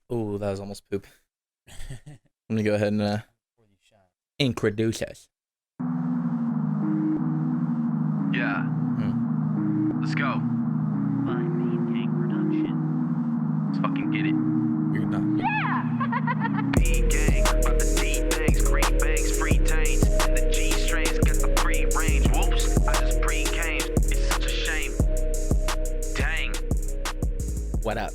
Oh, that was almost poop. I'm gonna go ahead and introduce us. Yeah. Let's go. By P.E.E.N Production. Let's fucking get it. You're not. P.E.E.N gang, about the D things, green bangs, free tames, and the G strings get the free range. Whoops, I just pre-came. It's such a shame. Dang. What up?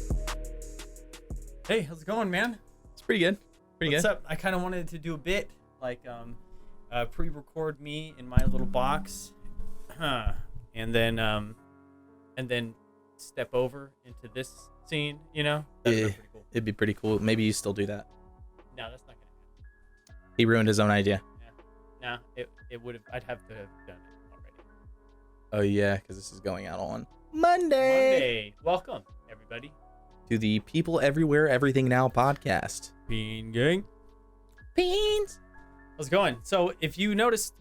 Hey, how's it going, man? It's pretty good. What's up? I kind of wanted to do a bit like pre-record me in my little box, and then step over into this scene. You know, that'd be pretty cool. It'd be pretty cool. Maybe you still do that. No, that's not gonna happen. He ruined his own idea. Yeah. No, it would have. I'd have to have done it already. Oh yeah, because this is going out on Monday. Welcome everybody To the People Everywhere Everything Now podcast. P.E.E.N gang. Beans. How's it going? So if you noticed,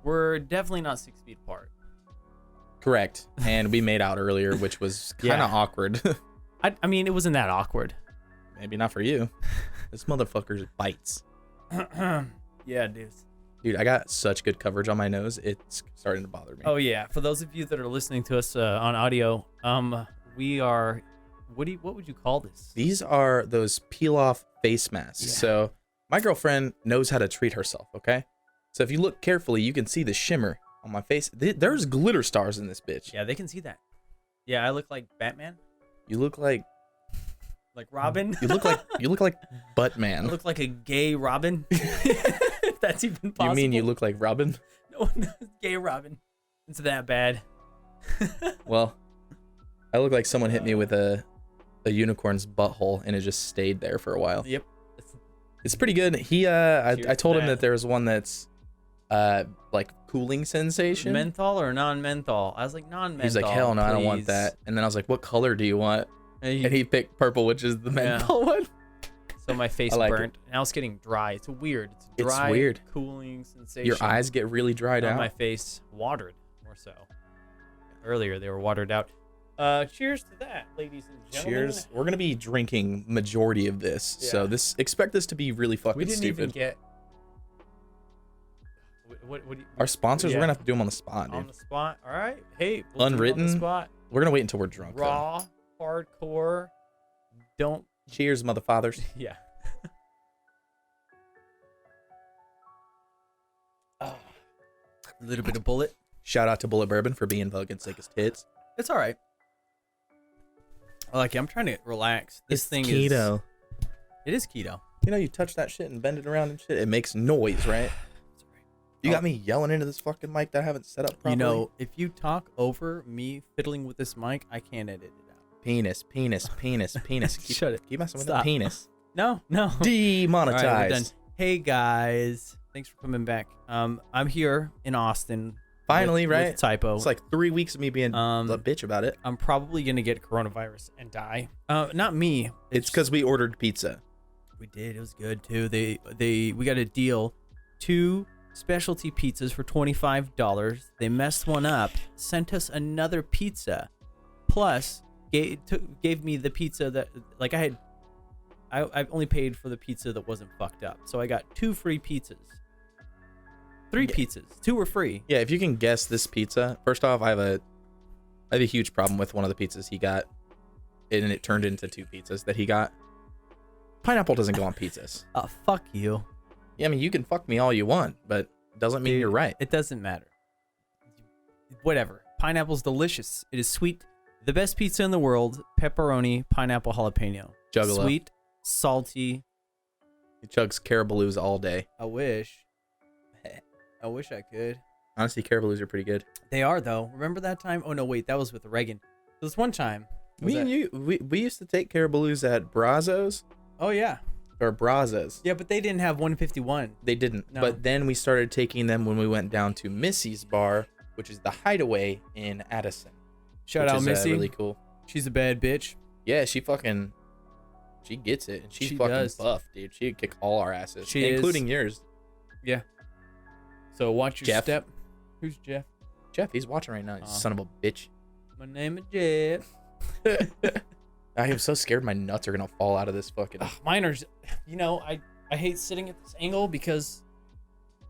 we're definitely not 6 feet apart. Correct. And we made out earlier, which was kind of awkward. I mean, it wasn't that awkward. Maybe not for you. This motherfucker bites. Yeah, dude. Dude, I got such good coverage on my nose. It's starting to bother me. Oh yeah, for those of you that are listening to us on audio, we are. What would you call this? These are those peel-off face masks. Yeah. So my girlfriend knows how to treat herself, okay? So if you look carefully, you can see the shimmer on my face. There's glitter stars in this bitch. Yeah, they can see that. Yeah, I look like Batman. You look like Robin. you look like I Buttman. look like a gay Robin. If that's even possible. You mean you look like Robin? No, gay Robin. It's that bad. Well, I look like someone hit me with a unicorn's butthole and it just stayed there for a while. Yep. It's pretty good. I told him that. that there was one that's like cooling sensation. Menthol or non-menthol? I was like non-menthol. He's like, hell no, I don't want please. that. And then I was like, what color do you want? And And he picked purple, which is the menthol one. So my face I like burnt. Now it's getting dry. It's weird. It's a It's dry, weird. cooling sensation. Your eyes get really dried Now out. my face watered more so. Earlier they were watered out. Cheers to that, ladies and gentlemen. Cheers. We're gonna be drinking majority of this, so Yeah. expect this to be really fucking We didn't stupid. even get. What do you, Our sponsors, Yeah. we're gonna have to do them on the spot, dude. on the spot? All right. Hey, we'll do it Unwritten. on the spot. We're gonna wait until we're drunk. though. Raw, hardcore. Don't. Cheers, motherfathers. Yeah. A little bit of bullet. Shout out to Bullet Bourbon for being fucking sick as tits. It's all right. I like it. I'm trying to relax. This thing is. It is keto. You know, you touch that shit and bend it around and shit. It makes noise, right? It's all right. You got me yelling into this fucking mic that I haven't set up properly. You know, if you talk over me fiddling with this mic, I can't edit it out. penis. Shut it. Keep messing with Stop. the penis. No. Demonetized. All right, we're done. Hey guys, thanks for coming back. I'm here in Austin. Finally, with right? Typo. It's like 3 weeks of me being a bitch about it. I'm probably gonna get coronavirus and die. Not me. It's because we ordered pizza. We did. It was good too. We got a deal. 2 specialty pizzas for $25. They messed one up. Sent us another pizza. Plus, gave me the pizza that like I've only paid for the pizza that wasn't fucked up. So I got 2 free pizzas. 3 pizzas. 2 were free. Yeah, if you can guess this pizza, first off, I have a huge problem with one of the pizzas he got, and it turned into 2 pizzas that he got. Pineapple doesn't go on pizzas. Fuck you. Yeah, I mean, you can fuck me all you want, but it doesn't mean Dude, you're right. It doesn't matter. Whatever. Pineapple's delicious. It is sweet. The best pizza in the world. Pepperoni, pineapple, jalapeno. Juggalo. Sweet, salty. He chugs Caribaloos all day. I wish I could. Honestly, Caribaloos are pretty good. They are though. Remember that time? Oh no, wait, that was with Reagan. This one time. Me and you, we used to take Caribaloos at Brazos Oh yeah. or Brazos. Yeah, but they didn't have 151. They didn't. No. But then we started taking them when we went down to Missy's bar, which is the Hideaway in Addison. Shout which out is, Missy. really cool. She's a bad bitch. Yeah, she gets it. And she's She fucking does. buff, dude. She'd kick all our asses, She is. including yours. Yeah. So watch your Jeff. step. Who's Jeff? Jeff, he's watching right now. You Aw. son of a bitch. My name is Jeff. I am so scared my nuts are gonna fall out of this fucking. Mine are, I hate sitting at this angle because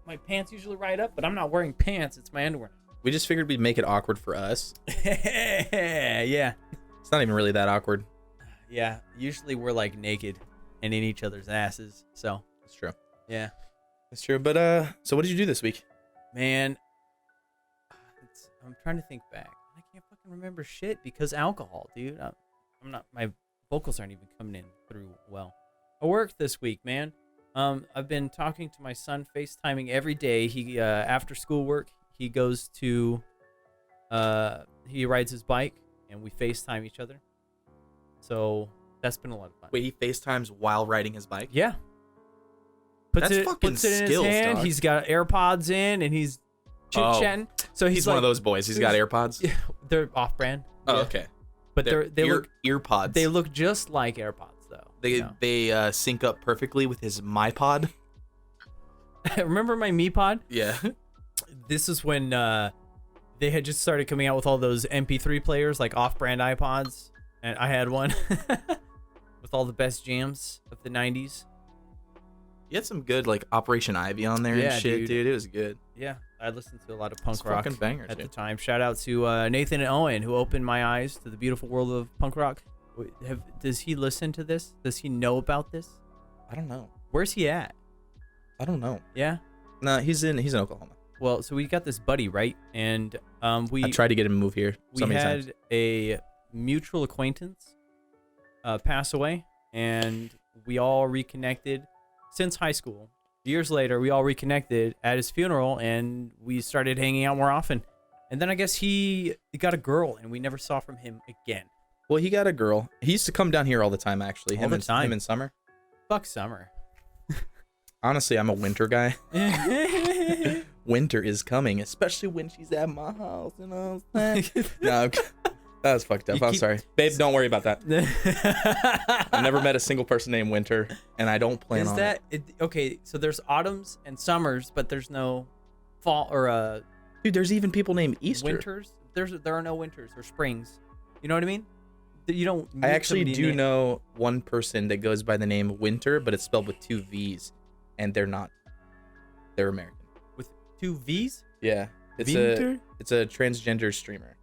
my pants usually ride up, but I'm not wearing pants. It's my underwear. We just figured we'd make it awkward for us. Yeah. It's not even really that awkward. Yeah. Usually we're like naked and in each other's asses. So It's true. yeah, It's true. But so what did you do this week? man. I'm trying to think back. I can't fucking remember shit because alcohol, dude. I'm not. My vocals aren't even coming in through well. I worked this week, man. I've been talking to my son, FaceTiming every day. He after school work, he goes to he rides his bike and we FaceTime each other. So that's been a lot of fun. Wait, he FaceTimes while riding his bike? Yeah. That's fucking puts it in skills, his hand. dog. He's got AirPods in and he's chit-chatting. So He's like, one of those boys. He's got AirPods. Yeah, they're off-brand. Oh, Yeah. okay. But they look earpods. They look just like AirPods, though. They sync up perfectly with his MyPod. Remember my MePod? Yeah. This is when they had just started coming out with all those MP3 players, like off-brand iPods, and I had one with all the best jams of the 90s. You had some good like Operation Ivy on there Yeah, and shit, dude. dude. It was good. Yeah, I listened to a lot of punk It's rock fucking bangers, at the dude. time. Shout out to Nathan and Owen, who opened my eyes to the beautiful world of punk rock. Does he listen to this? Does he know about this? I don't know. Where's he at? I don't know. Yeah. No, he's in Oklahoma. Well, so we got this buddy, right? And I tried to get him to move here so we many had times. a mutual acquaintance pass away, and we all reconnected since high school. Years later, we all reconnected at his funeral, and we started hanging out more often. And then I guess he got a girl, and we never saw from him again. Well, he got a girl. He used to come down here all the time, actually. All the time. Him in summer. Fuck summer. Honestly, I'm a winter guy. Winter is coming, especially when she's at my house. You know what I'm saying? No, that was fucked up. I'm sorry. Babe, don't worry about that. I've never met a single person named Winter, and I don't plan on it. Okay, so there's autumns and summers, but there's no fall or Dude, there's even people named Easter. winters. There are no winters or springs. You know what I mean? You don't. I meet actually somebody do named- know one person that goes by the name Winter, but it's spelled with 2 V's, and they're not. They're American. with 2 V's. Yeah, it's Winter? a transgender streamer.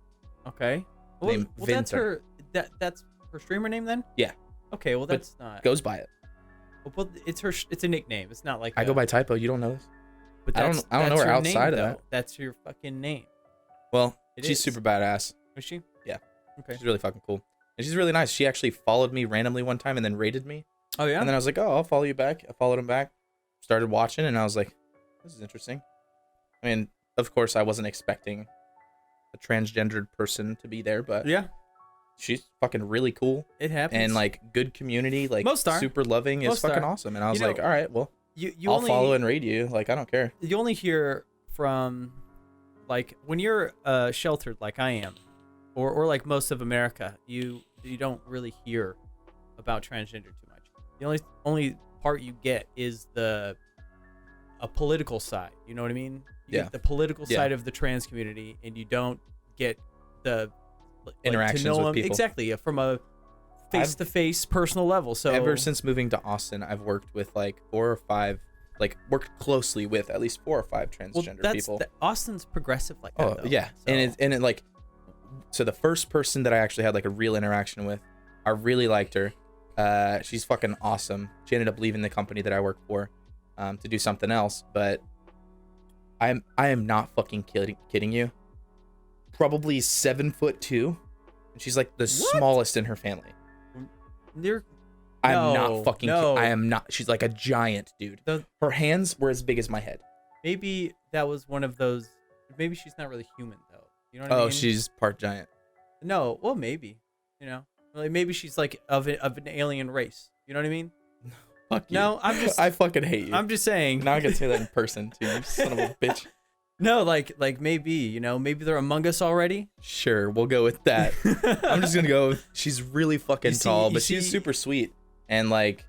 Okay. Well, Named that's Vinter. her. That's her streamer name then. Yeah. Okay. Well, But that's not. Goes by it. Well, it's her. It's a nickname. It's not like I go by Typo. You don't know this? But I don't that's know her your outside name, of that. though. That's your fucking name. Well, It she's is. super badass. Is she? Yeah. Okay. She's really fucking cool, and she's really nice. She actually followed me randomly one time and then rated me, Oh yeah. and then I was like, oh, I'll follow you back. I followed him back, started watching, and I was like, this is interesting. I mean, of course, I wasn't expecting a transgendered person to be there, but yeah. she's fucking really cool. It happens. And like good community, like Most are. super loving. It's Most fucking are. awesome. And I was You know, like, all right, well, you I'll only, follow and rate you. Like, I don't care. You only hear from, like, when you're sheltered like I am, or like most of America, you don't really hear about transgender too much. The only part you get is a political side. You know what I mean? You Yeah. get the political Yeah. side of the trans community, and you don't get the Interactions to know with them, people. exactly, from a face-to-face personal level. So Ever since moving to Austin, I've worked with like 4 or 5, like worked closely with at least 4 or 5 transgender people. Austin's progressive like that. Oh though, yeah, so. and it like, so the first person that I actually had like a real interaction with, I really liked her. She's fucking awesome. She ended up leaving the company that I work for, to do something else. But I am not fucking kidding you. Probably 7'2", and she's like the smallest in her family. I'm not fucking. no. I am not. She's like a giant, dude. Her hands were as big as my head. Maybe that was one of those. Maybe she's not really human though. You know what I mean? Oh, she's part giant. No, well, maybe. You know, like maybe she's like of an alien race. You know what I mean? Fuck you. No, I'm just. I fucking hate you. I'm just saying. Now I can say that in person too. You son of a bitch. No, like maybe, you know, maybe they're among us already. Sure, we'll go with that. I'm just gonna go with, she's really fucking tall, but she's see- super sweet. And like,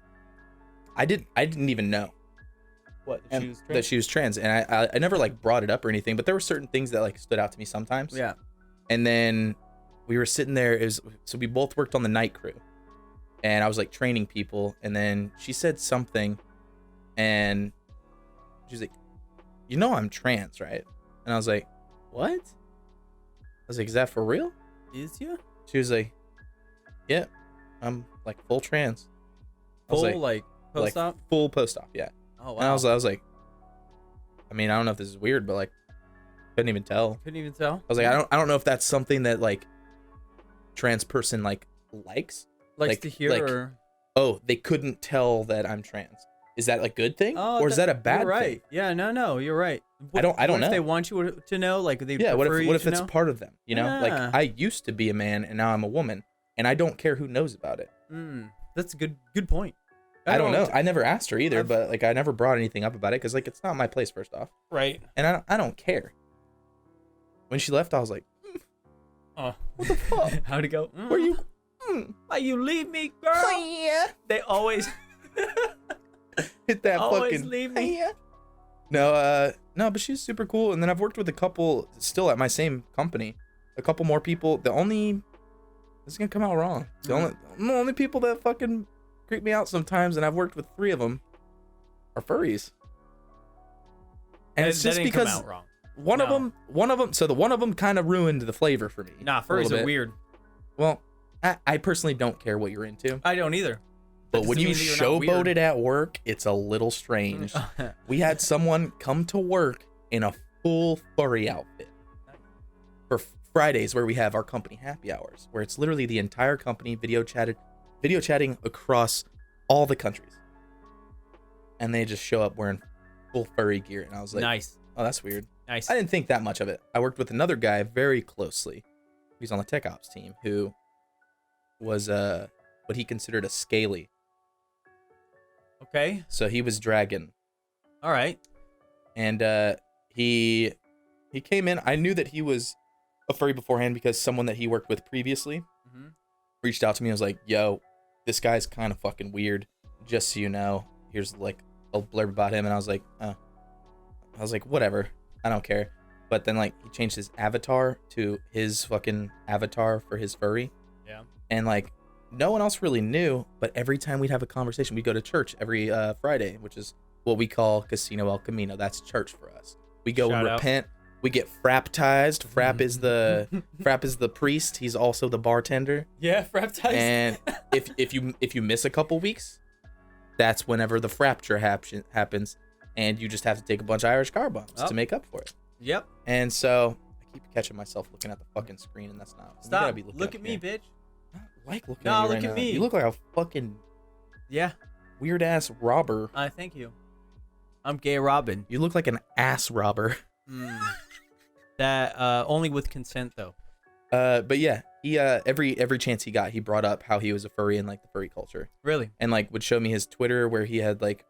I didn't even know What? that she was trans, and I never like brought it up or anything. But there were certain things that like stood out to me sometimes. Yeah. And then we were sitting there, so we both worked on the night crew, and I was like training people, and then she said something, and she's like, "You know I'm trans, right?" And I was like, "What?" I was like, "Is that for real?" Is you? She was like, "Yeah, I'm like full trans." I was Full like post-op? full post-op, yeah. Oh, wow. And I was like, I mean, I don't know if this is weird, but like, couldn't even tell. Couldn't even tell? I was like, I don't know if that's something that like trans person like likes. Likes like- to hear like- or... Oh, they couldn't tell that I'm trans. Is that a good thing, Oh, or is that a bad You're right. thing? Yeah, no, you're right. I don't What know. if they want you to know? Like, they Yeah. What prefer you if to it's know? part of them? You know, Yeah. like I used to be a man and now I'm a woman, and I don't care who knows about it. That's a good point. I don't know. I never asked her either, I've- but like I never brought anything up about it because like it's not my place first off, Right. and I don't care. When she left, I was like, Oh. what the fuck? How'd it go? Where you? Why you leave me, girl? Yeah. They always... Hit that Always fucking. leave me. Yeah. No, but she's super cool. And then I've worked with a couple still at my same company. A couple more people. This is gonna come out wrong. The only people that fucking creep me out sometimes, and I've worked with 3 of them, are furries. And it's just that didn't come because out wrong. one of them. So the one of them kind of ruined the flavor for me. Nah, a furries little are bit. weird. Well, I personally don't care what you're into, I don't either. but That when doesn't you mean that you're not showboat weird. it at work, it's a little strange. We had someone come to work in a full furry outfit for Fridays, where we have our company happy hours, where it's literally the entire company video chatting across all the countries, and they just show up wearing full furry gear, and I was like, Nice. "Oh, that's weird." Nice. I didn't think that much of it. I worked with another guy very closely. He's on the tech ops team, who was what he considered a scaly. Okay. So he was dragon, All right. and he came in. I knew that he was a furry beforehand because someone that he worked with previously reached out to me and was like, "Yo, this guy's kind of fucking weird. Just so you know, here's like a blurb about him." And I was like, whatever, I don't care. But then like he changed his avatar to his fucking avatar for his furry. Yeah. And like no one else really knew, but every time we'd have a conversation, we'd go to church every Friday, which is what we call Casino El Camino. That's church for us. We go Shout and out. repent. We get fraptized. Frap is the priest. He's also the bartender. Yeah, fraptized. And if you miss a couple weeks, that's whenever the frapture happens, and you just have to take a bunch of Irish car bombs to make up for it. Yep. And so I keep catching myself looking at the fucking screen, and that's not. you gotta Stop. be looking Look up at me, here. bitch. I don't like looking No, at you look right at now. me. You look like a fucking Yeah. weird ass robber. Thank you. I'm Gay Robin. You look like an ass robber. That only with consent though. But yeah, he every chance he got, he brought up how he was a furry and like the furry culture, Really? and like would show me his Twitter where he had like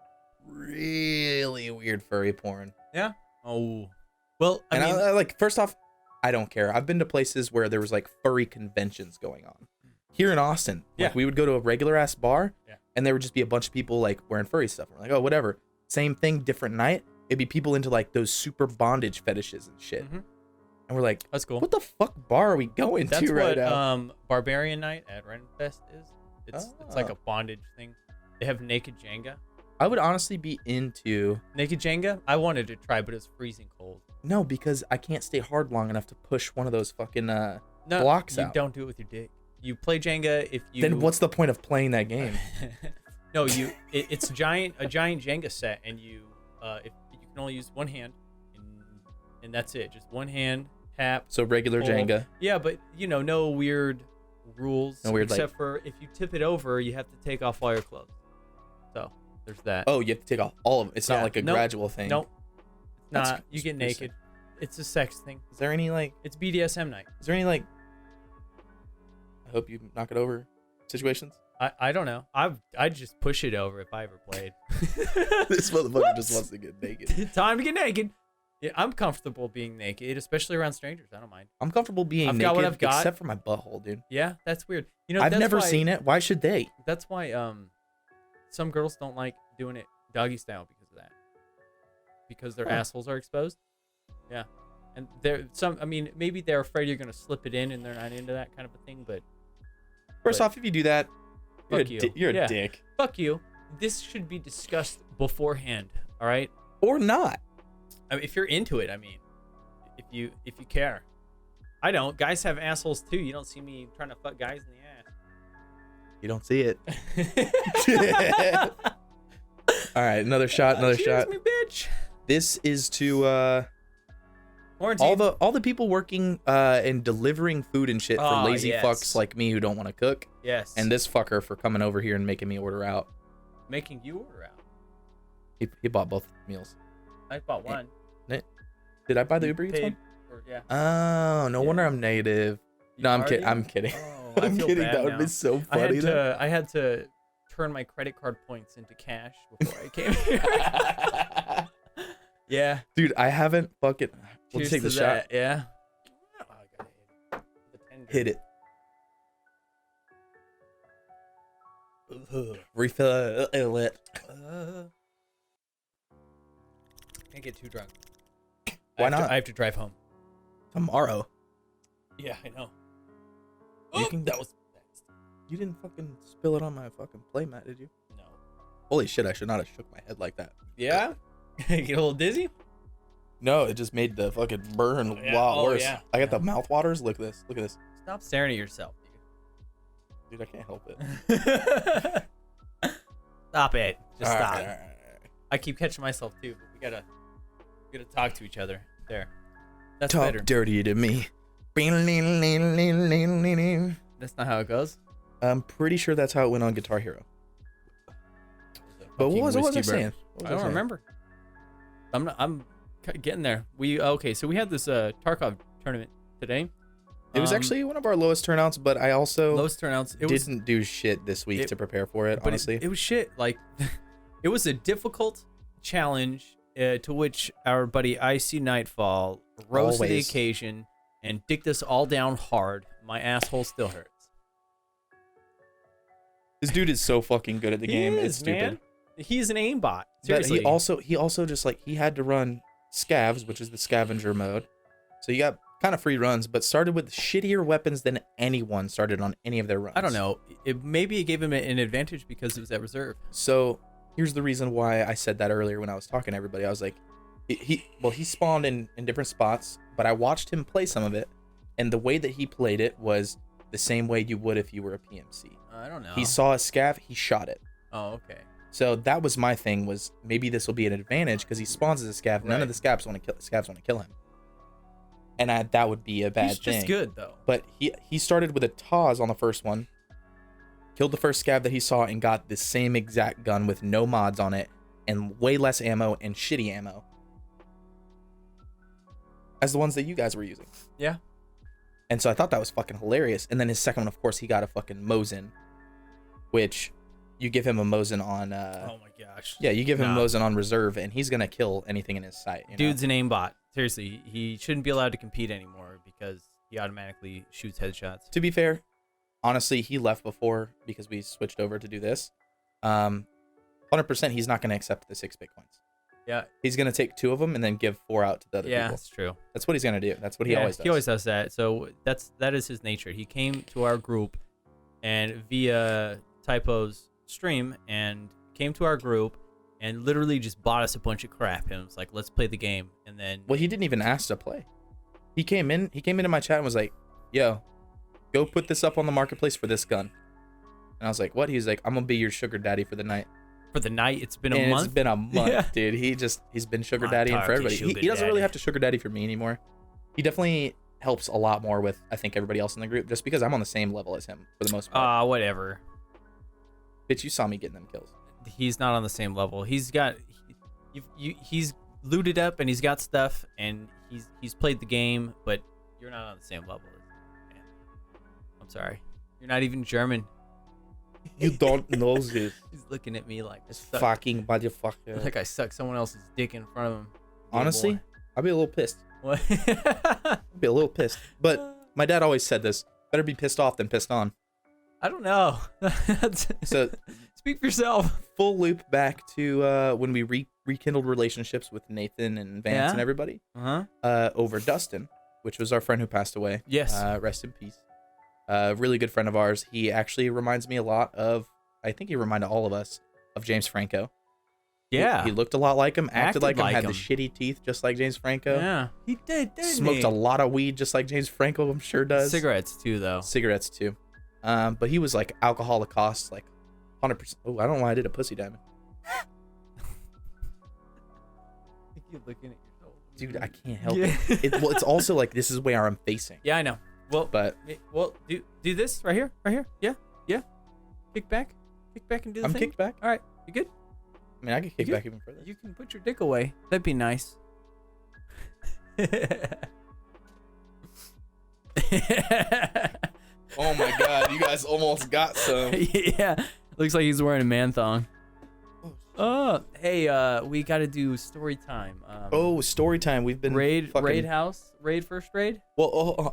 really weird furry porn. Yeah. Oh. Well, I And mean, I like, first off, I don't care. I've been to places where there was like furry conventions going on. Here in Austin, Yeah. like we would go to a regular ass bar, Yeah. and there would just be a bunch of people like wearing furry stuff. We're like, oh, whatever. Same thing, different night. It'd be people into like those super bondage fetishes and shit. Mhm. And we're like, that's cool. what the fuck bar are we going That's to right what now? Barbarian Night at Renfest is. It's like Ah. a bondage thing. They have naked Jenga. I would honestly be into Naked Jenga? I wanted to try, but it's freezing cold. no, because I can't stay hard long enough to push one of those fucking No, blocks you out. don't do it with your dick. You play Jenga if you. Then what's the point of playing that game? No, it's a giant Jenga set, and you if you can only use one hand, and that's it. Just one hand tap. So regular pull. Jenga. Yeah, but no weird rules. No weird, like- except for if you tip it over, you have to take off all your clothes. So there's that. Oh, you have to take off all of it. It's not Yeah. like a Nope. gradual thing. Nope. It's That's not. You get super sick. naked. It's a sex thing. Is there any like? It's BDSM night. Is there any like? I hope you knock it over situations. I don't know. I'd just push it over if I ever played. This motherfucker just wants to get naked. Time to get naked. Yeah, I'm comfortable being naked, especially around strangers. I don't mind. I'm comfortable being I've naked, got what I've got. except for my butthole, dude. Yeah, that's weird. I've that's never why- seen it. Why should they? That's why some girls don't like doing it doggy style because of that. Because their Huh. assholes are exposed. Yeah. And maybe they're afraid you're gonna slip it in and they're not into that kind of a thing, but First But- off, if you do that, Fuck you. You're Yeah. a dick. Fuck you. This should be discussed beforehand. All right. Or not. I mean, if you're into it, I mean, if you care. I don't. Guys have assholes too. You don't see me trying to fuck guys in the You don't see it. All right, another shot, another Cheers, shot. me bitch. This is to Quarantine. all the people working and delivering food and shit for Oh, lazy yes. fucks like me who don't want to cook, Yes. and this fucker for coming over here and making me order out. making you order out. He bought both meals. I bought one. Did I buy the Uber Eats Paid one? for- yeah. Oh, no Yeah. wonder I'm negative. You No, I'm already- kidding. I'm kidding. Oh, I I'm feel kidding. bad That would now. be so funny. though. I had to turn my credit card points into cash before I came here. Yeah. Dude, I haven't fucking. We'll Cheers take to the shot. that. Yeah. Oh, I gotta hit it. The tender. Hit it. Refill it. Can't get too drunk. Why not? I have to drive home. Tomorrow. Yeah, I know. You can- That was fast. You didn't fucking spill it on my fucking playmat, did you? No. Holy shit, I should not have shook my head like that. Yeah? Get a little dizzy? No, it just made the fucking burn a Yeah. lot Oh, worse. yeah. I got the mouth waters. Look at this. Look at this. Stop staring at yourself, Dude, I can't help it. dude. Stop it. Just All stop. right, all right, all right. I keep catching myself too, but we gotta talk to each other. There. That's Talk better. dirty to me. That's not how it goes. I'm pretty sure that's how it went on Guitar Hero. But what was I saying? What was I don't saying? remember. I'm getting there. Okay, so we had this Tarkov tournament today. It was actually one of our lowest turnouts, but I also lowest turnouts. It was didn't do shit this week it- to prepare for it, but honestly. it was shit. Like it was a difficult challenge to which our buddy Icy Nightfall rose to the Always. occasion and dicked us all down hard. My asshole still hurts. This dude is so fucking good at the game. It's stupid. Man. He's an aimbot. But Seriously. he also just like he had to run scavs, which is the scavenger mode. So you got kind of free runs, but started with shittier weapons than anyone started on any of their runs. I don't know. Maybe it gave him an advantage because it was at reserve. So here's the reason why I said that earlier when I was talking to everybody. I was like, he spawned in different spots, but I watched him play some of it, and the way that he played it was the same way you would if you were a PMC. I don't know. He saw a scav, he shot it. Oh, okay. So that was my thing, was maybe this will be an advantage because he spawns as a scav. None Right. of the scavs want to kill him. And that would be a bad He's thing. just good though. But he started with a Taz on the first one, killed the first scav that he saw, and got the same exact gun with no mods on it and way less ammo and shitty ammo as the ones that you guys were using. Yeah. And so I thought that was fucking hilarious. And then his second one, of course, he got a fucking Mosin, which you give him a Mosin on Oh my gosh. yeah, you give him Nah. a Mosin on reserve and he's gonna kill anything in his sight. You know? Dude's an aimbot. Seriously, he shouldn't be allowed to compete anymore because he automatically shoots headshots. To be fair, honestly, he left before because we switched over to do this. 100% he's not gonna accept the 6 Bitcoins. Yeah. He's gonna take 2 of them and then give 4 out to the other Yeah, people. that's true. That's what he's gonna do. That's what he always does. He always does that. So that is his nature. He came to our group and via Typo's stream and came to our group and literally just bought us a bunch of crap and was like, let's play the game. And then Well, he didn't even ask to play. He came into my chat and was like, yo, go put this up on the marketplace for this gun. And I was like, what? He was like, I'm gonna be your sugar daddy for the night. for the night, it's been a And month. It's been a month, Yeah. dude. He's been sugar I'm daddying tired for of everybody. sugar He doesn't really daddy. have to sugar daddy for me anymore. He definitely helps a lot more with, I think, everybody else in the group, just because I'm on the same level as him for the most part. Whatever. Bitch, you saw me getting them kills. He's not on the same level. He's he's looted up and he's got stuff and he's played the game, but you're not on the same level. Man, I'm sorry. You're not even German. You don't know this. He's looking at me like I suck, Fucking motherfucker. like I suck someone else's dick in front of him. Good Honestly, boy. I'd be a little pissed. What? I'd be a little pissed. But my dad always said this: better be pissed off than pissed on. I don't know. So Speak for yourself. full loop back to when we rekindled relationships with Nathan and Vance Yeah? and everybody Uh-huh. over Dustin, which was our friend who passed away. Yes. Rest in peace. Really good friend of ours. He actually reminds me a lot of I think he reminded all of us of James Franco. Yeah. He looked a lot like him, acted like him, had him. the shitty teeth just like James Franco. Yeah. He did, didn't Smoked he? a lot of weed just like James Franco, I'm sure does. Cigarettes too, though. Cigarettes too. But he was like alcoholic costs, like 100%. Oh, I don't know why I did a pussy diamond. You're looking at yourself. Dude, I can't help it. Well, it's also like this is where I'm facing. Yeah, I know. Well, But do this right here. Yeah. Kick back and do the I'm thing. kicked back. All right, you good? I mean, I could kick You- back even further. You can put your dick away. That'd be nice. Oh my god, you guys almost got some. Yeah, looks like he's wearing a man thong. Oh, hey, we got to do story time. Oh, story time. We've been raid fucking... house, first raid. Well,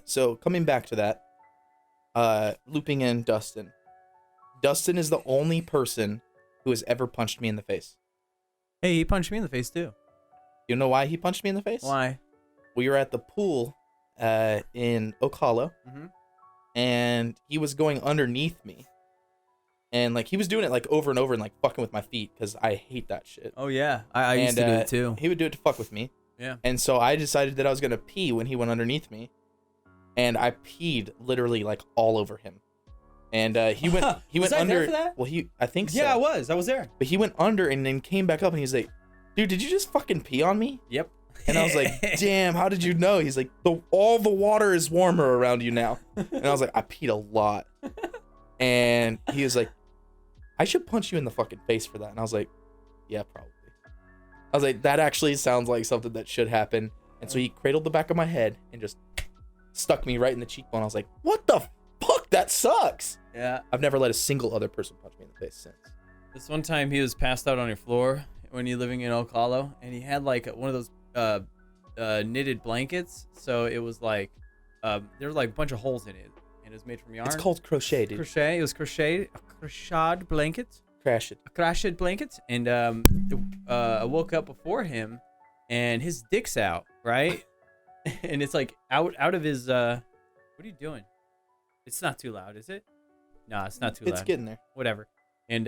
so coming back to that, looping in Dustin. Dustin is the only person who has ever punched me in the face. Hey, he punched me in the face too. You know why he punched me in the face? Why? We were at the pool in Oak Hollow, and he was going underneath me. And like he was doing it like over and over and like fucking with my feet because I hate that shit. Oh yeah, I used to do it too. He would do it to fuck with me. Yeah. And so I decided that I was gonna pee when he went underneath me, and I peed literally like all over him. And he went Was I under. there for that? Well, I think so. Yeah, I was there. But he went under and then came back up and he's like, "Dude, did you just fucking pee on me?" Yep. And I was like, "Damn, how did you know?" He's like, "All the water is warmer around you now." And I was like, "I peed a lot." And he was like, "I should punch you in the fucking face for that." And I was like, "Yeah, probably." I was like, "That actually sounds like something that should happen." And so he cradled the back of my head and just stuck me right in the cheekbone. I was like, "What the fuck? That sucks." Yeah. I've never let a single other person punch me in the face since. This one time he was passed out on your floor when you're living in Oak Hollow, and he had like one of those knitted blankets. So it was like there were like a bunch of holes in it, and it was made from yarn. It's called crochet, dude. Crochet. It was a crocheted blanket. Crash it. A crocheted blanket, and I woke up before him, and his dick's out, right? And it's like out of his. What are you doing? It's not too loud, is it? No, it's not too loud. It's getting there. Whatever. And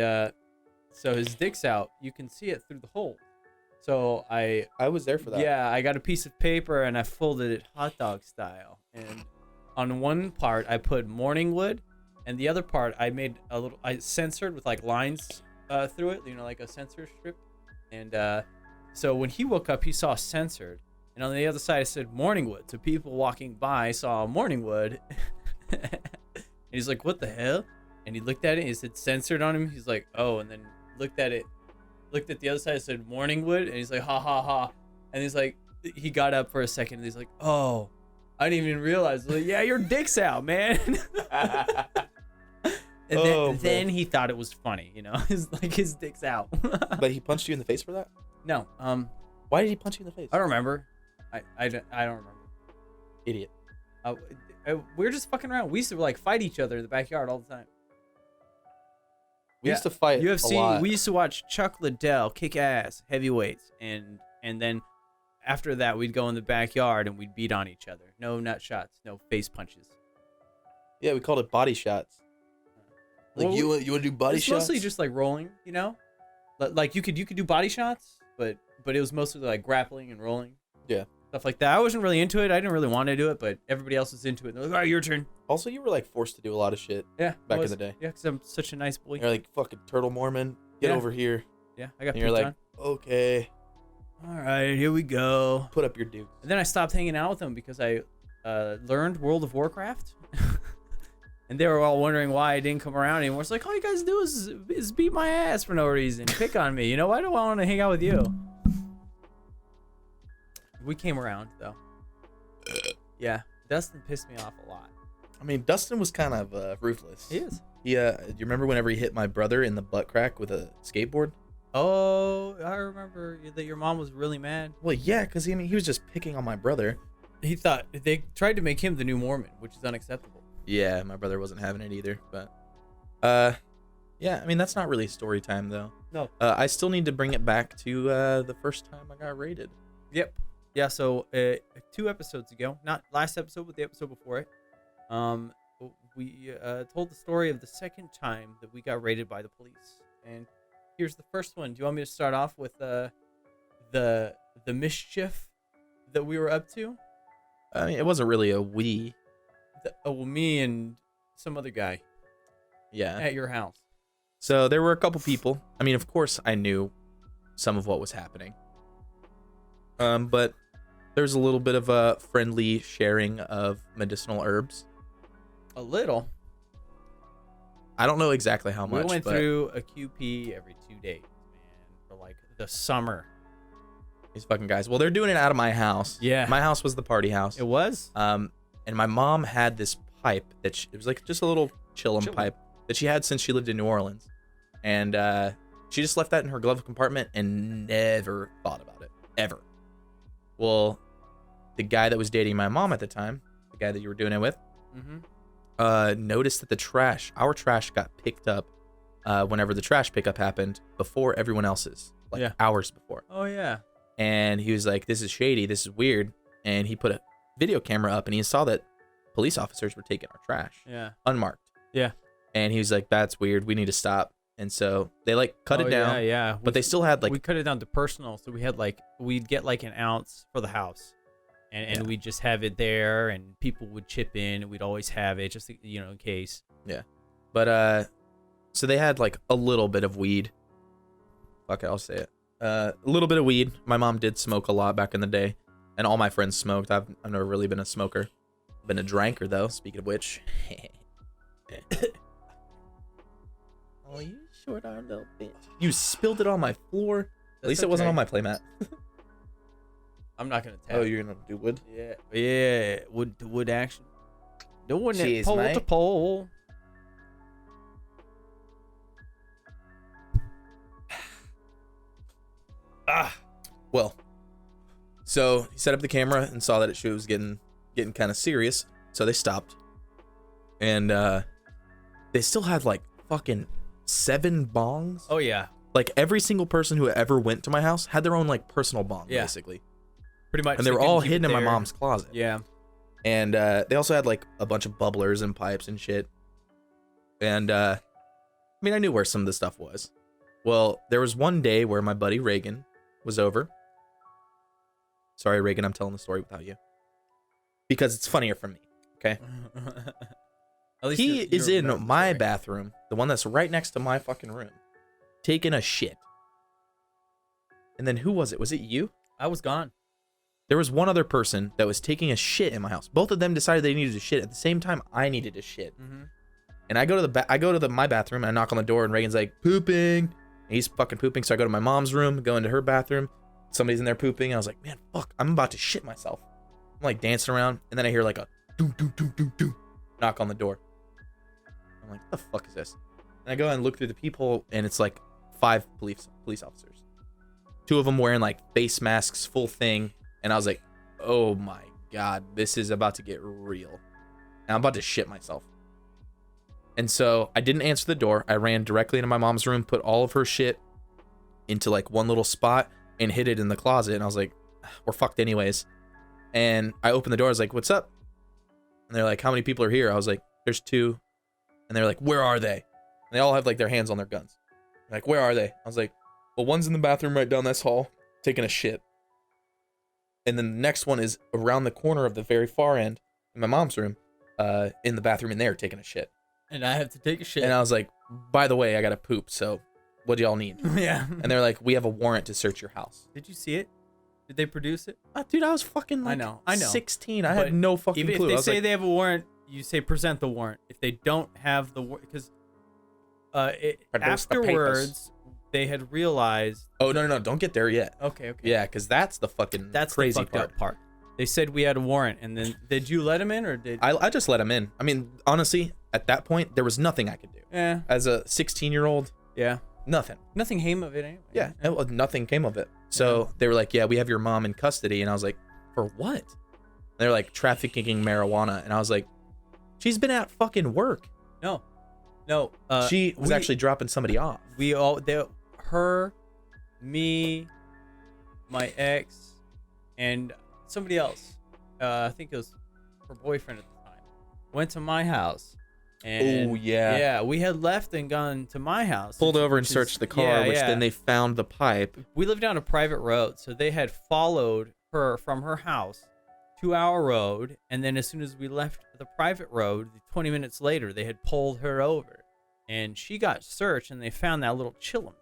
so his dick's out. You can see it through the hole. So I was there for that. Yeah, I got a piece of paper and I folded it hot dog style. And on one part I put morning wood, and the other part I censored with like lines through it, you know, like a censor strip. And so when he woke up, he saw censored, and on the other side I said morning wood. So people walking by saw morning wood. And he's like, "What the hell?" And he looked at it and it said censored on him. He's like, "Oh," and then looked at the other side and said morning wood, and he's like, "Ha ha ha." And he's like, he got up for a second and he's like, "Oh, I didn't even realize." Like, "Yeah, your dick's out, man." And then he thought it was funny, you know. His dick's out. But he punched you in the face for that? No. Why did he punch you in the face? I don't remember. I don't remember. Idiot. We were just fucking around. We used to like fight each other in the backyard all the time. We used to fight UFC. a lot. We used to watch Chuck Liddell kick ass, heavyweights, and then after that we'd go in the backyard and we'd beat on each other. No nut shots, no face punches. Yeah, we called it body shots. Like, Well, you want to do body it's shots? mostly just like rolling, you know. Like you could do body shots, but it was mostly like grappling and rolling. Yeah. Stuff like that. I wasn't really into it. I didn't really want to do it, but everybody else was into it. They're like, "All right, your turn." Also, you were like forced to do a lot of shit. Yeah. Back in the day. Yeah, because I'm such a nice boy. You're like, "Fucking turtle Mormon, get Yeah. over here." Yeah, I got And you're picked like, "Okay, on. All right, here we go. put up your dukes." And then I stopped hanging out with them because I learned World of Warcraft. And they were all wondering why I didn't come around anymore. It's like, all you guys do is beat my ass for no reason. Pick on me. You know, why do I want to hang out with you? We came around, though. Yeah, Dustin pissed me off a lot. I mean, Dustin was kind of ruthless. He is. Yeah. Do you remember whenever he hit my brother in the butt crack with a skateboard? Oh, I remember that your mom was really mad. Well, yeah, because he was just picking on my brother. He thought they tried to make him the new Mormon, which is unacceptable. Yeah, my brother wasn't having it either, but yeah, I mean, that's not really story time though. No. I still need to bring it back to the first time I got raided. Yep. Yeah, so 2 episodes ago, not last episode, but the episode before it, we told the story of the second time that we got raided by the police. And here's the first one. Do you want me to start off with the mischief that we were up to? I mean, it wasn't really a we. Well, me and some other guy Yeah. at your house. So there were a couple people. I mean, of course, I knew some of what was happening. But there's a little bit of a friendly sharing of medicinal herbs. A little. I don't know exactly how much. We went but through a QP every 2 days, man, for like the summer. these fucking guys. Well, they're doing it out of my house. Yeah. My house was the party house. It was? And my mom had this pipe that it was like just a little chillum pipe that she had since she lived in New Orleans, and she just left that in her glove compartment and never thought about it ever. Well, the guy that was dating my mom at the time, the guy that you were doing it with, noticed that our trash got picked up whenever the trash pickup happened before everyone else's, like hours before. Oh yeah. And he was like, "This is shady. This is weird." And he put a video camera up, and he saw that police officers were taking our trash, unmarked. Yeah. And he was like, "That's weird. We need to stop." And so they like cut it down. Yeah. But they still had like we cut it down to personal, so we had like we'd get like an ounce for the house, and we'd just have it there, and people would chip in, and we'd always have it just in case. Yeah. But so they had like a little bit of weed. Fuck it, I'll say it. A little bit of weed. My mom did smoke a lot back in the day, and all my friends smoked. I've never really been a smoker. Been a drinker though. Speaking of which. Oh, you short-armed little bitch. You spilled it on my floor. At least it wasn't on my playmat. I'm not gonna tell. Oh, you're gonna do wood? Yeah. Wood action. Doing it Jeez, pole mate. to pole. Well, so he set up the camera and saw that it was getting kind of serious, so they stopped. And they still had like fucking 7 bongs. Oh yeah. Like every single person who ever went to my house had their own like personal bong, basically. Pretty much. And they were all hidden in my mom's closet. Yeah. And they also had like a bunch of bubblers and pipes and shit. And I mean, I knew where some of the stuff was. Well, there was one day where my buddy Reagan was over. Sorry, Reagan, I'm telling the story without you. Because it's funnier for me, okay? At least He is in remember the my story. bathroom, the one that's right next to my fucking room, taking a shit. And then who was it? Was it you? I was gone. There was one other person that was taking a shit in my house. Both of them decided they needed to shit at the same time I needed to shit. And I go to my bathroom and I knock on the door and Reagan's like, "Pooping." And he's fucking pooping. So I go to my mom's room, go into her bathroom. Somebody's in there pooping. And I was like, "Man, fuck, I'm about to shit myself." I'm like dancing around, and then I hear like a doom doom doom doom doom knock on the door. I'm like, "What the fuck is this?" And I go and look through the peephole, and it's like 5 police officers. 2 of them wearing like face masks, full thing. And I was like, "Oh my God, this is about to get real. And I'm about to shit myself." And so I didn't answer the door. I ran directly into my mom's room, put all of her shit into like one little spot and hid it in the closet. And I was like, "We're fucked anyways." And I opened the door. I was like, "What's up?" And they're like, "How many people are here?" I was like, "There's 2. And they're like, "Where are they?" And they all have like their hands on their guns. They're like, "Where are they?" I was like, "Well, one's in the bathroom right down this hall, taking a shit. And then the next one is around the corner of the very far end in my mom's room, in the bathroom in there, taking a shit." And I have to take a shit. And I was like, "By the way, I gotta poop, so what do y'all need?" Yeah. And they're like, "We have a warrant to search your house." Did you see it? Did they produce it? Dude, I was fucking like I know. 16. I But had no fucking Even clue. if I they was say like, they have a warrant, you say present the warrant. If they don't have the warrant, because Produce the papers. afterwards they had realized. "Oh, no, don't get there yet." Okay. Yeah, because that's the fucking crazy the fucked part. up part. They said we had a warrant, and then did you let him in or did? I just let him in. I mean, honestly, at that point, there was nothing I could do. Yeah. As a 16-year-old, Yeah. nothing. Nothing came of it anyway. Yeah, nothing came of it. So they were like, "Yeah, we have your mom in custody." And I was like, "For what?" And they're like, "Trafficking marijuana." And I was like, "She's been at fucking work. No. She was actually dropping somebody off." Her, me, my ex, and somebody else. I think it was her boyfriend at the time. Went to my house And Oh, yeah. Yeah, we had left and gone to my house. Pulled over and which is- searched the car, yeah, which yeah. then they found the pipe. We lived down a private road, so they had followed her from her house to our road, and then as soon as we left the private road, 20 minutes later, they had pulled her over, and she got searched, and they found that little chillum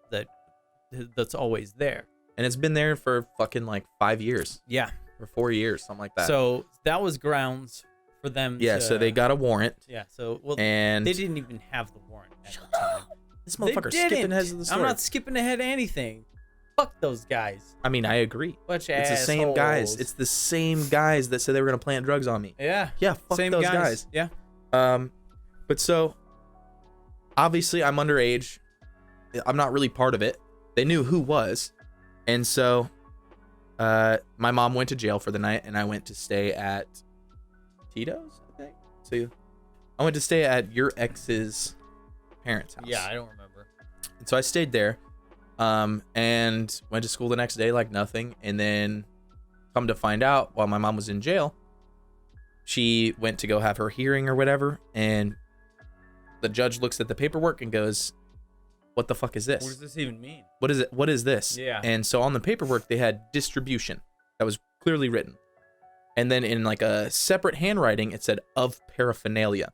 that's always there. And it's been there for fucking like 5 years Yeah. or 4 years, something like that. So that was grounds for them. yeah, to, so they got a warrant. Yeah. So well, And they didn't even have the warrant at the time. this They motherfucker's didn't. skipping ahead of the story. I'm not skipping ahead of anything. Fuck those guys. I mean, I agree. Bunch of It's the same guys. assholes. It's the same guys that said they were gonna plant drugs on me. Yeah. Yeah, fuck Same those guys. Yeah. But so obviously I'm underage. I'm not really part of it. They knew who was, and so my mom went to jail for the night, and I went to stay at Tito's, I think. So I went to stay at your ex's parents' house. Yeah, I don't remember. And so I stayed there, and went to school the next day like nothing. And then come to find out, while my mom was in jail, she went to go have her hearing or whatever, and the judge looks at the paperwork and goes, "What the fuck is this? What does this even mean? What is it? What is this?" Yeah. And so on the paperwork they had distribution that was clearly written, and then in like a separate handwriting it said "of paraphernalia."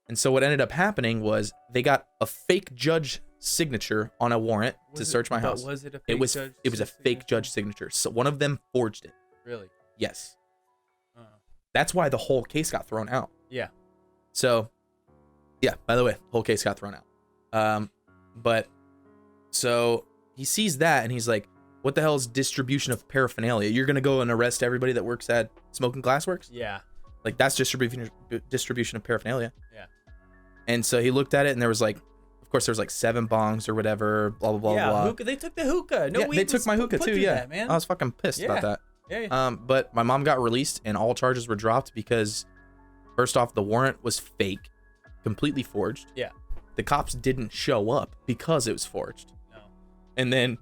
And so what ended up happening was they got a fake judge signature on a warrant to search my house. Was it a fake It was judge a fake judge signature. So one of them forged it. Really? Yes. That's why the whole case got thrown out. Yeah. So, yeah, by the way, the whole case got thrown out. But so he sees that and he's like, "What the hell is distribution of paraphernalia? You're gonna go and arrest everybody that works at Smoking Glassworks? Yeah. Like that's distribution of paraphernalia." Yeah. And so he looked at it, and there was like, of course, there was like 7 bongs or whatever, blah blah blah Yeah. blah. Hookah. They took the hookah. No, Yeah, they took my hookah put too. through Yeah, that, man. I was fucking pissed about that. Yeah. But my mom got released, and all charges were dropped because, first off, the warrant was fake, completely forged. Yeah. The cops didn't show up because it was forged. No. And then,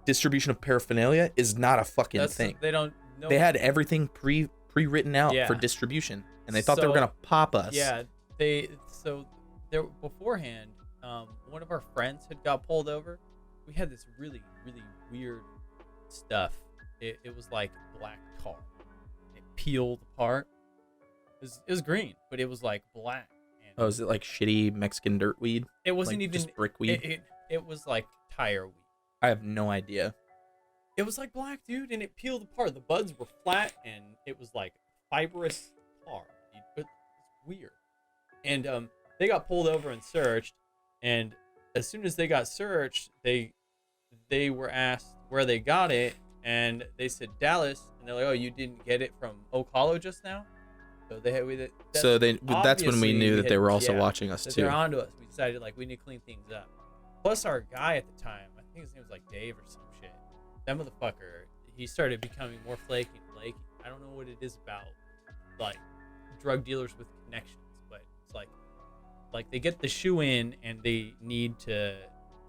distribution of paraphernalia is not a fucking thing. They don't. No, They had everything pre-written out Yeah. for distribution, and they thought they were So- gonna pop us. Yeah. There beforehand, one of our friends had got pulled over. We had this really weird stuff. It was like black tar. It peeled apart. It was green, but it was like black. And Oh, is it like shitty Mexican dirt weed? it wasn't like even just brick weed? It was like tire weed. I have no idea. It was like black, dude, and it peeled apart. The buds were flat, and it was like fibrous tar. It's weird. And they got pulled over and searched, and as soon as they got searched, they were asked where they got it, and they said Dallas, and they're like, "Oh, you didn't get it from Oak Hollow just now?" So they had That's when we knew that they were also watching us that too. they're onto us. We decided like we need to clean things up. Plus, our guy at the time, I think his name was like Dave or some shit. That motherfucker, he started becoming more flaky and flaky. I don't know what it is about like drug dealers with connections, but it's like they get the shoe in and they need to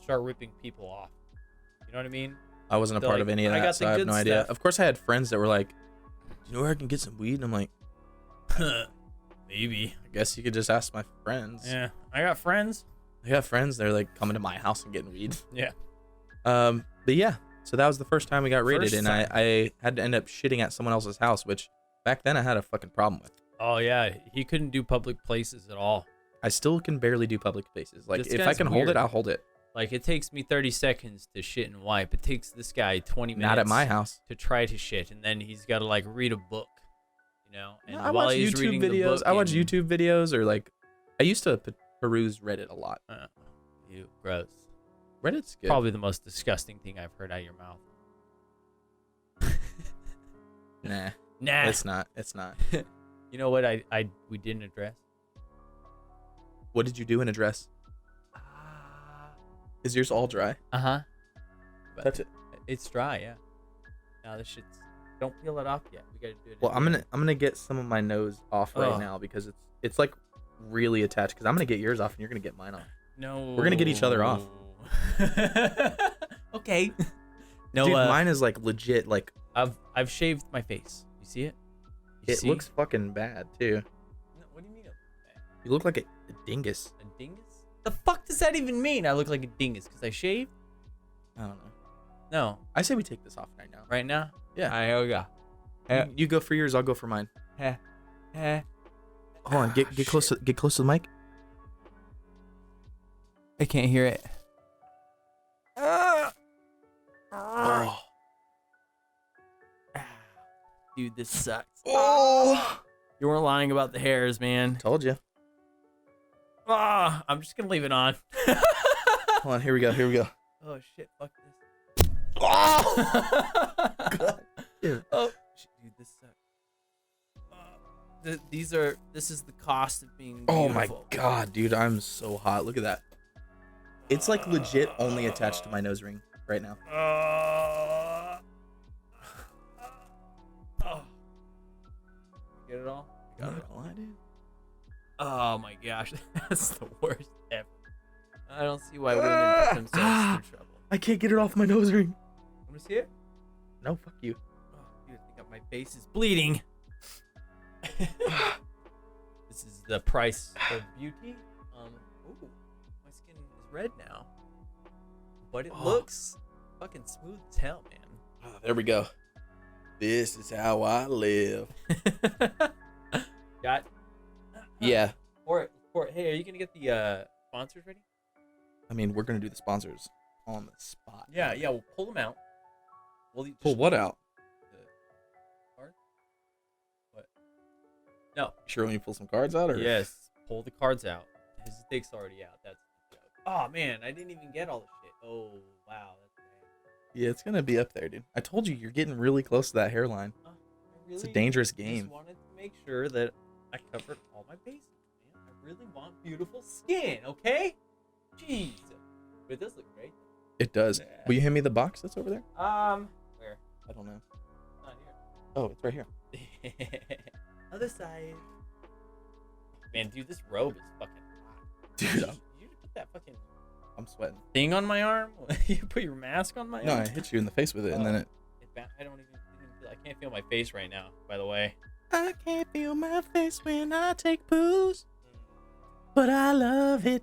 start ripping people off. You know what I mean? I wasn't a They're part like, of any of "I that, got so the I have good no idea. stuff." Of course, I had friends that were like, "Do you know where I can get some weed?" And I'm like, Maybe. I guess you could just ask my friends. Yeah, I got friends. I got friends. They're like coming to my house and getting weed. Yeah. But yeah, so that was the first time we got raided, First and time. I had to end up shitting at someone else's house, which back then I had a fucking problem with. Oh yeah, he couldn't do public places at all. I still can barely do public places. Like This if I guy's can hold weird. it, I'll hold it. Like it takes me 30 seconds to shit and wipe. It takes this guy 20 minutes. Not at my house. To try to shit, and then he's got to like read a book, you know. And I while watch he's YouTube reading the videos. book I watch and- YouTube videos, or like I used to peruse Reddit a lot. Ew, gross. Reddit's good. Probably the most disgusting thing I've heard out of your mouth. Nah, Nah. it's not. It's not. You know what? We didn't address. What did you do in a dress? Is yours all dry? But Touch it. It's dry, yeah. Now this shit's. Don't peel it off yet. We gotta do it. Well, I'm gonna get some of my nose off right Oh. now because it's like really attached. Because I'm gonna get yours off and you're gonna get mine off. No. We're gonna get each other off. Okay. No, Dude, mine is like legit. Like I've shaved my face. You see it? You it see? looks fucking bad too. No, what do you mean? You look like a dingus. A dingus? The fuck does that even mean? I look like a dingus because I shaved? I don't know. No. I say we take this off right now. Right now? Yeah. Here we go. You go for yours. I'll go for mine. Heh. Heh. Hold on. Get close to the mic. I can't hear it. Oh. Dude, this sucks. Oh. You weren't lying about the hairs, man. Told you. I'm just gonna leave it on. Hold on. Here we go. Oh shit! Fuck this. Oh. God. Dude. Oh, dude, this sucks. This is the cost of being beautiful. Oh my God, dude. I'm so hot. Look at that. It's like legit only attached to my nose ring right now. Get it all? Not gonna lie, dude. Oh my gosh, that's the worst ever. I don't see why women put themselves through trouble. I can't get it off my nose ring. Want to see it? No, fuck you. Oh, dude, I think my face is bleeding. This is the price of beauty. Ooh, my skin is red now, but it looks fucking smooth as hell, man. Oh, there we go. This is how I live. Got? Yeah. Or hey, are you gonna get the sponsors ready? I mean, we're gonna do the sponsors on the spot. Yeah. We'll pull them out. We'll Pull what out? The card? What? No. Sure, when you pull some cards out, or Yes. Pull the cards out. His dick's already out. That's the joke. Oh man, I didn't even get all the shit. Oh wow, that's bad. Yeah, it's gonna be up there, dude. I told you, you're getting really close to that hairline. It's a dangerous game. Just wanted to make sure that I covered all my bases, man. I really want beautiful skin, okay? Jeez. But it does look great. It does. Yeah. Will you hand me the box that's over there? Where? I don't know. Not Oh, it's right here. here. Other side. Man, dude, this robe is fucking hot. Dude, You put that fucking I'm sweating. thing on my arm? You put your mask on my No, arm? I hit you in the face with it, and then it. I don't even feel, I can't feel my face right now, by the way. I can't feel my face when I take booze, but I love it.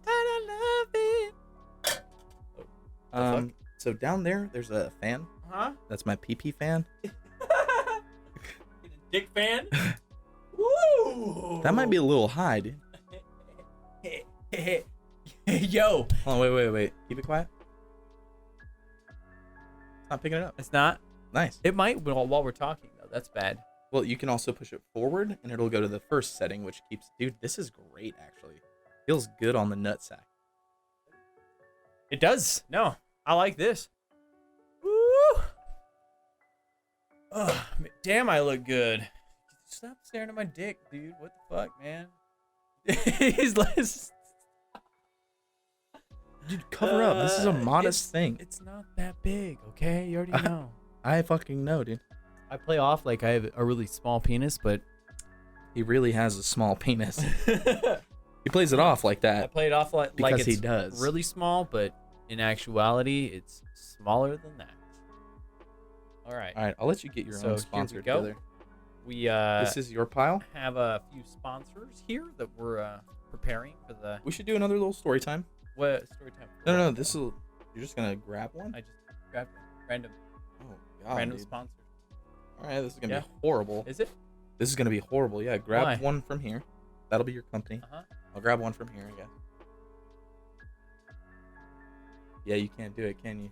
fuck? So down there's a fan. Huh? That's my PP fan. Dick fan? Woo! That might be a little high, dude. Yo. Hold on, wait. Keep it quiet. It's not picking it up. It's not? Nice. It might while we're talking, though. That's bad. Well, you can also push it forward, and it'll go to the first setting, which keeps... Dude, this is great, actually. Feels good on the nutsack. It does. No, I like this. Woo! Oh, damn, I look good. Stop staring at my dick, dude. What the fuck, man? He's like... Dude, cover up. This is a modest thing. It's not that big, okay? You already know. I fucking know, dude. I play off like I have a really small penis, but... He really has a small penis. He plays it off like I that. play it off like Because it's he does. really small, but in actuality, it's smaller than that. All right. All right, I'll let you get your So, here own we sponsor go. together. We This is your pile. have a few sponsors here that we're preparing for the... We should do another little story time. What story time? No, this will... You're just going to grab one? I just grabbed random Oh, God, random dude. sponsors. All right, this is going to Yeah. be horrible. Is it? This is going to be horrible. Yeah, grab Why? one from here. That'll be your company. Uh-huh. I'll grab one from here, I guess. Yeah, you can't do it, can you?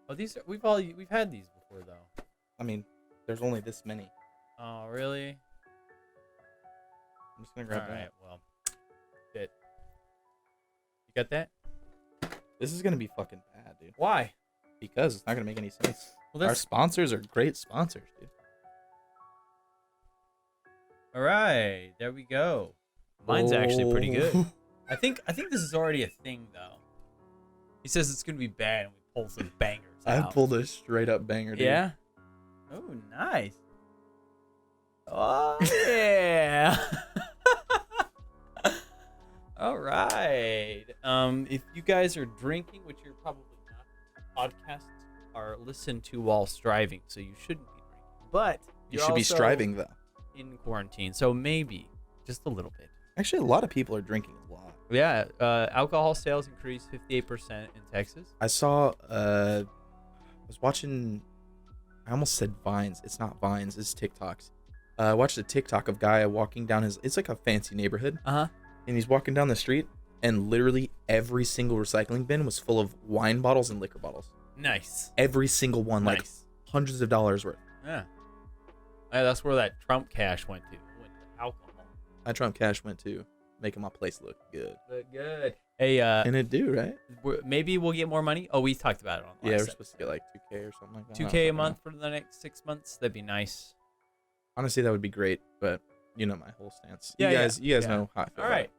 Oh, these are, we've had these before though. I mean, there's only this many. Oh, really? I'm just going to grab All that. right. Well, shit. You got that? This is going to be fucking bad, dude. Why? Because it's not going to make any sense. Well, Our that's sponsors are great sponsors, dude. all right. There we go. Mine's actually pretty good. Oh. I think this is already a thing though. He says it's gonna be bad, and we pull some bangers. I out. pulled a straight up banger, dude. Yeah. Oh, nice. Oh yeah. All right. If you guys are drinking, which you're probably not, podcasts are listened to while striving, so you shouldn't be drinking. But You you're should be also striving, though. in quarantine, so maybe just a little bit. Actually, a lot of people are drinking a lot. Yeah, alcohol sales increased 58% in Texas. I saw. I was watching. I almost said Vines. It's not Vines. It's TikToks. I watched a TikTok of guy walking down his. It's like a fancy neighborhood. Uh-huh. And he's walking down the street, and literally every single recycling bin was full of wine bottles and liquor bottles. Nice. Every single one, like Nice. hundreds of dollars worth. Yeah. That's where that Trump cash went to. It went to alcohol. My Trump cash went to making my place look good. Look good. Hey, And it do, right? maybe we'll get more money. Oh, we talked about it on Yeah, last we're supposed to get like 2K or something like that. 2K a month for the next 6 months. That'd be nice. Honestly, that would be great, but you know my whole stance. Yeah, you guys yeah. know how I feel. All right.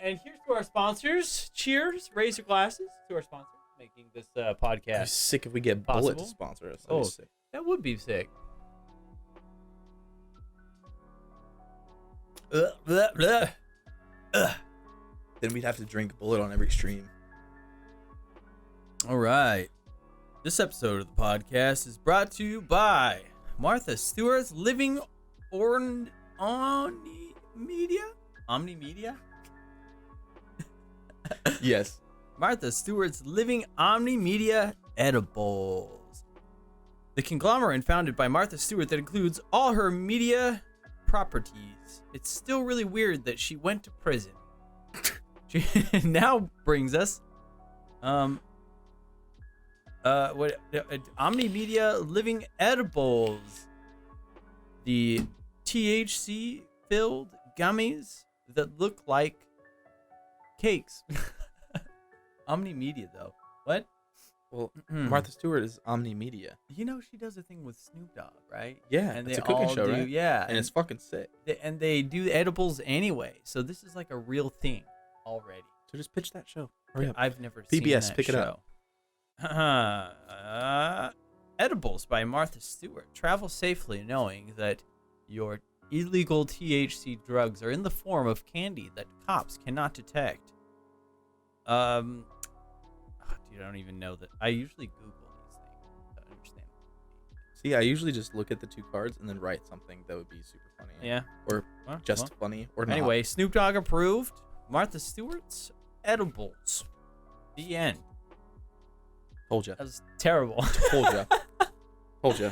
And here's to our sponsors. Cheers. Raise your glasses to our sponsors making this I'm podcast. sick if we get Bullet to Possible? sponsor us. Oh. That'd be sick. That would be sick. Then we'd have to drink Bullet on every stream. All right. This episode of the podcast is brought to you by Martha Stewart's Living Omni Media? Yes. Martha Stewart's Living Omni Media Edibles. The conglomerate founded by Martha Stewart that includes all her media properties. It's still really weird that she went to prison. She now brings us Omni Media Living Edibles. The THC filled gummies that look like cakes. Omni Media though. What? Well, Martha Stewart is Omni Media. You know she does a thing with Snoop Dogg, right? Yeah, And it's they a cooking all show, do, right? Yeah, And it's fucking sick. they do edibles anyway, so this is like a real thing already. So just pitch that show. Hurry up. I've never PBS, seen that pick it show. up. Edibles by Martha Stewart. Travel safely knowing that your illegal THC drugs are in the form of candy that cops cannot detect. Dude, I don't even know that. I usually Google these things to understand. See, I usually just look at the two cards and then write something that would be super funny. Yeah. Or Well, just well. funny or not. Anyway, Snoop Dogg approved. Martha Stewart's edibles. The end. Told ya. That was terrible. Told ya. Told ya.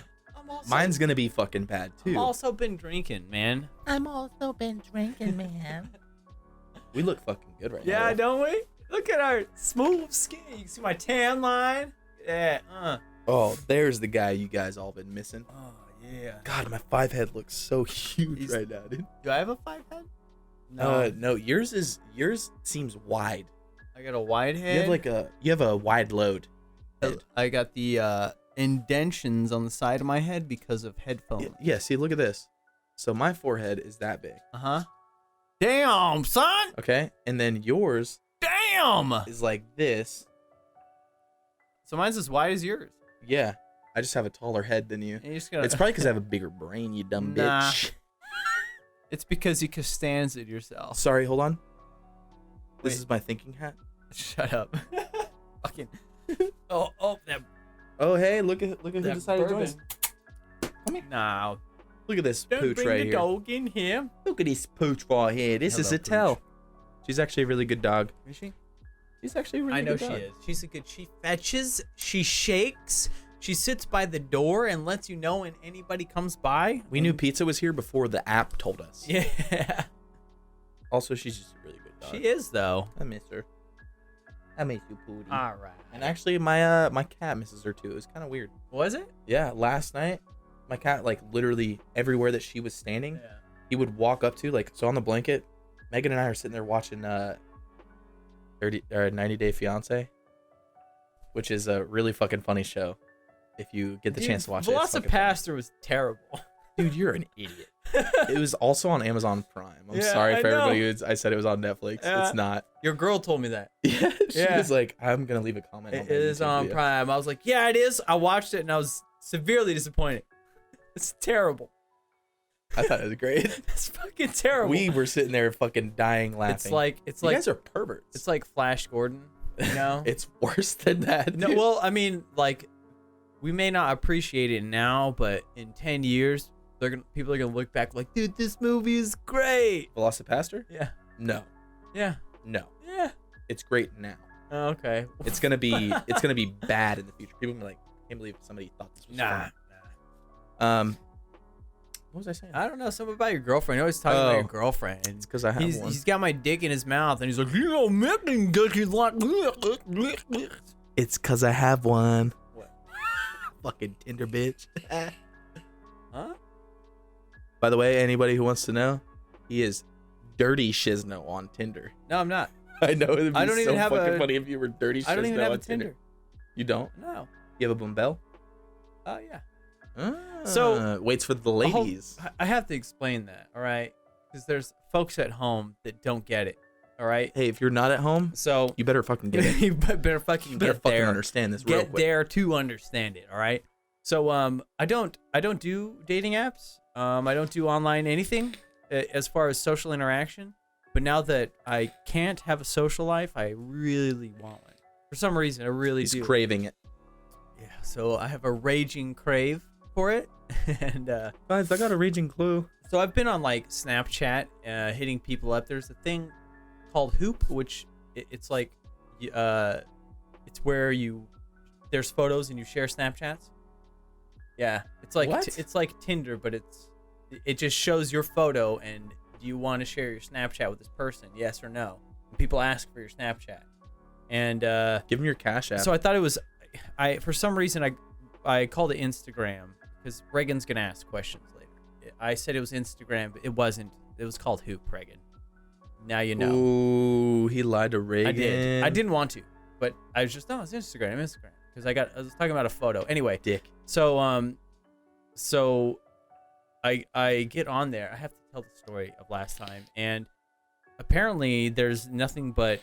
Mine's gonna be fucking bad too. I've also been drinking, man. I'm also been drinking, man. We look fucking good right now. Yeah, though. don't we? Look at our smooth skin. You can see my tan line. Yeah. Oh, there's the guy you guys all been missing. Oh, yeah. God, my 5 head looks so huge He's- right now, dude. Do I have a 5 head? No, yours seems wide. I got a wide head. You have a wide load. I got the indentions on the side of my head because of headphones. Yeah, see, look at this. So my forehead is that big. Uh-huh. Damn, son. Okay? And then yours Damn. is like this. So mine's as wide as yours. Yeah. I just have a taller head than you. And you just gotta, It's probably because I have a bigger brain, you dumb Nah. bitch. It's because you Costanza yourself. Sorry, hold on. This Wait. is my thinking hat. Shut up. Fucking. Oh, that. Oh, hey, look at who That decided to join bourbon. us. No. Look at this Don't pooch bring right the here. dog in here. Look at this pooch right here. This is Hello, a tell. pooch. She's actually a really good dog. Is she? She's actually a really I know good she dog. is. She's a good. She fetches. She shakes. She sits by the door and lets you know when anybody comes by. We knew pizza was here before the app told us. Yeah. Also, she's just a really good dog. She is though. I miss her. I miss you, Pootie. All right. And actually, my cat misses her too. It was kind of weird. Was it? Yeah, last night, my cat, like, literally everywhere that she was standing, he would walk up to, like, so on the blanket, Megan and I are sitting there watching 90 Day Fiance, which is a really fucking funny show. If you get the chance to watch it. it's fucking funny. Velocipaster was terrible. Dude, you're an idiot. It was also on Amazon Prime. I'm Yeah, sorry I for everybody know. I said it was on Netflix. Yeah. It's not. Your girl told me that. Yeah, she Yeah. was like, I'm gonna leave a comment. It on that is YouTube on video. Prime. I was like, yeah, it is. I watched it and I was severely disappointed. It's terrible. I thought it was great. It's fucking terrible. We were sitting there fucking dying laughing. It's you like guys are perverts. it's like Flash Gordon, you know? It's worse than that. No, dude. well, I mean, like, we may not appreciate it now, but in 10 years, people are gonna look back like, dude, this movie is great. Velocipaster? Yeah. No. Yeah. No. Yeah. It's great now. Oh, okay. It's gonna be bad in the future. People will be like, I can't believe somebody thought this was Nah. fun. What was I saying? I don't know. Something about your girlfriend. You're always talking about your Oh. girlfriend. It's because I have one. He's got my dick in his mouth, and he's like, you know, making good. He's like, It's because I have one. What? Fucking Tinder bitch. huh? By the way, anybody who wants to know, he is Dirty Shizno on Tinder. No, I'm not. I know it'd be I don't so even have fucking a- funny if you were Dirty Shizno I don't even have on a Tinder. You don't? No. You have a Bumbel? Oh yeah. So waits for the ladies. I have to explain that, all right? Because there's folks at home that don't get it, all right? Hey, if you're not at home, So you better fucking get it. you better fucking You better get fucking there. understand this real Get quick. there to understand it, all right? So I don't do dating apps. I don't do online anything as far as social interaction. But now that I can't have a social life, I really want one. For some reason, I really He's do. craving it. Yeah, so I have a raging crave for it. And Guys, I got a raging clue. so I've been on like Snapchat, hitting people up. There's a thing called Hoop, which it's like, it's where there's photos and you share Snapchats. Yeah, it's like What? it's like Tinder, but it just shows your photo and do you want to share your Snapchat with this person? Yes or no? And people ask for your Snapchat, and Give him your cash app. so I thought it was, for some reason I called it Instagram because Reagan's gonna ask questions later. I said it was Instagram, but it wasn't. It was called Hoop, Reagan. Now you know. Ooh, he lied to Reagan. I did. I didn't want to, but I was just, no, it's Instagram, because I was talking about a photo. Anyway, Dick. so so I get on there. I have to tell the story of last time, and apparently there's nothing but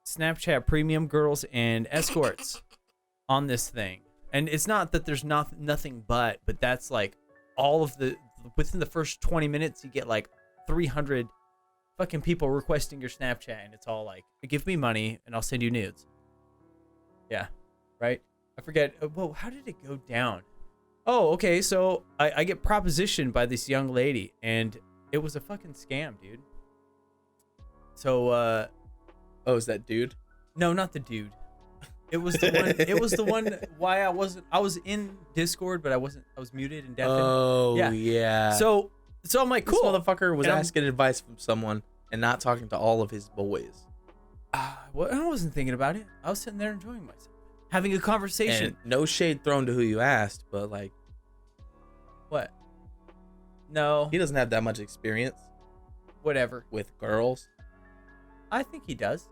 Snapchat premium girls and escorts on this thing. And it's not that there's nothing but that's like all of within the first 20 minutes you get like 300 fucking people requesting your Snapchat, and it's all like, give me money and I'll send you nudes. Yeah, right? I forget. Whoa, how did it go down? Oh, okay, so I get propositioned by this young lady, and it was a fucking scam, dude. So, Oh, is that dude? no, not the dude. It was the one. It was the one. Why I was in Discord, but I was muted and deafened. Oh, Yeah. yeah. So I'm like, this cool. motherfucker was And I'm- asking advice from someone and not talking to all of his boys. Well, I wasn't thinking about it. I was sitting there enjoying myself, having a conversation. And no shade thrown to who you asked, but like, What? No. he doesn't have that much experience Whatever. with girls. I think he does.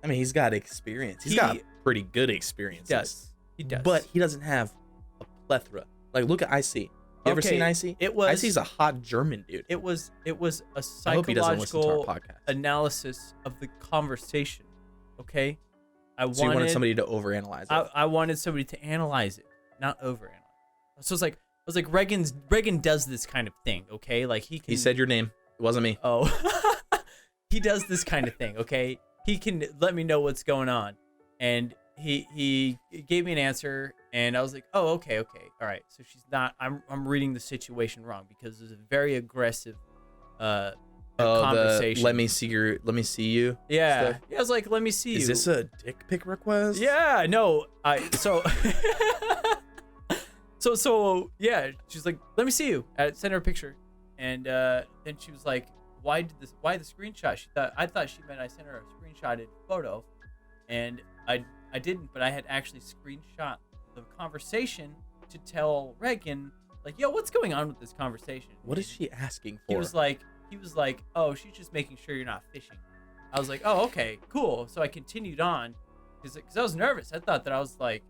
I mean, he's got experience. He's He- got pretty good experience. He does. But he doesn't have a plethora. Like, look at IC. You ever Okay, seen IC? it was- IC's a hot German dude. It was a I hope he doesn't listen to psychological our podcast. analysis of the conversation. Okay. So you wanted somebody to overanalyze it. I wanted somebody to analyze it, not overanalyze. So I was like, Reagan does this kind of thing, okay? Like he can. He said your name. It wasn't me. Oh, he does this kind of thing, okay? He can let me know what's going on, and he gave me an answer, and I was like, oh, okay, all right. So she's not. I'm reading the situation wrong because there's a very aggressive conversation. Let me see you. Yeah, stuff. yeah. I was like, let me see Is you. this a dick pic request? Yeah, no. So yeah, she's like, let me see you. I sent her a picture, and then she was like, why the screenshot? I thought she meant I sent her a screenshotted photo, and I didn't, but I had actually screenshot the conversation to tell Reagan, like, yo, what's going on with this conversation? What is she asking for? He was like, oh, she's just making sure you're not fishing. I was like, oh, okay, cool. So I continued on, because I was nervous. I thought that I was like,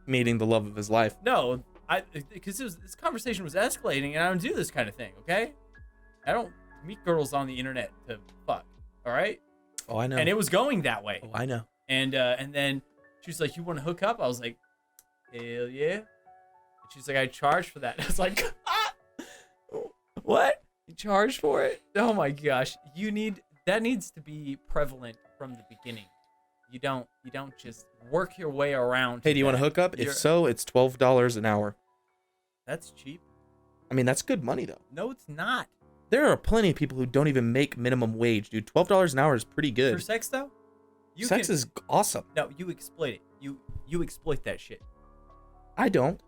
meeting the love of his life. no, because this conversation was escalating, and I don't do this kind of thing, okay? I don't meet girls on the internet to fuck, all right? Oh, I know. And it was going that way. Oh, I know. And then she was like, you want to hook up? I was like, hell yeah. And she's like, I charge for that. I was like, what? You charge for it? Oh my gosh. That needs to be prevalent from the beginning. You don't just work your way around. Hey, do you want to hook up? If so, it's $12 an hour. That's cheap. I mean, that's good money though. No, it's not. There are plenty of people who don't even make minimum wage, dude. $12 an hour is pretty good. For sex though, Sex is awesome. No, you exploit it. You exploit that shit. I don't.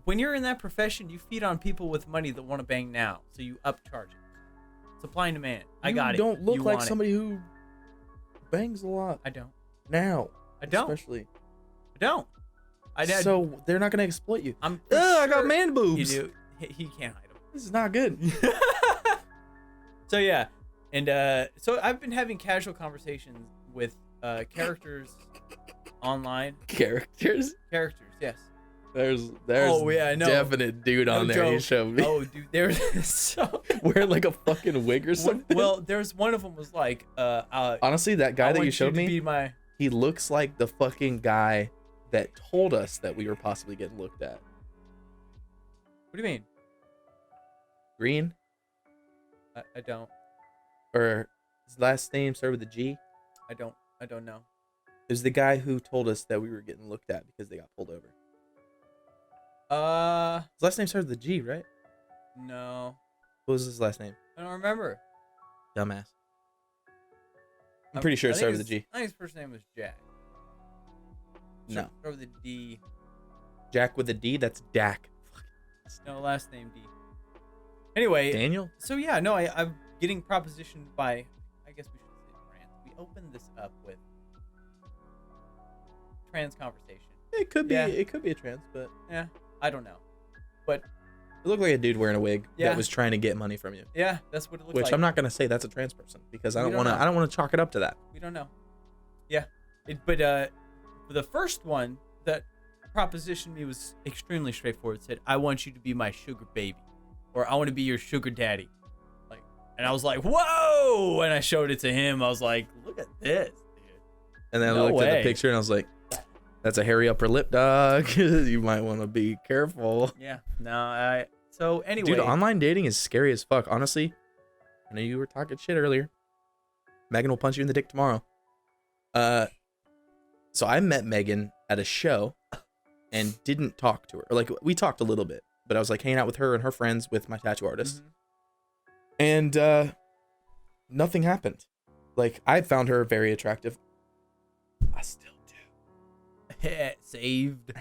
When you're in that profession, you feed on people with money that want to bang now, so you upcharge it. Supply and demand. I got it. You don't look You like want it. somebody who bangs a lot. I don't. Now. I don't. Especially. I don't. So they're not gonna exploit you. I'm. I got man boobs. You do. He can't hide them. This is not good. So yeah, and so I've been having casual conversations with characters online. Characters? Characters, yes. There's Oh, yeah, I know. definite dude on No there. You joke. showed me. Oh, dude, there's so Wearing like a fucking wig or something. well, there's one of them was like, honestly, that guy I that want you showed to me, be my. he looks like the fucking guy that told us that we were possibly getting looked at. What do you mean? Green? I don't. Or his last name started with a G? I don't know. It was the guy who told us that we were getting looked at because they got pulled over. His last name started with a G, right? No, What was his last name? I don't remember. Dumbass. I'm pretty sure it started with a G. I think his first name was Jack. No. Start with a D. Jack with a D? That's Dak. No, last name D. Anyway, Daniel? so yeah, no, I'm getting propositioned by, I guess we should say trans. We opened this up with trans conversation. It could be. Yeah. It could be a trans, but Yeah, I don't know. But it looked like a dude wearing a wig Yeah. that was trying to get money from you. yeah, that's what it looks Which like. I'm not gonna say that's a trans person because I We don't don't want to. know. I don't want to chalk it up to that. We don't know. Yeah. But the first one that propositioned me was extremely straightforward. It said, I want you to be my sugar baby. Or I want to be your sugar daddy. And I was like, whoa! And I showed it to him. I was like, look at this, dude. And then I No looked at way. the picture and I was like, "That's a hairy upper lip, dog. You might want to be careful." Yeah. No, so anyway. Dude, online dating is scary as fuck. Honestly, I know you were talking shit earlier. Megan will punch you in the dick tomorrow. So I met Megan at a show and didn't talk to her. Or like we talked a little bit, but I was like hanging out with her and her friends with my tattoo artist. Mhm. And nothing happened. Like I found her very attractive. I still do. Saved.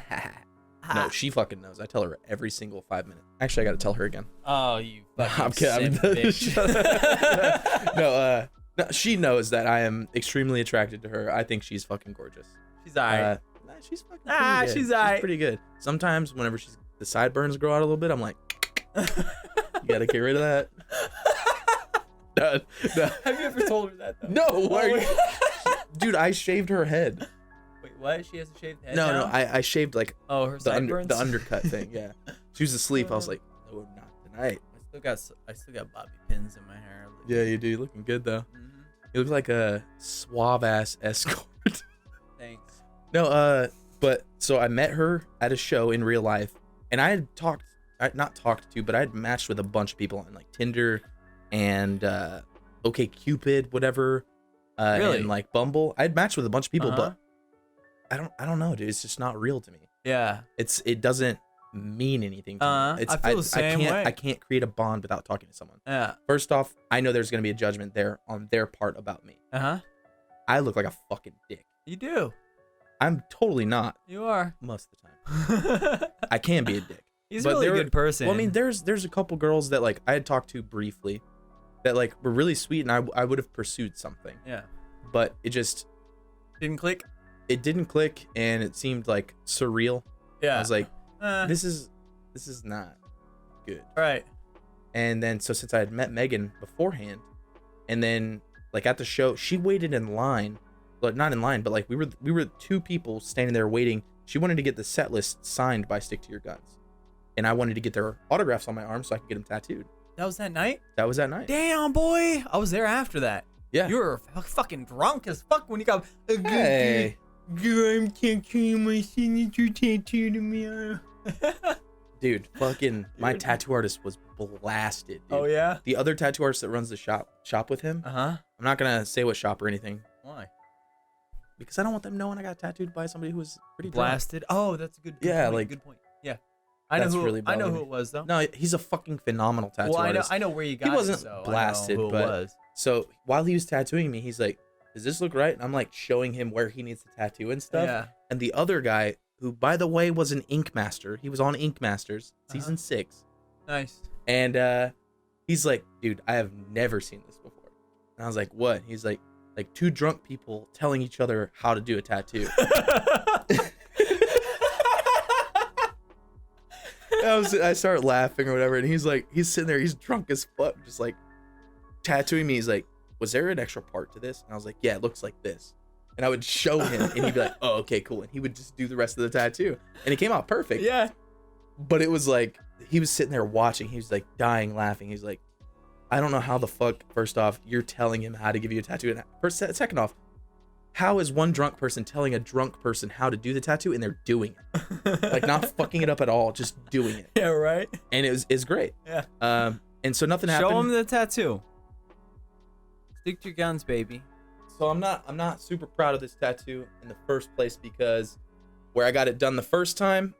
No, she fucking knows. I tell her every single 5 minutes. Actually, I got to tell her again. Oh, you fucking I'm kidding. simp bitch. No, she knows that I am extremely attracted to her. I think she's fucking gorgeous. She's alright. Nah, she's fucking pretty good. she's alright. pretty good. Sometimes whenever the sideburns grow out a little bit, I'm like, you gotta get rid of that. No. Have you ever told her that though? No, why are you... Dude, I shaved her head. Wait, what? She has a shaved head No, now? I shaved like Oh, her the sideburns? undercut thing. Yeah, she was asleep. I was like, no, not tonight. I still got bobby pins in my hair. Yeah, you do. You're looking good though. Mhm. You look like a suave ass escort. Thanks. No, but so I met her at a show in real life, and I had not talked to, but I had matched with a bunch of people on like Tinder and OkCupid, whatever. Really? And like Bumble. I'd matched with a bunch of people, Uh-huh. but I don't know, dude. It's just not real to me. Yeah. It doesn't mean anything to me. I feel the same way. I can't create a bond without talking to someone. Yeah. First off, I know there's gonna be a judgment there on their part about me. Uh-huh. I look like a fucking dick. You do. I'm totally not You are. most of the time. I can be a dick. He's But really a there were- good person. Well, I mean, there's a couple girls that like I had talked to briefly that like were really sweet, and I would have pursued something, yeah. but it just Didn't click? it didn't click, and it seemed like surreal. Yeah. I was like, this. this is not good. Right. And then so since I had met Megan beforehand, and then like at the show, she waited in line, but not in line, but like we were two people standing there waiting. She wanted to get the set list signed by Stick to Your Guns, and I wanted to get their autographs on my arm so I could get them tattooed. That was that night? That was that night. Damn, boy. I was there after that. Yeah. You were fucking drunk as fuck when you got. Hey. I'm tattooing my signature tattoo to me. Dude, fucking my tattoo artist was blasted, dude. Oh, yeah? The other tattoo artist that runs the shop with him, Uh-huh. I'm not gonna say what shop or anything Why? because I don't want them knowing I got tattooed by somebody who was pretty drunk. Blasted. Oh, that's a good Yeah, point. like- Good point. Yeah. I know That's who. really I know bothered who me. it was though. No, he's a fucking phenomenal tattoo Well, artist. I know where you got He wasn't it, so blasted, I know who but it was. so while he was tattooing me, he's like, "Does this look right?" And I'm like showing him where he needs to tattoo and stuff. Yeah. And the other guy, who by the way was an Ink Master, he was on Ink Masters season 6, Nice. and he's like, "Dude, I have never seen this before." And I was like, "What?" He's like two drunk people telling each other how to do a tattoo. I started laughing or whatever, and he's sitting there, he's drunk as fuck, just like tattooing me. He's like, "Was there an extra part to this?" And I was like, "Yeah, it looks like this." And I would show him, and he'd be like, "Oh, okay, cool." And he would just do the rest of the tattoo, and it came out perfect. Yeah. But it was like, he was sitting there watching, he was like dying laughing. He's like, "I don't know how the fuck, first off, you're telling him how to give you a tattoo, and second off, how is one drunk person telling a drunk person how to do the tattoo and they're doing it? Like, not fucking it up at all, just doing it." Yeah. Right. And it's great. Yeah. And so nothing happened. Show him the tattoo. Stick to your guns, baby. So I'm not super proud of this tattoo in the first place, because where I got it done the first time,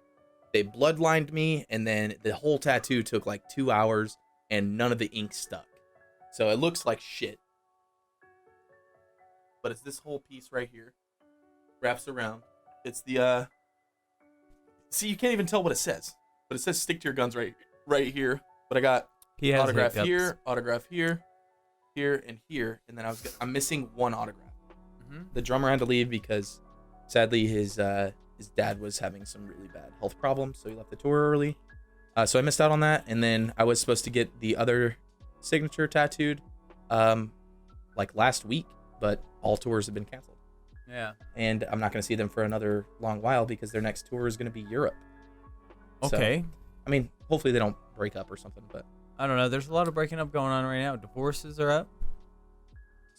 they bloodlined me, and then the whole tattoo took like 2 hours and none of the ink stuck. So it looks like shit. But it's this whole piece right here. Wraps around. It's the see, you can't even tell what it says. But it says "stick to your guns" right here. But I got He has autograph hiccups. here, autograph here, here, and here, and then I'm missing one autograph. The drummer had to leave because sadly his dad was having some really bad health problems, so he left the tour early. So I missed out on that, and then I was supposed to get the other signature tattooed like last week, but all tours have been canceled. Yeah. And I'm not going to see them for another long while because their next tour is going to be Europe. So, Okay. I mean, hopefully they don't break up or something, but I don't know. There's a lot of breaking up going on right now. Divorces are up.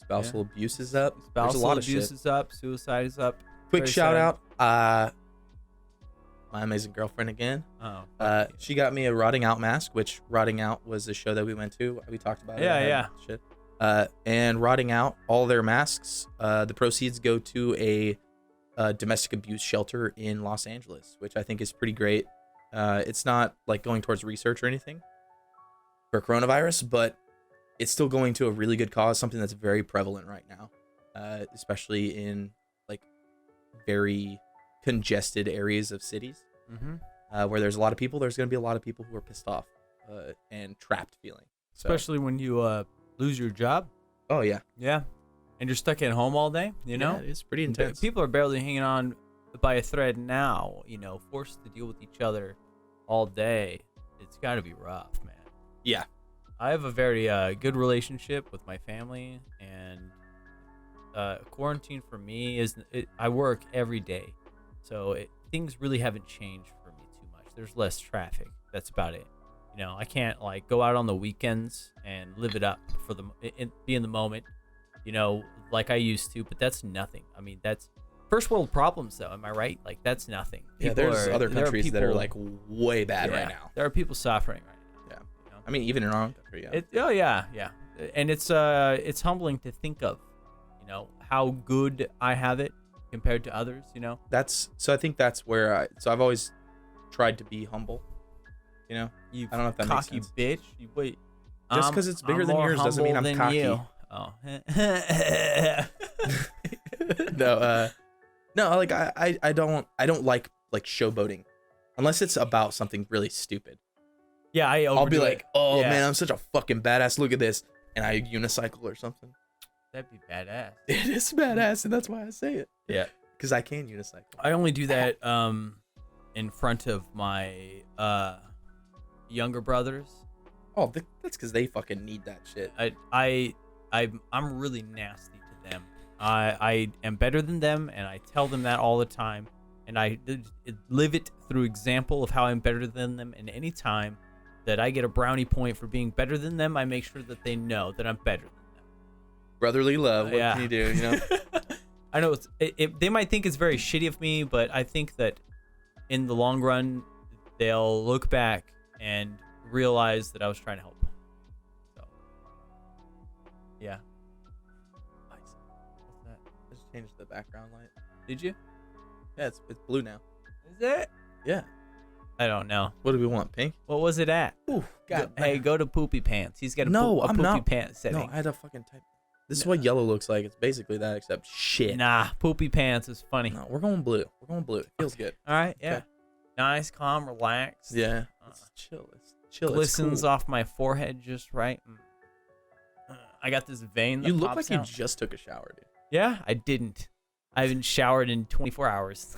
spousal abuse is up. There's Spousal a lot of abuse shit. is up. Suicide is up. Quick Very shout sad. out, my amazing girlfriend again. Oh. She got me a Rotting Out mask, which Rotting Out was a show that we went to. We talked about it. Yeah, I had yeah. Shit. And Rotting Out, all their masks, the proceeds go to a domestic abuse shelter in Los Angeles, which I think is pretty great. It's not like going towards research or anything for coronavirus, but it's still going to a really good cause, something that's very prevalent right now, especially in like very congested areas of cities. Where there's a lot of people, there's going to be a lot of people who are pissed off and trapped feeling. So, Especially when you lose your job. oh yeah, Yeah. And you're stuck at home all day, you know? Yeah, it's pretty intense. People are barely hanging on by a thread now, you know, forced to deal with each other all day. It's got to be rough, man. Yeah. I have a very good relationship with my family, and quarantine for me is I work every day. So things really haven't changed for me too much. There's less traffic. That's about it. You know, I can't like go out on the weekends and live it up for be in the moment, you know, like I used to, but that's nothing. I mean, that's first world problems though. Am I right? Like that's nothing. Yeah, there's other countries that are like way bad right now. There are people suffering right now. Yeah. You know? I mean, even in our own country, yeah. Yeah. And it's humbling to think of, you know, how good I have it compared to others, you know. So I think that's where I've always tried to be humble, you know. You I don't know if that makes cocky sense. bitch. You wait. Just 'cause it's bigger I'm than more yours doesn't mean humble I'm than cocky. you. Oh. No, like I don't like showboating unless it's about something really stupid. Yeah, I'll be like, "Oh Yeah. man, I'm such a fucking badass. Look at this." And I unicycle or something. That'd be badass. It is badass, and that's why I say it. Yeah. Because I can unicycle. I only do that in front of my younger brothers. Oh, that's because they fucking need that shit. I'm really nasty to them. I am better than them, and I tell them that all the time. And I live it through example of how I'm better than them. And any time that I get a brownie point for being better than them, I make sure that they know that I'm better than them. Brotherly love. What Yeah. can you do? You know. I know they might think it's very shitty of me, but I think that in the long run, they'll look back and realize that I was trying to help. So, yeah. Nice. What's that? I just changed the background light. Did you? Yeah, it's blue now. Is it? Yeah. I don't know. What do we want? Pink? What was it at? Ooh, God. Hey, go to Poopy Pants. He's got a, No, a I'm Poopy not. Pants setting. No, I had to fucking type. This is what yellow looks like. It's basically that, except shit. Nah, Poopy Pants is funny. No, we're going blue. We're going blue. It feels good. All right, yeah. Okay. Nice, calm, relaxed. Yeah. It's chill. It's chill. Glistens it's cool. off my forehead just right. I got this vein that You look pops like out. you just took a shower, dude. Yeah, I didn't. I haven't showered in 24 hours.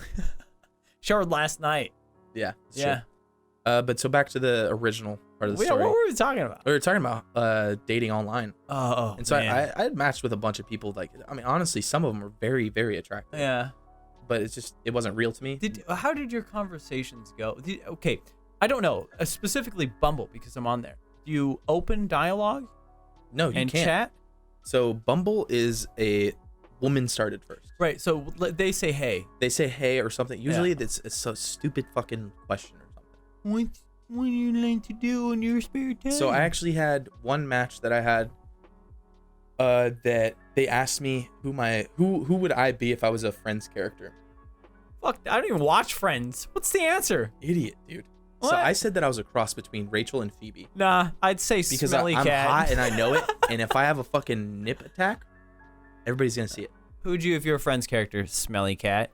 Showered last night. Yeah. It's Yeah. true. But so back to the original part of the Yeah, story. what were we talking about? We were talking about dating online. Oh, And so man. I had matched with a bunch of people. Like, I mean, honestly, some of them were very, very attractive. Yeah. But it's just, it wasn't real to me. How did your conversations go? Okay, I don't know. Specifically Bumble, because I'm on there. Do you open dialogue No, you and can't. chat? So Bumble is a woman started first. Right, so they say hey. They say hey or something. Usually it's a stupid fucking question or something. What do you like to do in your spare time? So I actually had one match that I had that they asked me who would I be if I was a Friends character. Fuck, I don't even watch Friends. What's the answer? Idiot, dude. What? So I said that I was a cross between Rachel and Phoebe. Nah, I'd say Because smelly I'm cat. hot and I know it. And if I have a fucking nip attack, everybody's gonna see it. Who'd you, if you're a Friends character? Smelly cat.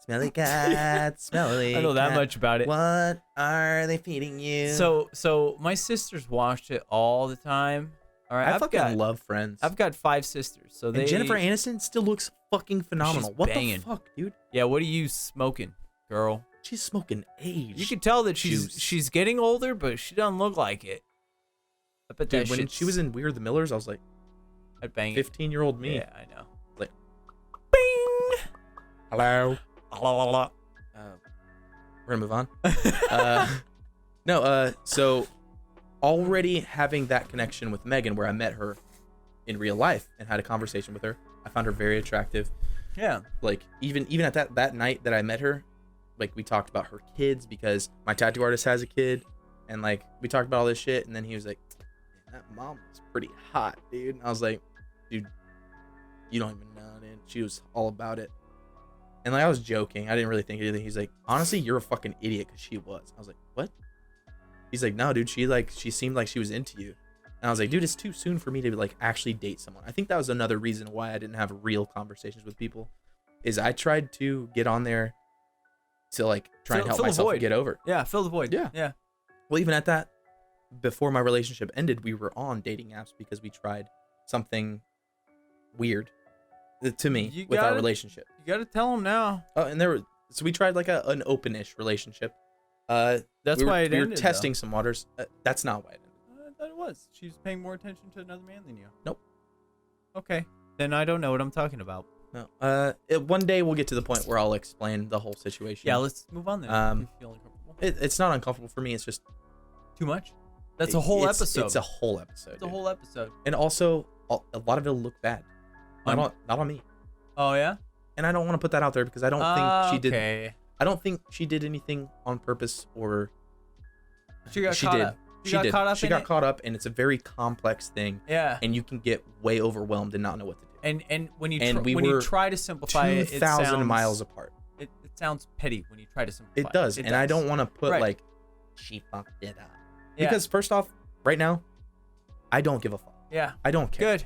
Smelly cat, smelly I know that cat. much about it. What are they feeding you? So my sisters watched it all the time. All right, I fucking love Friends. I've got 5 sisters, so they. And Jennifer Aniston still looks fucking phenomenal. She's What banging. the fuck, dude? Yeah, what are you smoking, girl? She's smoking age. You can tell that Juice. she's getting older, but she doesn't look like it. I bet Dude, that when shit's- she was in We Are the Millers, I was like, I'd bang it. 15-year-old me. Yeah, I know. Like, Bing. hello. La, la, la. We're gonna move on. So already having that connection with Megan, where I met her in real life and had a conversation with her, I found her very attractive. Yeah. Like even at that night that I met her, like we talked about her kids because my tattoo artist has a kid, and like we talked about all this shit, and then he was like, "That mom was pretty hot, dude." And I was like, "Dude, you don't even know, dude." She was all about it. And like I was joking, I didn't really think anything. He's like, "Honestly, you're a fucking idiot," because she was. I was like, "What?" He's like, "No, dude, she seemed like she was into you." And I was like, "Dude, it's too soon for me to like actually date someone." I think that was another reason why I didn't have real conversations with people, is I tried to get on there to like try and help Fill the myself void. get over. Yeah, fill the void. Yeah. Yeah. Well, even at that, before my relationship ended, we were on dating apps because we tried something weird to me You with our gotta- relationship. You gotta tell them now. Oh, and so we tried like an open-ish relationship. That's we were, why it we ended. were testing some waters. That's not why it ended. I thought it was. She's paying more attention to another man than you. Nope. Okay. Then I don't know what I'm talking about. No. One day we'll get to the point where I'll explain the whole situation. Yeah, let's move on then. If you feel uncomfortable. It's not uncomfortable for me. It's just Too much? That's a whole episode. It's a whole episode. It's a dude. whole episode. And also, a lot of it'll look bad. Not on me. Oh yeah. And I don't want to put that out there because I don't think she did. Okay. I don't think she did anything on purpose, or She got she caught did. up. She got did. caught up She in got it? caught up, and it's a very complex thing. Yeah. And you can get way overwhelmed and not know what to do. And when you And we when you were try to simplify it, it 2,000 sounds, miles apart. It sounds petty when you try to simplify. It does, and I don't want to put Right. like she fucked it up Yeah. because first off, right now, I don't give a fuck. Yeah. I don't care. Good.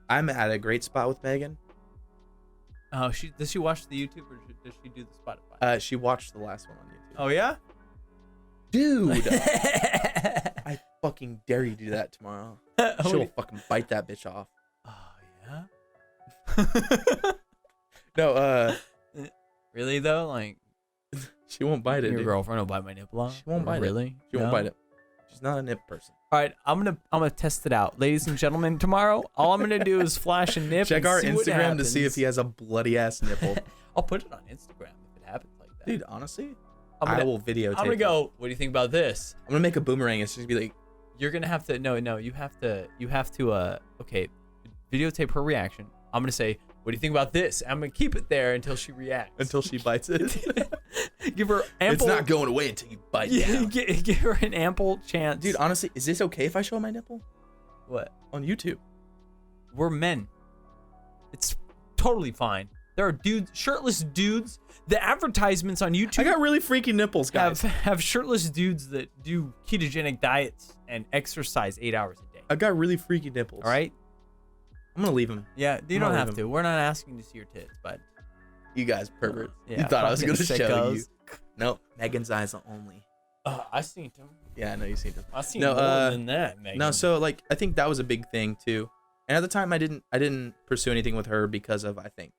I'm at a great spot with Megan. Oh, does she watch the YouTube or does she do the Spotify? She watched the last one on YouTube. Oh yeah. Dude, I fucking dare you to do that tomorrow. She'll fucking bite that bitch off. Oh yeah. No, Really though, like she won't bite it. your Dude. girlfriend will bite my nipple off. She won't bite it. Really? She won't No? bite it. She's not a nip person. All right, I'm gonna test it out, ladies and gentlemen. Tomorrow, all I'm gonna do is flash a nip. Check and our see what Instagram to see if happens. he has a bloody ass nipple. I'll put it on Instagram if it happens like that. Dude, honestly, I'm I gonna, will videotape. I'm gonna it. go. What do you think about this? I'm gonna make a boomerang. It's just gonna be like, You're gonna have to. No, you have to. Okay, videotape her reaction. I'm gonna say, what do you think about this? I'm gonna keep it there until she reacts. until she bites it. Give her ample. It's not going away until you bite down. Give her an ample chance. Dude, honestly, is this okay if I show my nipple what? on YouTube? We're men. It's totally fine. There are dudes, shirtless dudes. The advertisements on YouTube I got really freaky nipples, guys. have shirtless dudes that do ketogenic diets and exercise 8 hours a day. I got really freaky nipples. All right? I'm gonna leave them. Yeah, you I'm don't gonna have leave to. We're not asking to see your tits, but You guys perverts. Yeah, You thought I was fucking gonna show you. sickos. Nope. Megan's eyes only. I seen them. Yeah, I know you seen them. I seen No, more uh, than that, Megan. No, so like I think that was a big thing too. And at the time I didn't pursue anything with her because of I think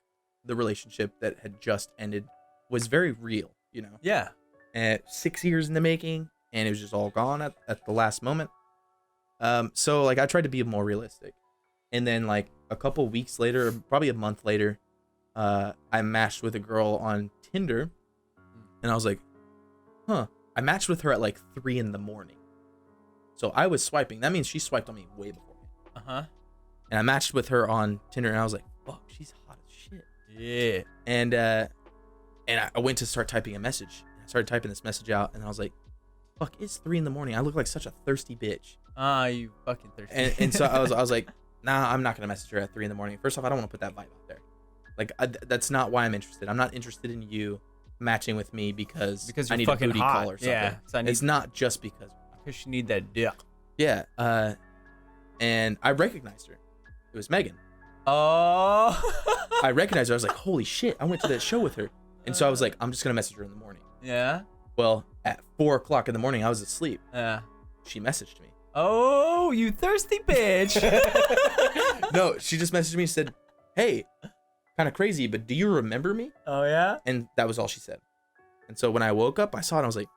the relationship that had just ended was very real, you know. Yeah. And 6 years in the making and it was just all gone at the last moment. So like I tried to be more realistic. And then like a couple weeks later, probably a month later, I matched with a girl on Tinder and I was like, huh. I matched with her at like 3 a.m. So I was swiping. That means she swiped on me way before me. Uh-huh. And I matched with her on Tinder and I was like, fuck, she's hot as shit. Yeah. And I went to start typing a message. I started typing this message out and I was like, fuck, it's 3 a.m. I look like such a thirsty bitch. Ah, you fucking thirsty. And so I was like, nah, I'm not going to message her at 3 a.m. First off, I don't want to put that vibe out there. Like, that's not why I'm interested. I'm not interested in you matching with me because you're I need fucking a booty hot. call or something. Yeah, so It's not just because. Because you need that dick. Yeah. And I recognized her. It was Megan. Oh. I recognized her. I was like, holy shit, I went to that show with her. And so I was like, I'm just going to message her in the morning. Yeah. Well, at 4 o'clock in the morning, I was asleep. Yeah. She messaged me. Oh, you thirsty bitch. No, she just messaged me and said, hey, kind of crazy, but do you remember me? Oh, yeah? And that was all she said. And so when I woke up, I saw it and I was like,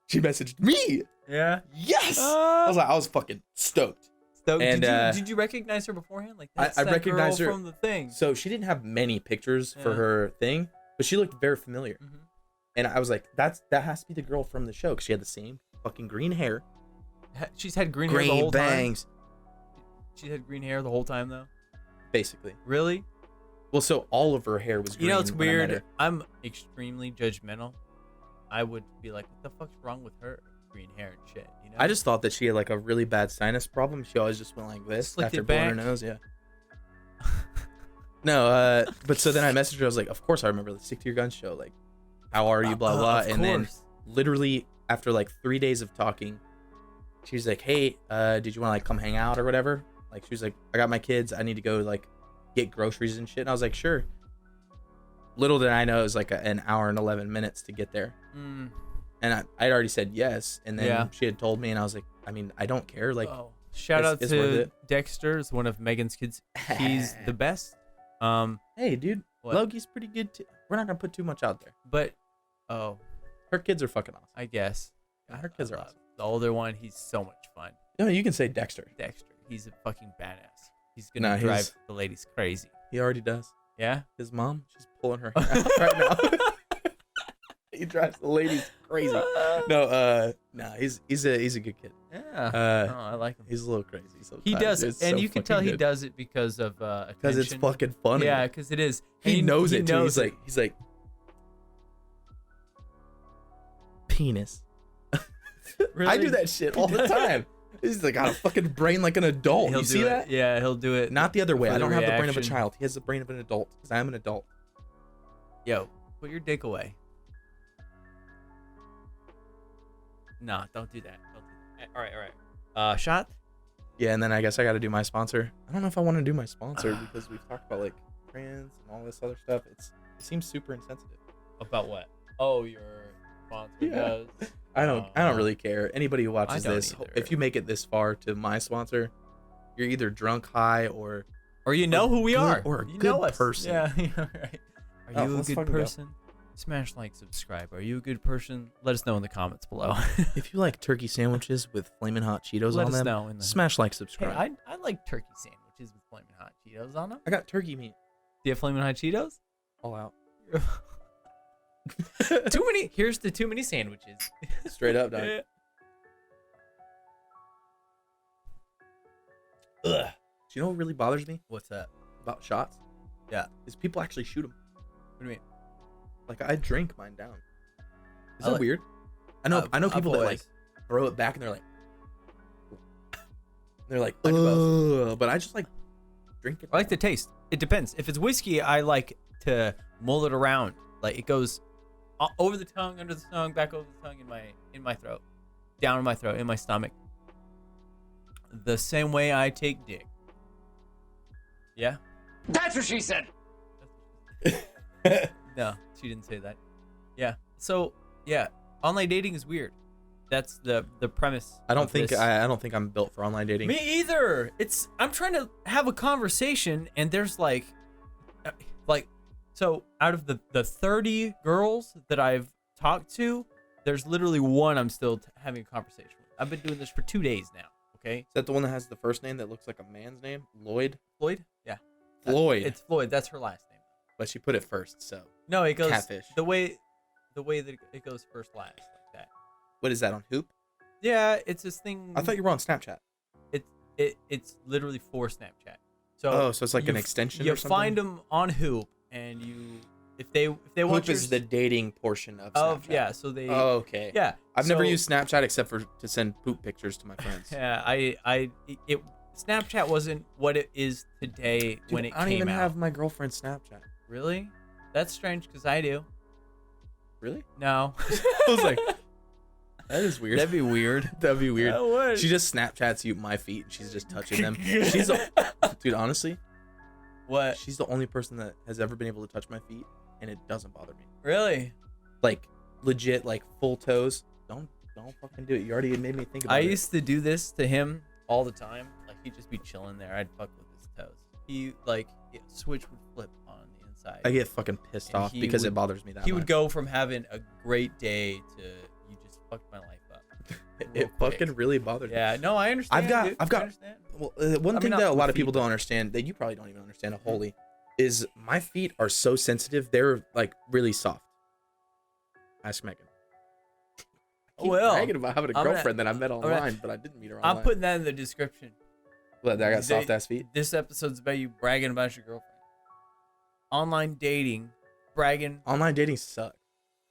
she messaged me. Yeah. Yes. I was fucking stoked. So And, did you recognize her beforehand? Like I that recognized girl her from the thing. So she didn't have many pictures for Yeah. her thing, but she looked very familiar. Mhm. And I was like, that has to be the girl from the show because she had the same fucking green hair. She's had green hair the Green whole bangs. time. She had green hair the whole time though. Basically. Really? Well, so all of her hair was green. You know, it's when I met weird. her. I'm extremely judgmental. I would be like, what the fuck's wrong with her? Green hair and shit. You know? I just thought that she had like a really bad sinus problem. She always just went like this Slicked after it blowing her back. nose. Yeah. No, but so then I messaged her. I was like, of course I remember the Stick to Your Guns show. Like, how are you? Blah blah. Of And then course. literally after like 3 days of talking, she was like, hey, did you want to like come hang out or whatever? Like she was like, I got my kids. I need to go like get groceries and shit. And I was like, sure. Little did I know it was like an hour and 11 minutes to get there. Mm. And I'd already said yes. And then Yeah. she had told me, and I was like, I mean, I don't care. Like, Oh. Shout out it's worth to it. Dexter. Is one of Megan's kids. He's the best. Hey, dude, What? Loki's pretty good too. We're not gonna put too much out there. But oh, Her kids are fucking awesome. I guess Yeah, her kids are I- awesome. The older one, he's so much fun. No, you can say Dexter. Dexter, he's a fucking badass. He's gonna Nah, drive he's- the ladies crazy. He already does. Yeah. His mom, she's pulling her hair out right now. He drives the ladies crazy. No, he's a good kid. Yeah. Oh, I like him. He's a little crazy. Sometimes. He does it, It's and so you can tell fucking he good. does it because of Because it's attention. fucking funny. Yeah, because it is. He And knows it too. knows He's like penis. Really? I do that shit all the time. He's like got a fucking brain like an adult. He'll You do see it. that? Yeah, he'll do it. Not the other way. For I the don't have the brain of a reaction. child. He has the brain of an adult because I am an adult. Yo, put your dick away. Nah, don't do that. Don't do that. All right. Shot? Yeah, and then I guess I got to do my sponsor. I don't know if I want to do my sponsor because we've talked about like trans and all this other stuff. It seems super insensitive. About what? Oh, your sponsor Yeah. does. I don't really care. Anybody who watches don't this, either. if you make it this far to my sponsor, you're either drunk, high, or Or you know who we good- are. or a You good know us. person. Yeah, right. Are Oh, you a let's good fucking go. person? Smash like, subscribe. Are you a good person? Let us know in the comments below. if you like turkey sandwiches with flaming hot Cheetos Let on us them, know in the. smash like, Hey, subscribe. I like turkey sandwiches with flaming hot Cheetos on them. I got turkey meat Do you have flaming hot Cheetos? all out. Too many. Here's the too many sandwiches. Straight up, dog. Ugh. Do you know what really bothers me What's that? about shots? Yeah. Is people actually shoot them. What do you mean? Like I drink mine down. Is I that like- weird? I know I've people that like always- throw it back and they're like I do both. ugh, but I just like drink it. I like the taste. It depends. If it's whiskey, I like to mull it around. Like it goes over the tongue, under the tongue, back over the tongue, in my throat, down in my throat, in my stomach. The same way I take dick. Yeah. That's what she said. No, she didn't say that. Yeah. So yeah, online dating is weird. That's the premise. I don't of think this. I don't think I'm built for online dating. Me either. I'm trying to have a conversation, and there's like so out of the 30 girls that I've talked to, there's literally one I'm still having a conversation with. I've been doing this for 2 days now. Okay. Is that the one that has the first name that looks like a man's name? Lloyd? Floyd? Yeah. Floyd. It's Floyd. That's her last name. But she put it first, so. No, it goes Catfish. the way that it goes first last like that. What is that on Hoop? Yeah, it's this thing. I thought you were on Snapchat. It's literally for Snapchat. So Oh, so it's like you an extension You or something? find them on Hoop, and if they want Hoop is the dating portion of Snapchat. yeah. So they Oh, okay. yeah. I've never so- used Snapchat except for to send poop pictures to my friends. Yeah, Snapchat wasn't what it is today Dude, when it I don't came even out. have my girlfriend's Snapchat. Really? That's strange because I do. Really? No. I was like, that is weird. That'd be weird. That'd be weird. That would. She just Snapchats you my feet and she's just touching them. Dude, honestly, What? she's the only person that has ever been able to touch my feet and it doesn't bother me. Really? Like legit, like full toes. Don't fucking do it. You already made me think about I it. used to do this to him all the time. Like he'd just be chilling there. I'd fuck with his toes. He switch would flip on the inside. I get fucking pissed And off he because would- it bothers me that He much. would go from having a great day to you just fucked my life up. It real quick. fucking really bothers me. Yeah, no, I understand. dude. I've got- I understand. Well, one I thing mean, that not a lot my of people feet, don't but- understand, that you probably don't even understand wholly, is my feet are so sensitive. They're like really soft. Ask Megan. I keep Well, bragging about having a I'm gonna- girlfriend that I met gonna- online, but I didn't meet her online. I'm putting that in the description. What, that I got They- soft ass feet. This episode's about you bragging about your girlfriend. Online dating, bragging Online dating suck.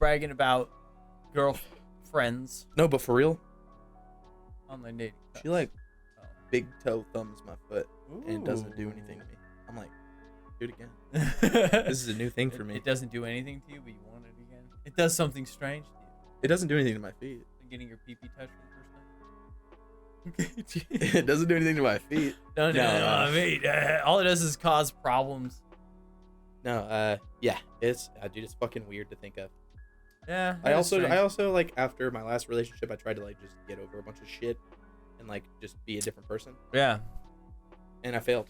about girlfriends. No, but for real, Online dating. she like Oh. big toe thumbs my foot and it doesn't do anything to me. I'm like, do it again. This is a new thing for me. It doesn't do anything to you, but you want it again. It does something strange to you. It doesn't do anything to my feet. Like getting your pee-pee touched for the first time. It doesn't do anything to my feet. No, No. I mean, all it does is cause problems. No, yeah, dude, it's fucking weird to think of. Yeah. I that is strange. also like after my last relationship, I tried to like just get over a bunch of shit and like just be a different person, Yeah. and I failed.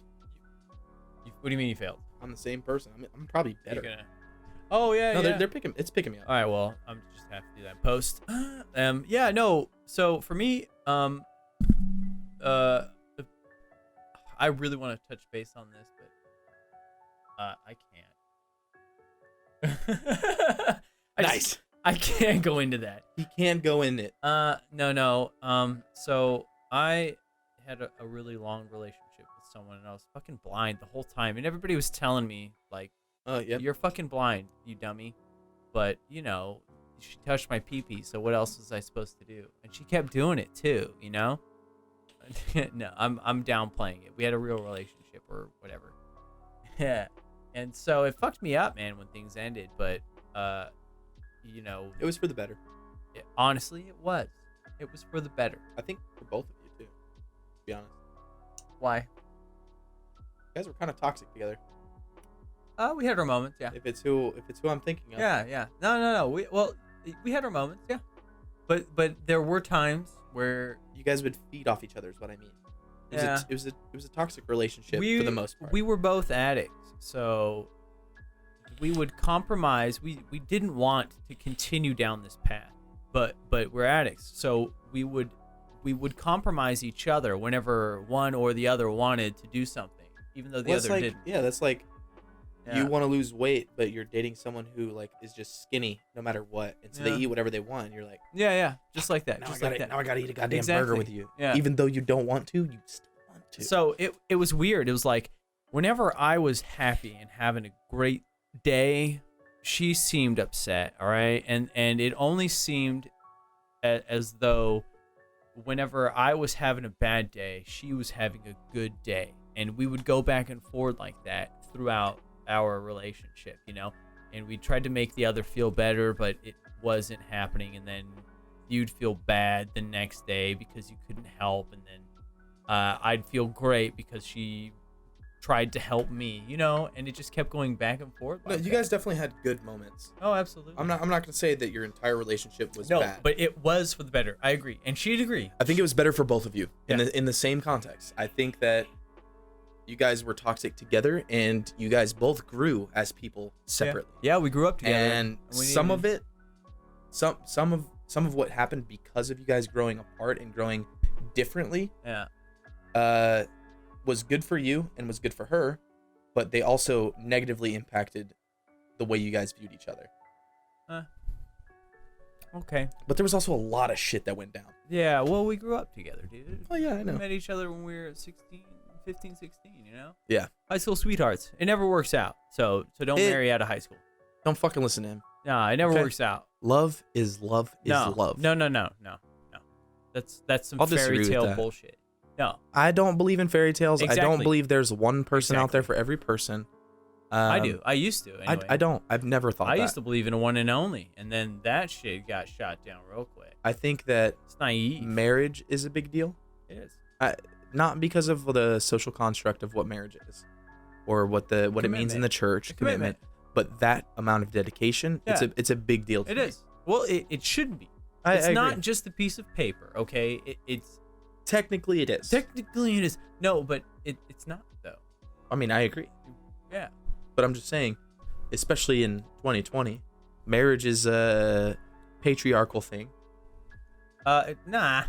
What do you mean you failed? I'm the same person. I'm probably better. You're gonna... Oh yeah. No, yeah. they're picking me up. All right, well, I'm just have to do that in post. Yeah, no. So for me, I really want to touch base on this, but I can't. Nice. I can't go into that. He can go in it. No. So I had a really long relationship with someone, and I was fucking blind the whole time, and everybody was telling me like, Oh yeah. "You're fucking blind, you dummy." But you know, she touched my pee-pee, so what else was I supposed to do? And she kept doing it too, you know. No, I'm downplaying it. We had a real relationship or whatever. Yeah, and so it fucked me up, man, when things ended. But you know, It was for the better. honestly, it was. It was for the better. I think for both of you too. To be honest, Why? you guys were kind of toxic together. We had our moments, yeah. If it's who I'm thinking of. Yeah. No. We had our moments, yeah. But there were times where You guys would feed off each other. Is what I mean. It was a toxic relationship for the most part. we were both addicts, so we would compromise. We didn't want to continue down this path, but we're addicts, so we would compromise each other whenever one or the other wanted to do something, even though the Well, it's other like, didn't. yeah, that's like Yeah. you want to lose weight, but you're dating someone who like is just skinny no matter what, and so Yeah. they eat whatever they want. And you're like, Yeah, just like that. now Just I like gotta, that. now I gotta eat a goddamn Exactly. burger with you. Yeah. Even though you don't want to, you still want to. So it was weird. It was like whenever I was happy and having a great day, she seemed upset. All right, and it only seemed as though whenever I was having a bad day, she was having a good day, and we would go back and forth like that throughout our relationship, and we tried to make the other feel better, but it wasn't happening. And then you'd feel bad the next day because you couldn't help, and then I'd feel great because she tried to help me, and it just kept going back and forth. No, you guys definitely had good moments. Oh, absolutely. I'm not gonna say that your entire relationship was No, bad. but it was for the better. I agree, and she'd agree. I think it was better for both of you Yeah. in the same context. I think that you guys were toxic together, and you guys both grew as people separately. Yeah, we grew up together, And we some didn't- of it, some of what happened because of you guys growing apart and growing differently, was good for you and was good for her, but they also negatively impacted the way you guys viewed each other. Okay. But there was also a lot of shit that went down. Yeah, well, we grew up together, dude. Oh yeah, I know. We met each other when we were 15, 16, Yeah. High school sweethearts. It never works out. So don't marry out of high school. Don't fucking listen to him. No, it never Okay. works out. Love is love is No. love. No. That's some I'll disagree fairy with tale that. bullshit. No, I don't believe in fairy tales. I don't Exactly. believe there's one person out there for every person. I do. I used to. Anyway. I don't. I've never thought I that. used to believe in a one and only, and then that shit got shot down real quick. I think that It's naive. marriage is a big deal. It is. Not because of the social construct of what marriage is, or what it means in the church, commitment, but that amount of dedication. Yeah. It's a big deal. To It me. is. Well, it should be. I Not agree. just a piece of paper, okay? It's Technically, it is. technically it is. No, but it's not though. I mean, I agree, Yeah. but I'm just saying, especially in 2020, marriage is a patriarchal thing. Nah.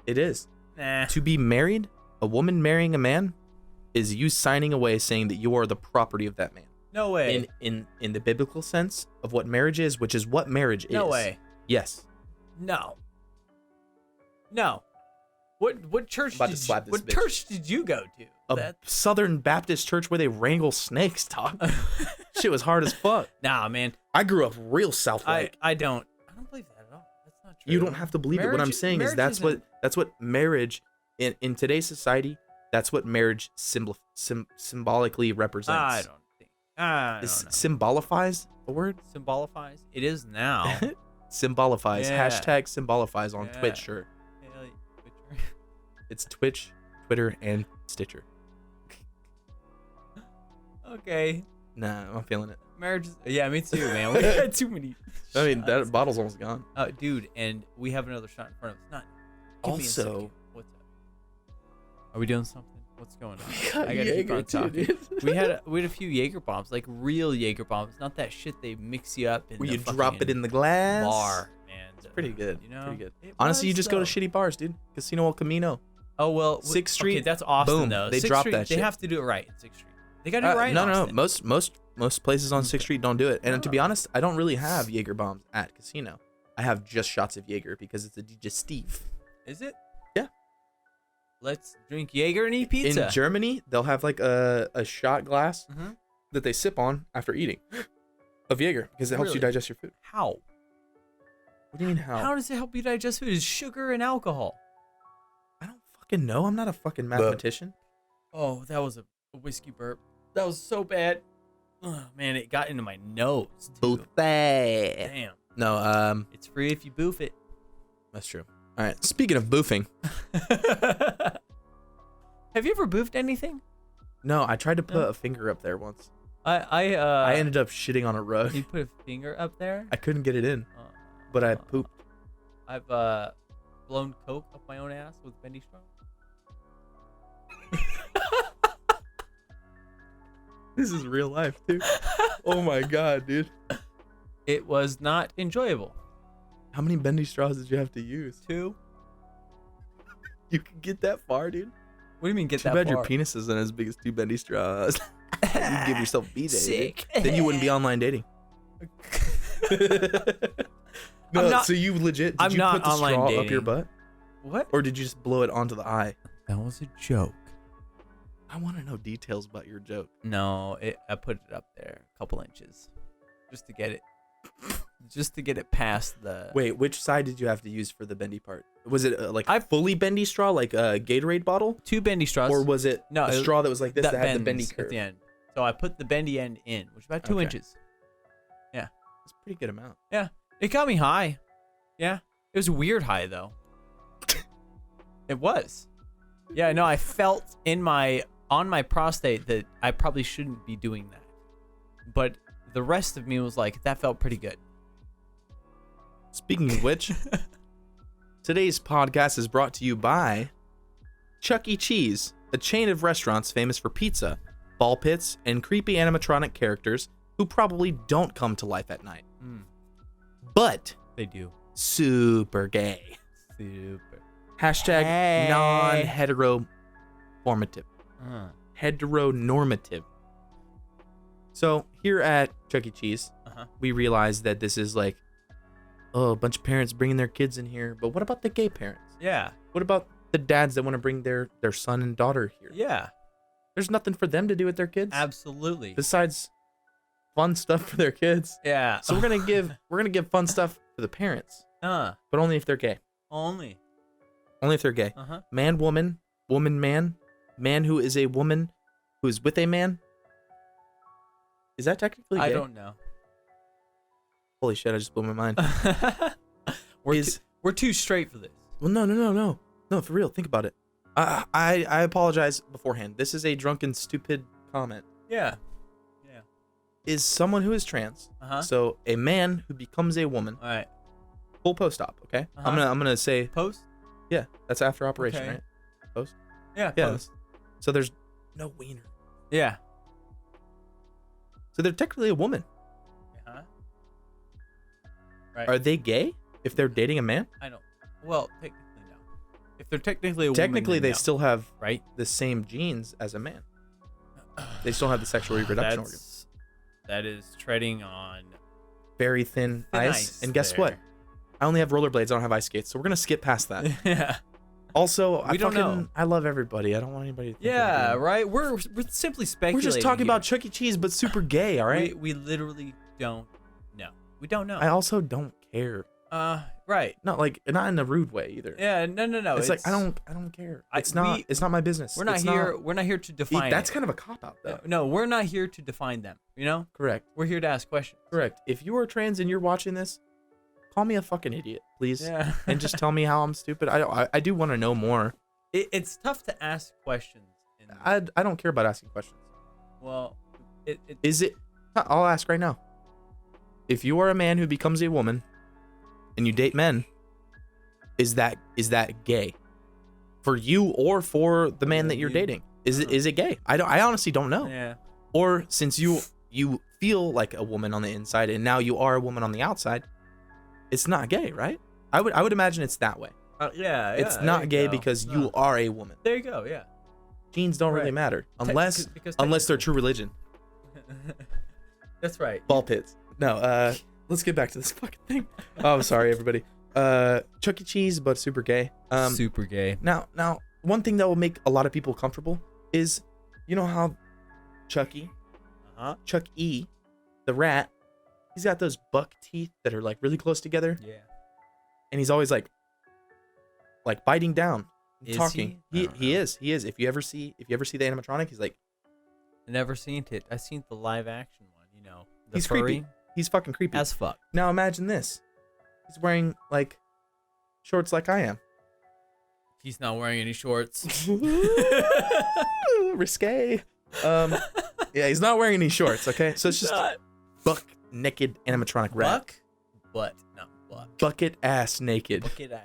It is. Nah. To be married, a woman marrying a man, is you signing away saying that you are the property of that man. No way. In the biblical sense of what marriage is, which is what marriage is. No way. Yes. No. What church About to slap this what bitch. church did you go to? A Southern Baptist church where they wrangle snakes, dog. Shit was hard as fuck. Nah, man. I grew up real South like. I don't believe that at all. That's not true. You don't have to believe it. What I'm saying is that's what marriage in today's society. That's what marriage symbolically represents. I don't think. I don't Is know. symbolifies a word? Symbolifies? It is now. Symbolifies. Yeah. Hashtag symbolifies on Yeah. Twitch. Sure. Hell, Twitter. It's Twitch, Twitter, and Stitcher. Okay. Nah, I'm feeling it. Marriage is, yeah, me too, man. We had too many. I mean, shots. that bottle's almost gone. Dude, and we have another shot in front of us. Not. Give me a Also- second. What's up? Are we doing something? What's going on? got I gotta keep Jaeger on too, talking. dude. we had a few Jaeger bombs, like real Jaeger bombs, not that shit they mix you up in. Where the you drop it fucking in the glass. bar, man. It's pretty good. You know, Pretty good. It Honestly, you was, just go to though. shitty bars, dude. Casino El Camino. Oh well, 6th Street, Okay, that's Austin boom, though. they 6th drop Street, that They shit. have to do it right in 6th Street. They got to do it right. in No. Austin. Most places on 6th Street don't do it. And to be No. honest, I don't really have Jaeger bombs at casino. I have just shots of Jaeger because it's a digestive. Is it? Yeah. Let's drink Jaeger and eat pizza. In Germany, they'll have like a shot glass Mhm. that they sip on after eating of Jaeger because it helps you Really? digest your food. How? What do you mean how? How does it help you digest food? It's sugar and alcohol. I don't fucking know. I'm not a fucking mathematician. Oh, that was a whiskey burp. That was so bad. Oh, man, it got into my nose. Too. Damn. No, It's free if you boof it. that's true. All right. Speaking of boofing, Have you ever boofed anything? no, I tried to put No. a finger up there once. I I ended up shitting on a rug. You put a finger up there? I couldn't get it in, but I pooped. I've blown coke up my own ass with bendy straw. This is real life, dude. Oh my god, dude. It was not enjoyable. How many bendy straws did you have to use? 2. You can get that far, dude. What do you mean get Too that bad far? your penis isn't as big as 2 bendy straws. You can give yourself B-Day. Sick. Then you wouldn't be online dating. No, I'm not- so you legit, did I'm you not put the online straw up dating. your butt? What? Or did you just blow it onto the eye? That was a joke. I want to know details about your joke. No, I put it up there a couple inches, just to get it past the. Wait, which side did you have to use for the bendy part? Was it like I- a fully bendy straw, like a Gatorade bottle? 2 bendy straws. Or was it No, a it- straw that was like this that, had the bendy bends curve? at the end. So I put the bendy end in, which is about 2 Okay. inches. Yeah. That's a pretty good amount. Yeah. It got me high. Yeah. It was a weird high, though. It was. Yeah, no, I felt on my prostate that I probably shouldn't be doing that. But the rest of me was like, that felt pretty good. Speaking of which, today's podcast is brought to you by Chuck E. Cheese, a chain of restaurants famous for pizza, ball pits, and creepy animatronic characters who probably don't come to life at night. But They do. super gay. Super. Hashtag Hey. non-heteronormative. Heteronormative. So here at Chuck E. Cheese, we realize that this is like, a bunch of parents bringing their kids in here. But what about the gay parents? Yeah. What about the dads that want to bring their son and daughter here? Yeah. There's nothing for them to do with their kids Absolutely. besides fun stuff for their kids. Yeah. So we're gonna give fun stuff to the parents, but only if they're gay. Only. Only if they're gay. Man, woman, woman, man, man who is a woman who is with a man. Is that technically gay? I don't know. Holy shit! I just blew my mind. We're too straight for this. Well, no, for real. Think about it. I apologize beforehand. This is a drunken, stupid comment. Yeah. Is someone who is trans, so a man who becomes a woman. All right. Full post-op, okay? I'm gonna say Post? yeah. That's after operation, Okay. right? Post. Yeah. Yeah. Post. So there's no wiener. Yeah. So they're technically a woman. Right. Are they gay if they're dating a man? I don't. Well, technically no. If they're technically a woman, Technically, then they no. still have right. the same genes as a man. They still have the sexual reproduction organ. That is treading on Very thin ice. And guess what? I only have rollerblades. I don't have ice skates. So we're gonna skip past that. Yeah. Also, We don't know. I love everybody. I don't want anybody to think Yeah. I'm gay. Right. We're simply speculating. We're just talking here. about Chuck E. Cheese, but super gay. All right. We literally don't know. We don't know. I also don't care. Right. Not in a rude way either. Yeah. No. It's like I don't care. It's not my business. We're not It's here. We're not here to define. That's it. kind of a cop out though. No, we're not here to define them. You know. Correct. We're here to ask questions. Correct. If you are trans and you're watching this, call me a fucking idiot, please. Yeah. And just tell me how I'm stupid. I do want to know more. It's tough to ask questions. I don't care about asking questions. Well, Is it? I'll ask right now. If you are a man who becomes a woman, and you date men, is that gay? For you or for the man that you're dating? Is it gay? I honestly don't know. Yeah. Or since you feel like a woman on the inside and now you are a woman on the outside, it's not gay, right? I would imagine it's that way. Yeah. It's there not you gay go. because No. you are a woman. There you go. Yeah. Genes don't really Right. matter because unless they're true religion. That's right. Ball pits. No. Let's get back to this fucking thing. Oh, sorry everybody. Chuck E. Cheese, but super gay. Super gay. Now, one thing that will make a lot of people comfortable is, you know how Chuck E, the rat, he's got those buck teeth that are like really close together, Yeah. and he's always like biting down, Is talking. he? I don't know. He is. If you ever see the animatronic, he's like, Never seen it. I seen the live action one. You know, the he's furry creepy. He's fucking creepy. as fuck. Now imagine this. He's wearing like shorts like I am. He's not wearing any shorts. Risque. Yeah, he's not wearing any shorts, okay? So it's just buck naked animatronic rat. Butt, not buck. Bucket ass naked. Bucket ass.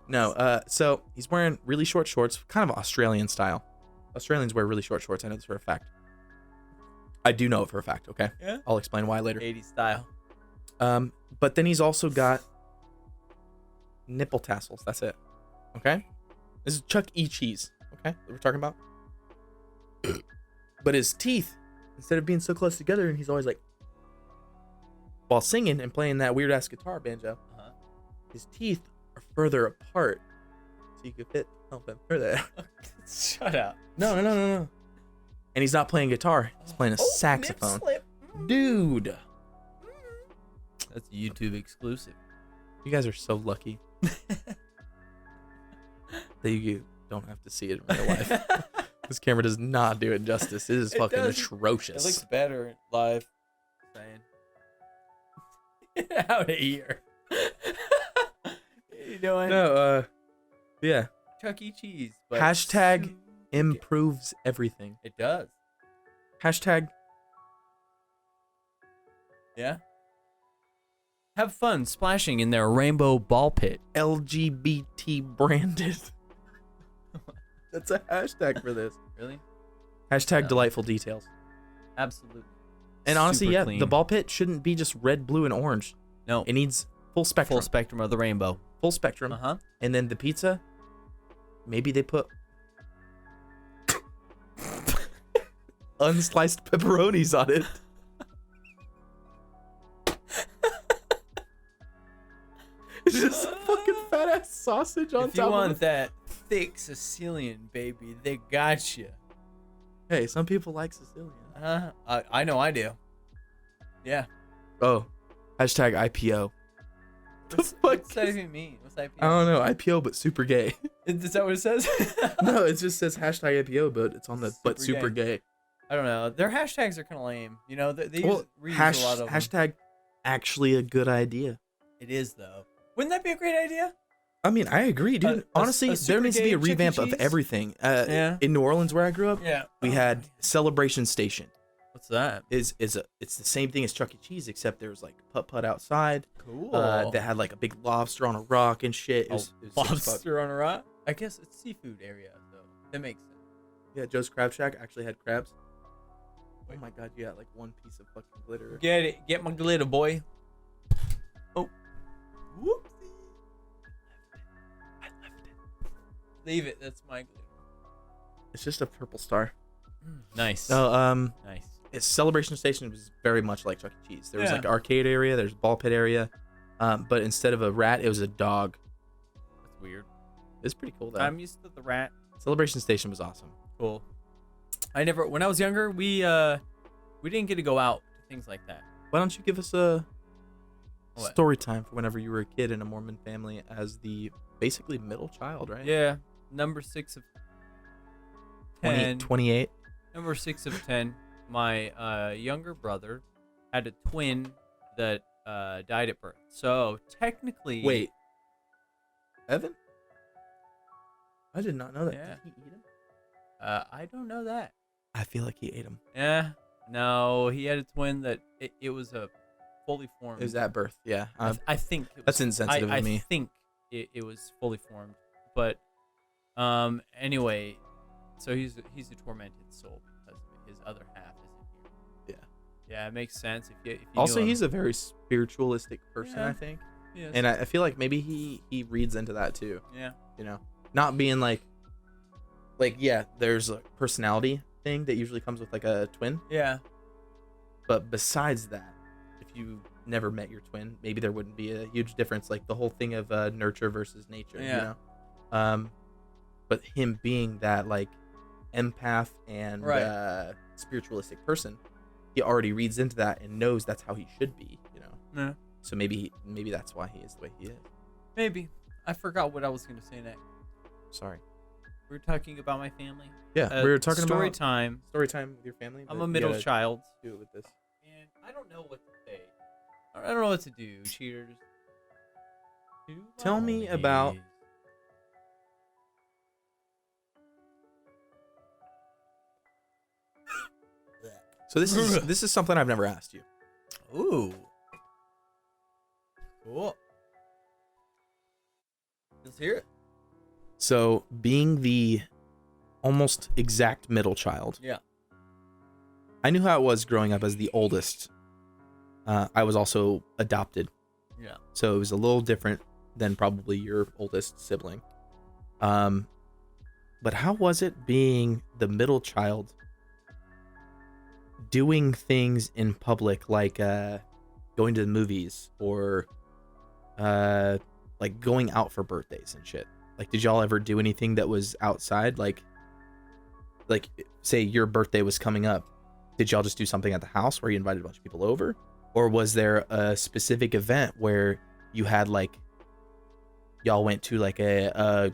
No, so he's wearing really short shorts, kind of Australian style. Australians wear really short shorts. I know this for a fact. I do know it for a fact, okay? Yeah. I'll explain why later. 80s style. But then he's also got nipple tassels. That's it. Okay? This is Chuck E. Cheese, okay? That we're talking about. But his teeth, instead of being so close together, and he's always like, while singing and playing that weird ass guitar banjo, his teeth are further apart, so you could fit them further. Shut up. No. And he's not playing guitar; he's playing a saxophone. Dude, That's a YouTube exclusive. you guys are so lucky that you don't have to see it in real life. This camera does not do it justice. It is fucking does. atrocious. It looks better live. Saying. Get out of here. What are you doing? No, yeah. Chuck E. Cheese. But Hashtag improves everything. It does. Hashtag Yeah. Have fun splashing in their rainbow ball pit. LGBT branded. That's a hashtag for this. Really? Hashtag Yeah. delightful details. Absolutely. And honestly, Super yeah, clean. the ball pit shouldn't be just red, blue, and orange. No. It needs full spectrum. Full spectrum of the rainbow. Full spectrum. Uh-huh. And then the pizza, maybe they put unsliced pepperonis on it. It's just a fucking fat ass sausage on If you top want of it. that thick Sicilian, baby, they got you. Hey, some people like Sicilian. I know I do. Yeah. Oh, hashtag IPO. What's fuck that is- even mean? What's IPO? I don't know, IPO but super gay. Is that what it says? No, it just says hashtag IPO, but it's on the but Super super gay. I don't know. Their hashtags are kind of lame. You know, they Well, reuse a lot of them. hashtag actually a good idea. It is, though. Wouldn't that be a great idea? I mean, I agree, dude. Honestly, a there super needs to be a gay Chuck E. revamp of Cheese? everything. Yeah. In New Orleans, where I grew up, Yeah. we had Celebration Station. What's that? It's the same thing as Chuck E. Cheese, except there was like putt outside. Cool. That had like a big lobster on a rock and shit. It was sick as fuck. Lobster on a rock? I guess it's seafood area, though. That makes sense. Yeah, Joe's Crab Shack actually had crabs. Oh my god, you got like one piece of fucking glitter. Get it. Get my glitter, boy. Oh. Whoopsie. I left it. Leave it. That's my glitter. It's just a purple star. Nice. So, Nice. Celebration Station was very much like Chuck E. Cheese. There was Yeah. like an arcade area, there's a ball pit area, but instead of a rat, it was a dog. That's weird. It's pretty cool though. I'm used to the rat. Celebration Station was awesome. Cool. When I was younger, we didn't get to go out to things like that. Why don't you give us a What? story time for whenever you were a kid in a Mormon family as the basically middle child, right? Yeah. Number 6 of 10. 28. Number 6 of 10. My younger brother had a twin that died at birth. So technically, Wait. Evan? I did not know that. Yeah. Did he eat him? I don't know that. I feel like he ate him. Yeah. No, he had a twin that it was a fully formed. It was at birth, yeah. I think it was, That's insensitive I of me. I think it was fully formed, but anyway, so he's a tormented soul because his other half isn't here. Yeah, it makes sense if you Also, knew him. he's a very spiritualistic person, Yeah. I think. Yes. And I feel like maybe he reads into that too. Yeah. You know, not being like yeah, there's a personality thing that usually comes with like a twin, Yeah. but besides that, if you never met your twin, maybe there wouldn't be a huge difference, like the whole thing of nurture versus nature. Yeah. You know, but him being that like empath and Right. spiritualistic person, he already reads into that and knows that's how he should be. You know, Yeah. so maybe that's why he is the way he is. Maybe. I forgot what I was gonna say next. Sorry. We were talking about my family. Yeah, we were talking story about time. story time with your family. I'm but a you middle gotta child, Do it with this. and I don't know what to say. I don't know what to do. Cheaters. Tell me about- So this is something I've never asked you. Ooh. Cool. Let's hear it. So being the almost exact middle child, Yeah. I knew how it was growing up as the oldest. I was also adopted, Yeah. so it was a little different than probably your oldest sibling. But how was it being the middle child, doing things in public like going to the movies or like going out for birthdays and shit? Like, did y'all ever do anything that was outside? Like say your birthday was coming up, did y'all just do something at the house where you invited a bunch of people over? Or was there a specific event where you had like y'all went to like a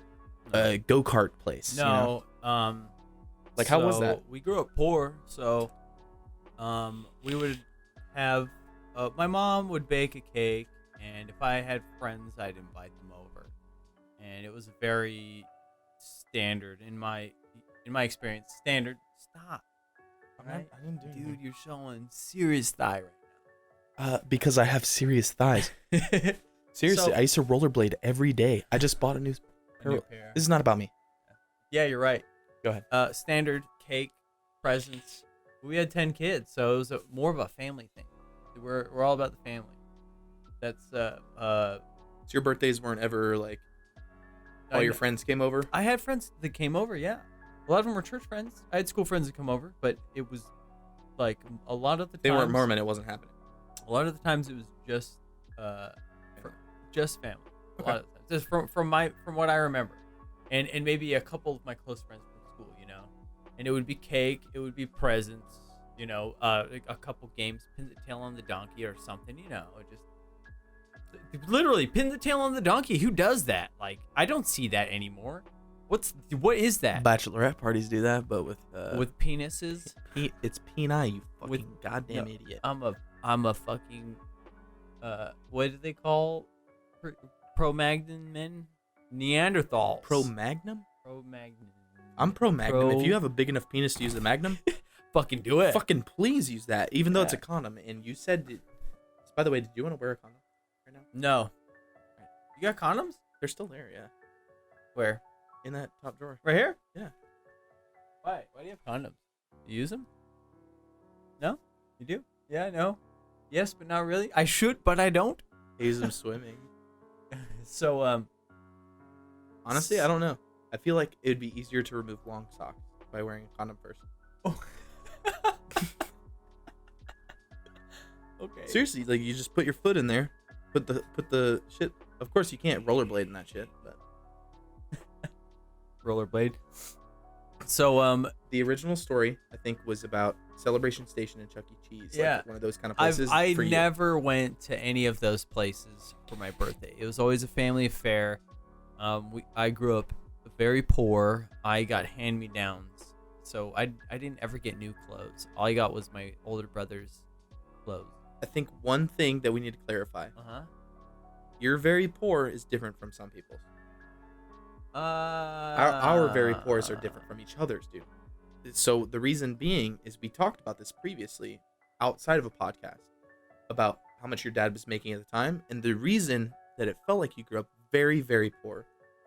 go-kart place? No. You know? Like, how was So, that? We grew up poor, so we would have my mom would bake a cake, and if I had friends, I'd invite them over, and it was very standard in my experience. Standard. Stop. Right? I didn't do Dude, you're showing serious thigh right because I have serious thighs. now. Seriously, So- I used to rollerblade every day. I just bought a new pair. This is not about me. Yeah, you're right. Go ahead. Standard cake, presents. We had 10 kids, so it was more of a family thing. We're all about the family. That's So your birthdays weren't ever like all your friends came over? I had friends that came over. Yeah, a lot of them were church friends. I had school friends that come over, but it was like a lot of the They times, weren't Mormon. It wasn't happening. A lot of the times it was just just family. A lot of the times, just from what I remember, and maybe a couple of my close friends from school, you know, and it would be cake, it would be presents, you know, like a couple games, pin the tail on the donkey or something, you know, just literally pin the tail on the donkey. Who does that? Like, I don't see that anymore. What is that? Bachelorette parties do that, but with Penises? it's P.E.E.N, you fucking With- goddamn no, idiot. I'm a fucking what do they call Pro-Magnon men? Neanderthals. Pro-Magnum? Pro-Magnon. I'm pro-Magnum. If you have a big enough penis to use the Magnum, fucking do it. fucking please use that, even though it's a Yeah. condom. And you said, by the way, did you want to wear a condom right now? No. You got condoms? They're still there, yeah, Where? in that top drawer. Right here? Yeah. Why? Why do you have condoms? You use them? No? You do? Yeah, no. Yes, but not really. I should, but I don't. I use them swimming. So, Honestly, I don't know. I feel like it would be easier to remove long socks by wearing a condom first. Okay. Seriously, like you just put your foot in there, put the shit. Of course, you can't rollerblade in that shit, but Rollerblade. So, the original story I think was about Celebration Station and Chuck E. Cheese. Yeah. Like one of those kind of places. I for you. never went to any of those places for my birthday. It was always a family affair. I grew up very poor. I got hand-me-downs, so I didn't ever get new clothes. All I got was my older brother's clothes. I think one thing that we need to clarify: you're very poor is different from some people's. Our very poors are different from each other's, dude. So the reason being is we talked about this previously outside of a podcast about how much your dad was making at the time, and the reason that it felt like you grew up very, very poor.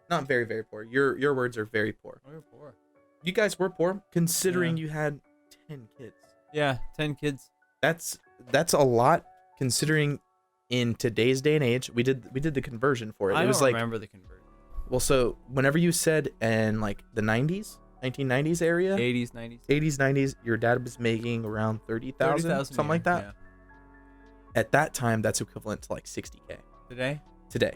Not very, very poor. Your words are very poor. We were poor. You guys were poor considering Yeah. you had 10 kids. Yeah, 10 kids. That's a lot considering in today's day and age. We did the conversion for it. I It was don't like, remember the conversion. well, so whenever you said in like the 90s, 1990s area, 80s, 90s. 80s, 90s, your dad was making around 30,000, 30,000 something like that. Yeah. At that time, that's equivalent to like 60K Today?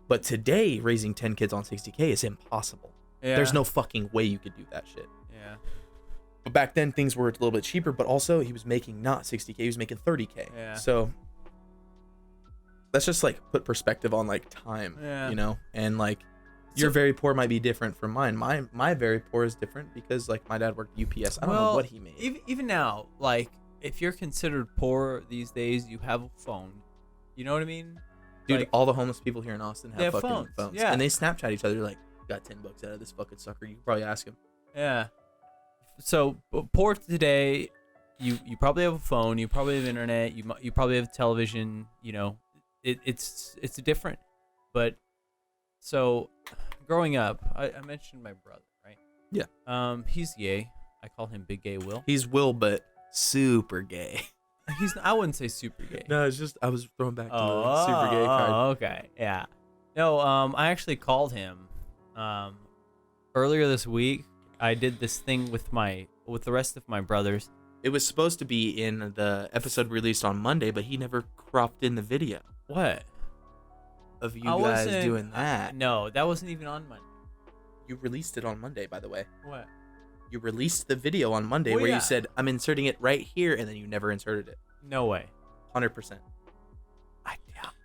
But today, raising 10 kids on 60K is impossible. Yeah. There's no fucking way you could do that shit. Yeah. But back then, things were a little bit cheaper, but also he was making not 60K, he was making 30K. Yeah. So let's just like put perspective on like time, Yeah. you know? And like your very poor might be different from mine. My very poor is different because like my dad worked UPS. I don't know what he made. Even now, like, if you're considered poor these days, you have a phone. You know what I mean? Dude, like, all the homeless people here in Austin they have have fucking phones, yeah. And they Snapchat each other like, got $10 out of this fucking sucker. You can probably ask him. Yeah. So poor today, you probably have a phone, you probably have internet, you probably have television. You know, it's different. But so growing up, I mentioned my brother, right? Yeah. He's gay. I call him Big Gay Will. He's Will, but super gay. I wouldn't say super gay. No, it's just I was throwing back to the super gay card. Oh, okay. Yeah. No, I actually called him earlier this week. I did this thing with the rest of my brothers. It was supposed to be in the episode released on Monday, but he never cropped in the video What? of you I guys wasn't- doing that. No, that wasn't even on Monday. You released it on Monday, by the way. What? You released the video on Monday Well, where yeah. you said, I'm inserting it right here, and then you never inserted it. No way. 100%.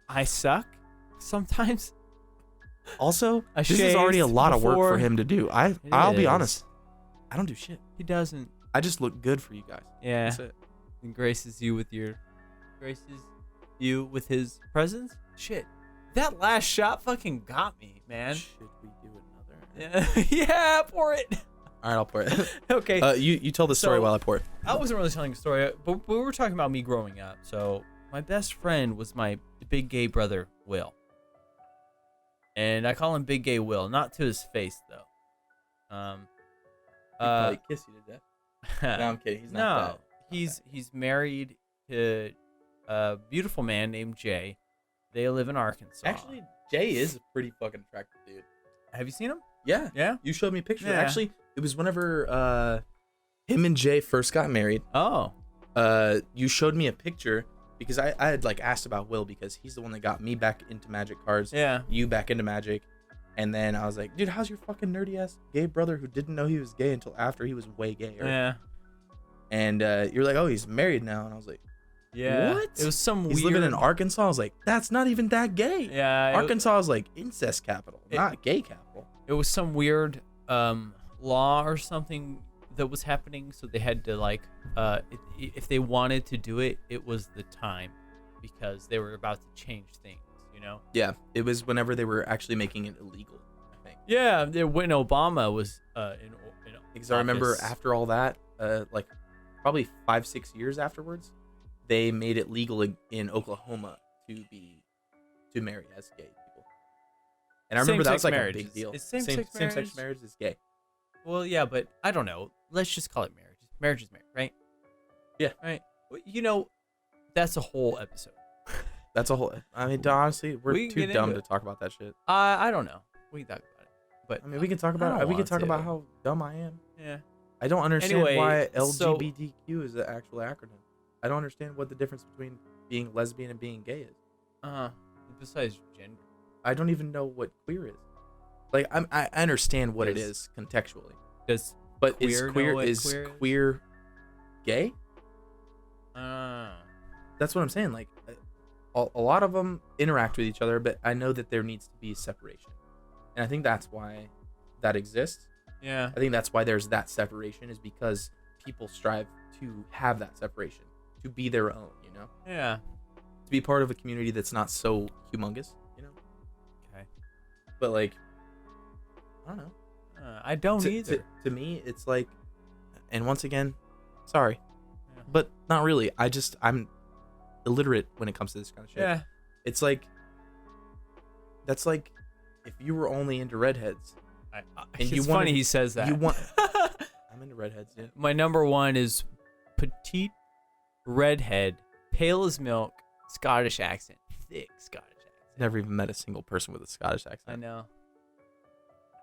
I suck sometimes. Also, I this is already a shaved lot of work before- for him to do. I'll be is. honest. I don't do shit. He doesn't. I just look good for you guys. Yeah. That's it. And graces you with his presence. Shit, that last shot fucking got me, man. Should we do another? Yeah, yeah, pour it. All right, I'll pour it. Okay. You tell the story So- while I pour it. I wasn't really telling a story, but we were talking about me growing up. So my best friend was my big gay brother, Will. And I call him Big Gay Will, not to his face though. Probably kiss you to death. No, I'm kidding. He's not he's married to a beautiful man named Jay. They live in Arkansas. Actually, Jay is a pretty fucking attractive dude. have you seen him? Yeah. Yeah. You showed me pictures. Yeah. Actually, it was whenever him and Jay first got married. Oh. You showed me a picture because I had like asked about Will because he's the one that got me back into Magic cards. Yeah. You back into Magic. And then I was like, dude, how's your fucking nerdy ass gay brother who didn't know he was gay until after he was way gayer? Yeah. And you're like, oh, he's married now. And I was like, Yeah. what? It was some He's weird. living in Arkansas. I was like, that's not even that gay. Yeah. Arkansas is like incest capital, not gay capital. It was some weird law or something that was happening, so they had to like if they wanted to do it, it was the time because they were about to change things, you know. Yeah, it was whenever they were actually making it illegal, I think. Yeah, when Obama was in Because I remember office. after all that, like probably 5-6 years afterwards, they made it legal in Oklahoma to marry as gay people. And I remember that was Same-sex like marriage a big is- deal. is same-sex marriage- marriage is gay. Well, yeah, but I don't know. Let's just call it marriage. Marriage is marriage, right? Yeah. Right. Well, you know, that's a whole episode. That's a whole. I mean, honestly, we're We can too get dumb into to it. talk about that shit. I don't know. We can talk about it, but I mean, we can talk I about. don't We can want talk to. about how dumb I am. yeah. I don't understand Anyway, why so- LGBTQ is the actual acronym. I don't understand what the difference between being lesbian and being gay is. Besides gender. I don't even know what queer is. Like I understand what it Does- is contextually, Does but queer is know queer what is queer is? queer gay? uh That's what I'm saying. Like a lot of them interact with each other, but I know that there needs to be separation, and I think that's why that exists. yeah. I think that's why there's that separation, is because people strive to have that separation, to be their own, you know, Yeah. to be part of a community that's not so humongous, you know. Okay. But like, I don't know. I don't to, either. to me, it's like, and once again, sorry, Yeah. but not really. I'm illiterate when it comes to this kind of shit. Yeah. It's like, that's like, if you were only into redheads, It's you funny wanted- he says that. you want. I'm into redheads, yeah. My number one is petite, redhead, pale as milk, Scottish accent, thick Scottish accent. Never even met a single person with a Scottish accent. I know.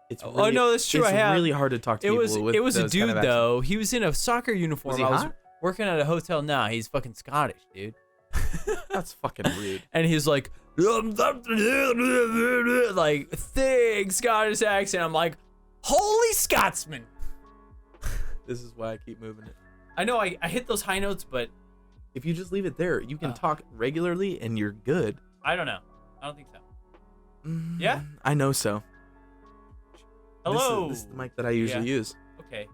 It's Oh, really, no, that's true, It's I have. really hard to talk to It people was with it was a those dude kind of accents. though. He was in a soccer uniform. Was he I was hot? working at a hotel. Nah, he's fucking Scottish, dude. That's fucking rude. And he's like thick Scottish accent. I'm like, holy Scotsman. This is why I keep moving it. I know I hit those high notes, but If you just leave it there, you can Oh. talk regularly and you're good. I don't know. I don't think so. Yeah? I know so. Hello. This is the mic that I usually Yeah. use. Okay.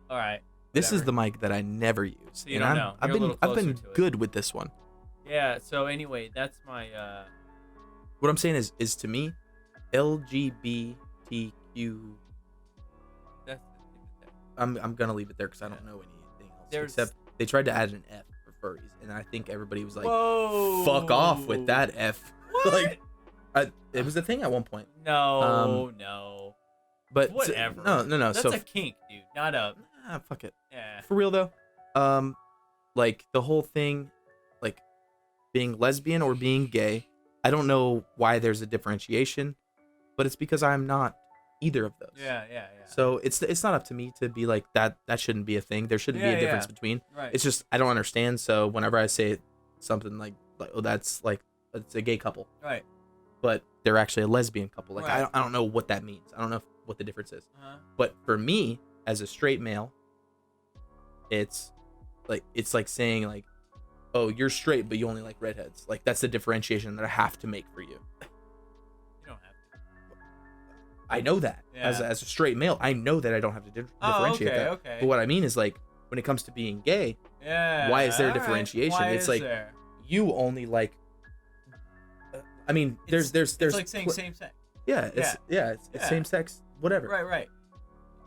All right. This is Whatever. the mic that I never use. So you and don't know. I've You're a been little I've been closer to it. good with this one. Yeah. So anyway, that's my. What I'm saying is to me, LGBTQ. That's I'm gonna leave it there because I don't know anything else. There's- Except they tried to add an F for furries, and I think everybody was like, whoa. "Fuck off with that F." What? Like, it was a thing at one point. No. No. But Whatever. No. That's So a kink, dude. Not a. fuck it. Yeah. For real though, like the whole thing, like being lesbian or being gay, I don't know why there's a differentiation, but it's because I'm not either of those. Yeah. So it's not up to me to be like that shouldn't be a thing. There shouldn't be Yeah, a difference yeah. between. Right. It's just I don't understand. So whenever I say something like oh that's like it's a gay couple, right. but they're actually a lesbian couple, like Right. I don't know what that means. I don't know what the difference is. Uh-huh. But for me, as a straight male, it's like saying like, oh, you're straight, but you only like redheads. Like that's the differentiation that I have to make for you. You don't have to. I know that as a straight male, I know that I don't have to differentiate that. Okay. But what I mean is like when it comes to being gay, why is there a differentiation? Why It's is like there? you only like. I mean, there's It's like saying same sex. Yeah, it's same sex, whatever. Right.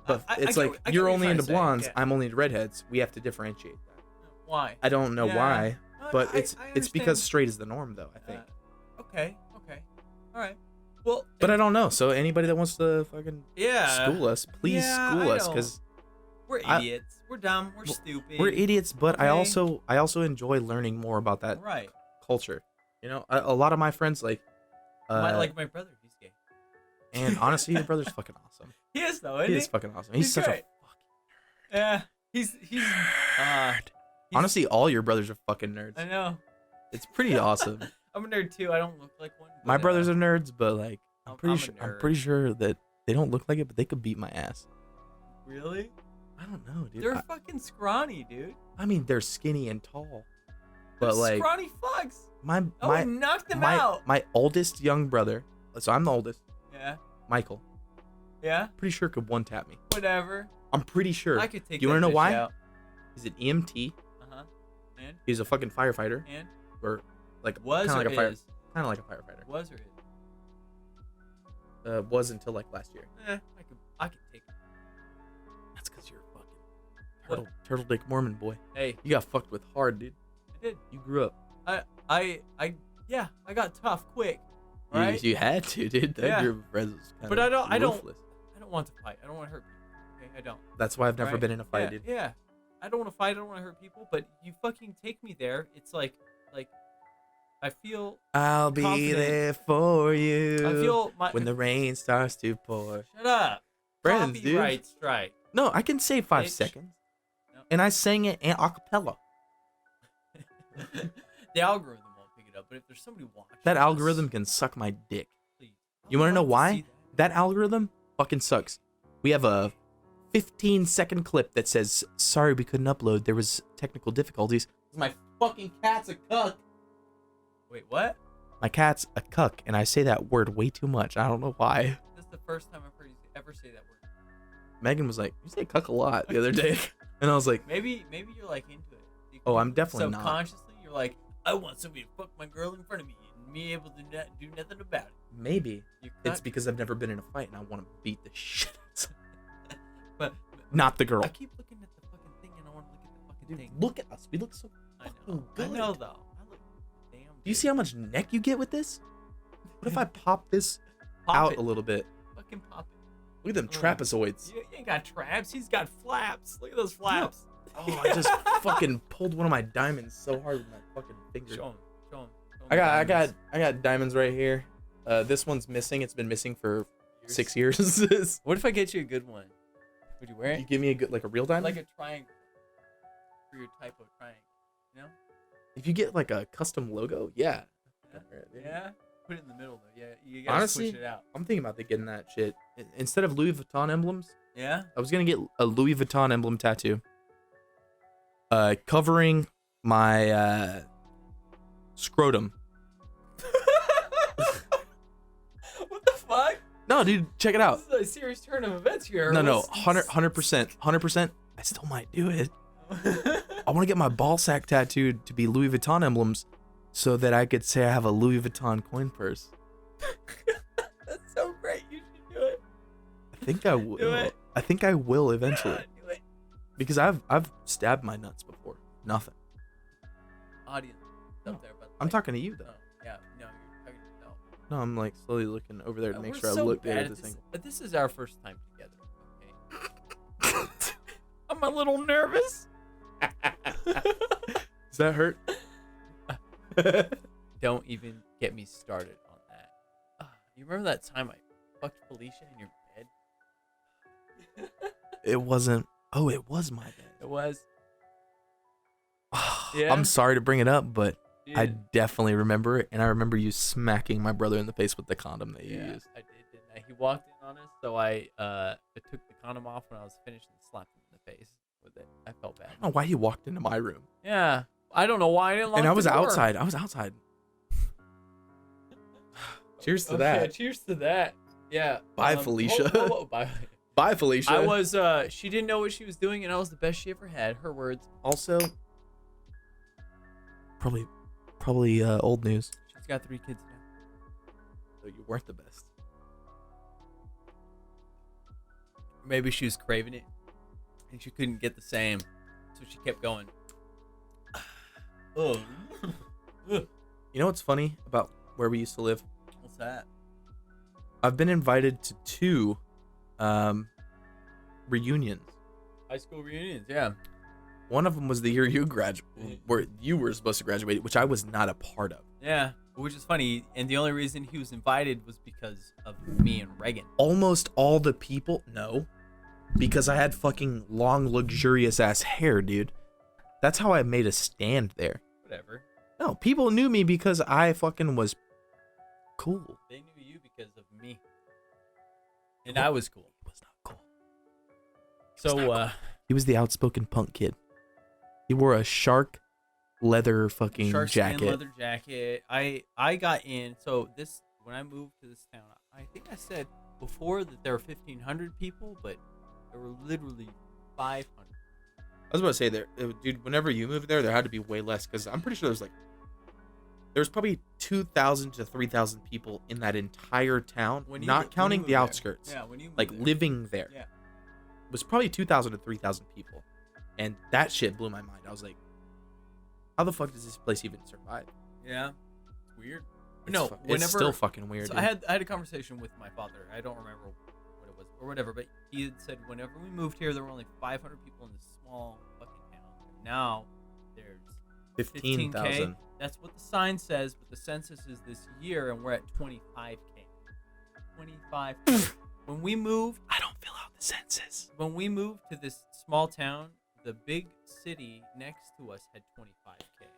But I it's get like what- I get you're what only trying into to say, blondes, yeah. I'm only into redheads. We have to differentiate that. Why? I don't know Yeah. why, No, but I it's because understand. straight is the norm, though. I think. Okay. All right. Well, But I don't know. So anybody that wants to fucking school us, please Yeah, school I us, know. because we're idiots. We're dumb. We're stupid. we're idiots. But I Okay. also enjoy learning more about that Right. culture. You know, a lot of my friends like. Like my brother, he's gay. And honestly, your brother's fucking awesome. He is though, isn't He he? is fucking awesome. He's such great. a fucking. Yeah. He's Honestly, all your brothers are fucking nerds. I know. It's pretty awesome. I'm a nerd too. I don't look like one. My but, brothers are nerds, but like I'm I'm pretty a sure nerd. that they don't look like it, but they could beat my ass. Really? I don't know, dude. They're fucking scrawny, dude. I mean, they're skinny and tall, They're but like scrawny fucks. my I would knock them my out. my oldest young brother. So I'm the oldest. Yeah. Michael. Yeah. Pretty sure could one tap me. Whatever. I'm pretty sure. I could take. You want to know why? Out. He's an EMT. Uh-huh. And He's a fucking firefighter, and or like was kind or of like a is? kind of like a firefighter. Was or is? Was until like last year. I could take it. That's because you're a fucking turtle dick Mormon boy. Hey, You got fucked with hard, dude. I did. You grew up. I got tough quick. Right? You had to, dude. That Yeah. group of friends was kind But of I don't ruthless. want to fight. I don't want to hurt people. Okay, I don't. That's why I've never Right? been in a fight, yeah, dude. Yeah. I don't want to fight. I don't want to hurt people. But you fucking take me there. It's like I feel. I'll be confident. there for you. I feel my. when the rain starts to pour. Shut up. Friends, dude. Copyright strike. No, I can say 5 Bitch. seconds. No. And I sang it a cappella. The algorithm won't pick it up. But if there's somebody watching, That this, algorithm can suck my dick. please. You want to know I'd like why? see that. That algorithm fucking sucks. We have a 15-second clip that says, sorry, we couldn't upload. There was technical difficulties. My fucking cat's a cuck. Wait, what? My cat's a cuck, and I say that word way too much. I don't know why. That's the first time I've heard you ever say that word. Megan was like, you say cuck a lot the other day. And I was like, Maybe you're like into it. You Oh, can- I'm definitely not. subconsciously, you're like, I want somebody to fuck my girl in front of me and me able to not do nothing about it. maybe. You It's cuck. because I've never been in a fight, and I want to beat the shit out of someone. But Not the girl. I keep looking at the fucking thing and I want to look at the fucking Dude, thing. look at us. We look so I fucking know. good. I know though. I look damn. Do you see how much neck you get with this? What if I pop this Pop out it. a little bit? Fucking pop it. Look at them Oh. trapezoids. You ain't got traps. He's got flaps. Look at those flaps. Oh, I just fucking pulled one of my diamonds so hard with my fucking finger. Show him. Show him. I got diamonds right here. This one's missing. It's been missing for 6 years. What if I get you a good one? Would you wear it? You give me a real diamond? Like a triangle for your type of triangle. You know? If you get like a custom logo, yeah. Yeah. Put it in the middle though. Yeah. You gotta Honestly, switch it out. I'm thinking about getting that shit. Instead of Louis Vuitton emblems, Yeah. I was gonna get a Louis Vuitton emblem tattoo. Covering my scrotum. What the fuck? No, dude, check it out. This is a serious turn of events here. No, 100%. I still might do it. I want to get my ball sack tattooed to be Louis Vuitton emblems so that I could say I have a Louis Vuitton coin purse. That's so great. You should do it. I think I will. Do it. I think I will eventually. Do it. Because I've stabbed my nuts before. Nothing. Audience up there, but I'm talking to you though. No, yeah, no, you're talking to yourself. No, I'm like slowly looking over there to make We're sure I so look good bad at at this thing. But this is our first time together. Okay. I'm a little nervous. Does that hurt? Don't even get me started on that. You remember that time I fucked Felicia in your bed? It wasn't. Oh, it was my bed. It was. Yeah. I'm sorry to bring it up, but Yeah. I definitely remember it, and I remember you smacking my brother in the face with the condom that you Yeah, used. I did, didn't I? He walked in on us, so I took the condom off when I was finished and slapped him in the face with it. I felt bad. I don't know why he walked into my room. Yeah, I don't know why I didn't lock And I was the door. outside. Cheers to Okay, that. Cheers to that. Yeah. Bye, Felicia. Bye. Bye, Felicia. I was. She didn't know what she was doing, and I was the best she ever had. Her words. Also, probably old news. She's got 3 kids now. So you weren't the best. Maybe she was craving it, and she couldn't get the same, so she kept going. Oh. You know what's funny about where we used to live? What's that? I've been invited to 2 reunions. High school reunions, yeah. One of them was the year you graduated, where you were supposed to graduate, which I was not a part of. Yeah, which is funny, and the only reason he was invited was because of me and Reagan. Almost all the people, no, because I had fucking long, luxurious ass hair, dude. That's how I made a stand there. Whatever. No, people knew me because I fucking was cool. They knew you because of me. And I was cool. He was not cool. So, He was the outspoken punk kid. He wore a shark leather fucking sharkskin jacket. leather jacket. I got in. So this, when I moved to this town, I think I said before that there were 1,500 people, but there were literally 500. I was about to say there, dude. Whenever you moved there had to be way less because I'm pretty sure there's probably 2,000 to 3,000 people in that entire town, not counting the outskirts. Yeah, when you moved like there. living there. Yeah. It was probably 2,000 to 3,000 people, and that shit blew my mind. I was like, how the fuck does this place even survive? Yeah. It's weird. It's still fucking weird. So dude. I had a conversation with my father. I don't remember what it was or whatever, but he had said whenever we moved here, there were only 500 people in this small fucking town. Now there's 15,000. That's what the sign says, but the census is this year, and we're at 25K. 25K. When we moved, I don't fill out the census. when we moved to this small town, the big city next to us had 25K people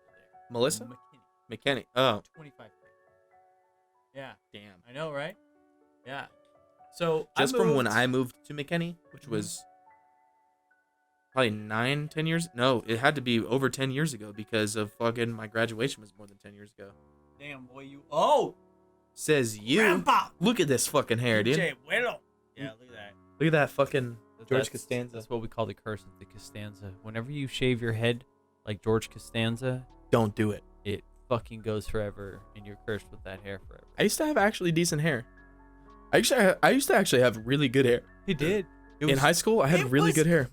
there. Melissa? McKinney. McKinney. Oh, 25K. Yeah, damn. I know, right? Yeah. So Just I from moved, when I moved to McKinney, which was probably 10 years. No, it had to be over 10 years ago because of fucking my graduation was more than 10 years ago. Damn boy, you. Oh, Says you. Grandpa. Look at this fucking hair, dude. DJ Willow. Yeah, look at that. Look at that fucking George That's- Costanza. That's what we call the curse of the Costanza. Whenever you shave your head like George Costanza, Don't do it. it fucking goes forever, and you're cursed with that hair forever. I used to have actually decent hair. I used to actually have really good hair. He did. In high school, I it had really was good hair.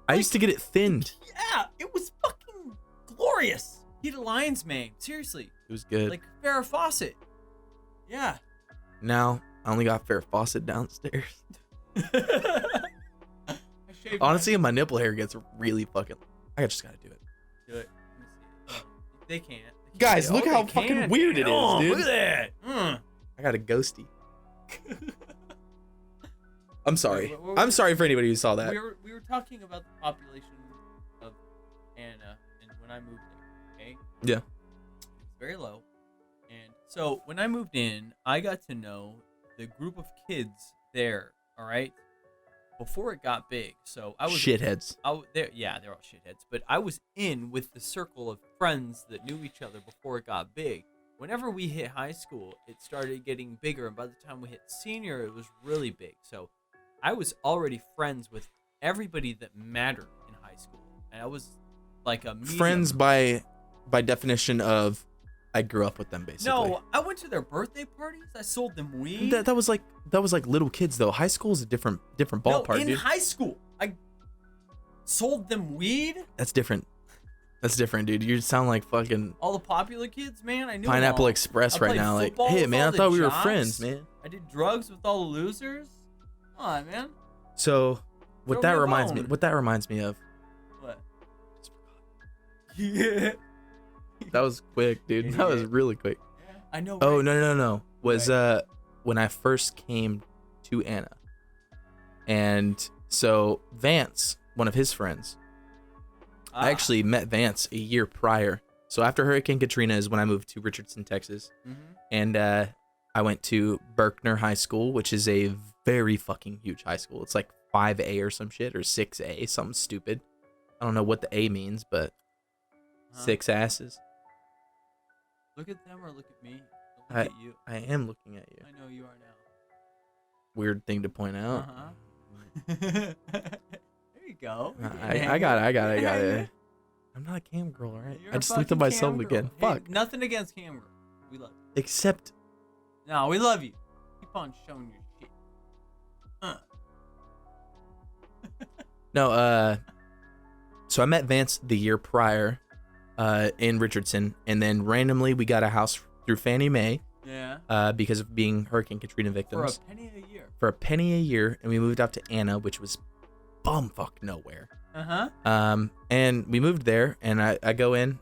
I used to get it thinned. Yeah, it was fucking glorious. He had a lion's mane. Seriously, It was good. like Farrah Fawcett. Yeah. Now, I only got Farrah Fawcett downstairs. I shaved Honestly, my nipple hair gets really fucking... I just gotta do it. Do it. Let me see it. They can't. They can't. Guys, look Oh, how they fucking can. weird it is, Oh, dude. Look at that. I got a ghosty. I'm sorry. Wait, what- I'm sorry for anybody who saw that. We were talking about the population of Anna, and when I moved there, okay? Yeah. It was very low. And so when I moved in, I got to know the group of kids there, all right? Before it got big. So I was Shitheads. they're all shitheads, but I was in with the circle of friends that knew each other before it got big. Whenever we hit high school, it started getting bigger, and by the time we hit senior, it was really big. So I was already friends with everybody that mattered in high school, and I was like a medium. Friends by definition of I grew up with them basically. No, I went to their birthday parties. I sold them weed. That was like little kids though. High school is a different ballpark, in dude. high school, I sold them weed. That's different. That's different, dude. You sound like fucking All the popular kids, man. I knew them Pineapple all. Express I right played now. Like, football hey with man, all I the thought we were jocks. friends, man. I did drugs with all the losers. Come on, man. So, Throw what that me a reminds me, bone. what that reminds me of. What? Yeah. That was quick, dude. That was really quick. I know. Oh right? no. Was when I first came to Anna, and so Vance, one of his friends, I actually met Vance a year prior. So after Hurricane Katrina is when I moved to Richardson, Texas, and I went to Berkner High School, which is a very fucking huge high school. It's like 5A or some shit, or 6A, something stupid. I don't know what the A means, but 6 asses. Look at them or look at me. Look I- at you. I am looking at you. I know you are now. weird thing to point out. There you go. I got it. I'm not a cam girl, all right? You're I a just looked at fucking myself cam again. girl. Hey, Fuck. nothing against cam girl. We love you. Except, No, we love you. Keep on showing your shit. no, so I met Vance the year prior in Richardson, and then randomly we got a house through Fannie Mae Yeah. because of being Hurricane Katrina For a victims. penny a year. For a penny a year, and we moved out to Anna, which was bumfuck nowhere. And we moved there, and I go in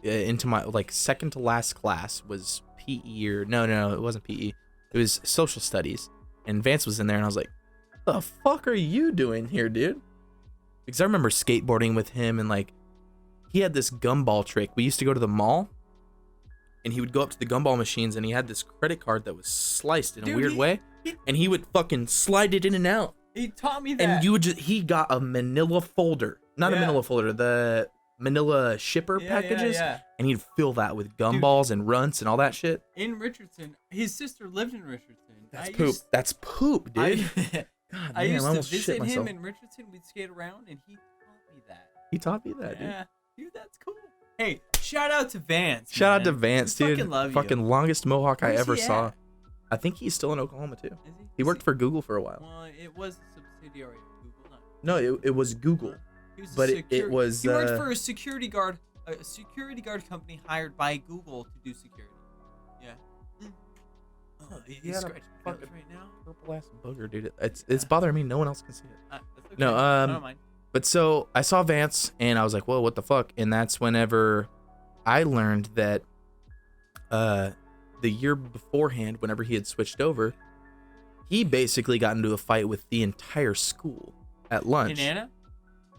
into my like second to last class was PE or no, it wasn't PE. It was social studies, and Vance was in there, and I was like, "The fuck are you doing here, dude?" Because I remember skateboarding with him, and like he had this gumball trick. We used to go to the mall, and he would go up to the gumball machines, and he had this credit card that was sliced in a weird way, and he would fucking slide it in and out. He taught me that. And you would he got a manila folder, not a manila folder, the manila shipper packages, and he'd fill that with gumballs and runts and all that shit. In Richardson, his sister lived in Richardson. That's poop, dude. God, I damn, used to almost shit visit him myself. in Richardson. We'd skate around, and he taught me that. He taught me that, dude. Yeah, dude, that's cool. Hey, shout out to Vance. Shout out man. to Vance, We dude. Fucking love Fucking you. longest mohawk I Where's ever he saw. at? I think he's still in Oklahoma too. Is he? He worked for Google for a while. Well, it was a subsidiary of Google. Not. No, it was Google. He was a But it was, He worked for a security guard company hired by Google to do security. Yeah. Oh, He he's had a scratching fucking nose right now. purple ass booger, dude. It's bothering me. No one else can see it. That's okay. No, I don't mind. But so I saw Vance and I was like, whoa, what the fuck? And that's whenever I learned that the year beforehand, whenever he had switched over, he basically got into a fight with the entire school at lunch. In Anna?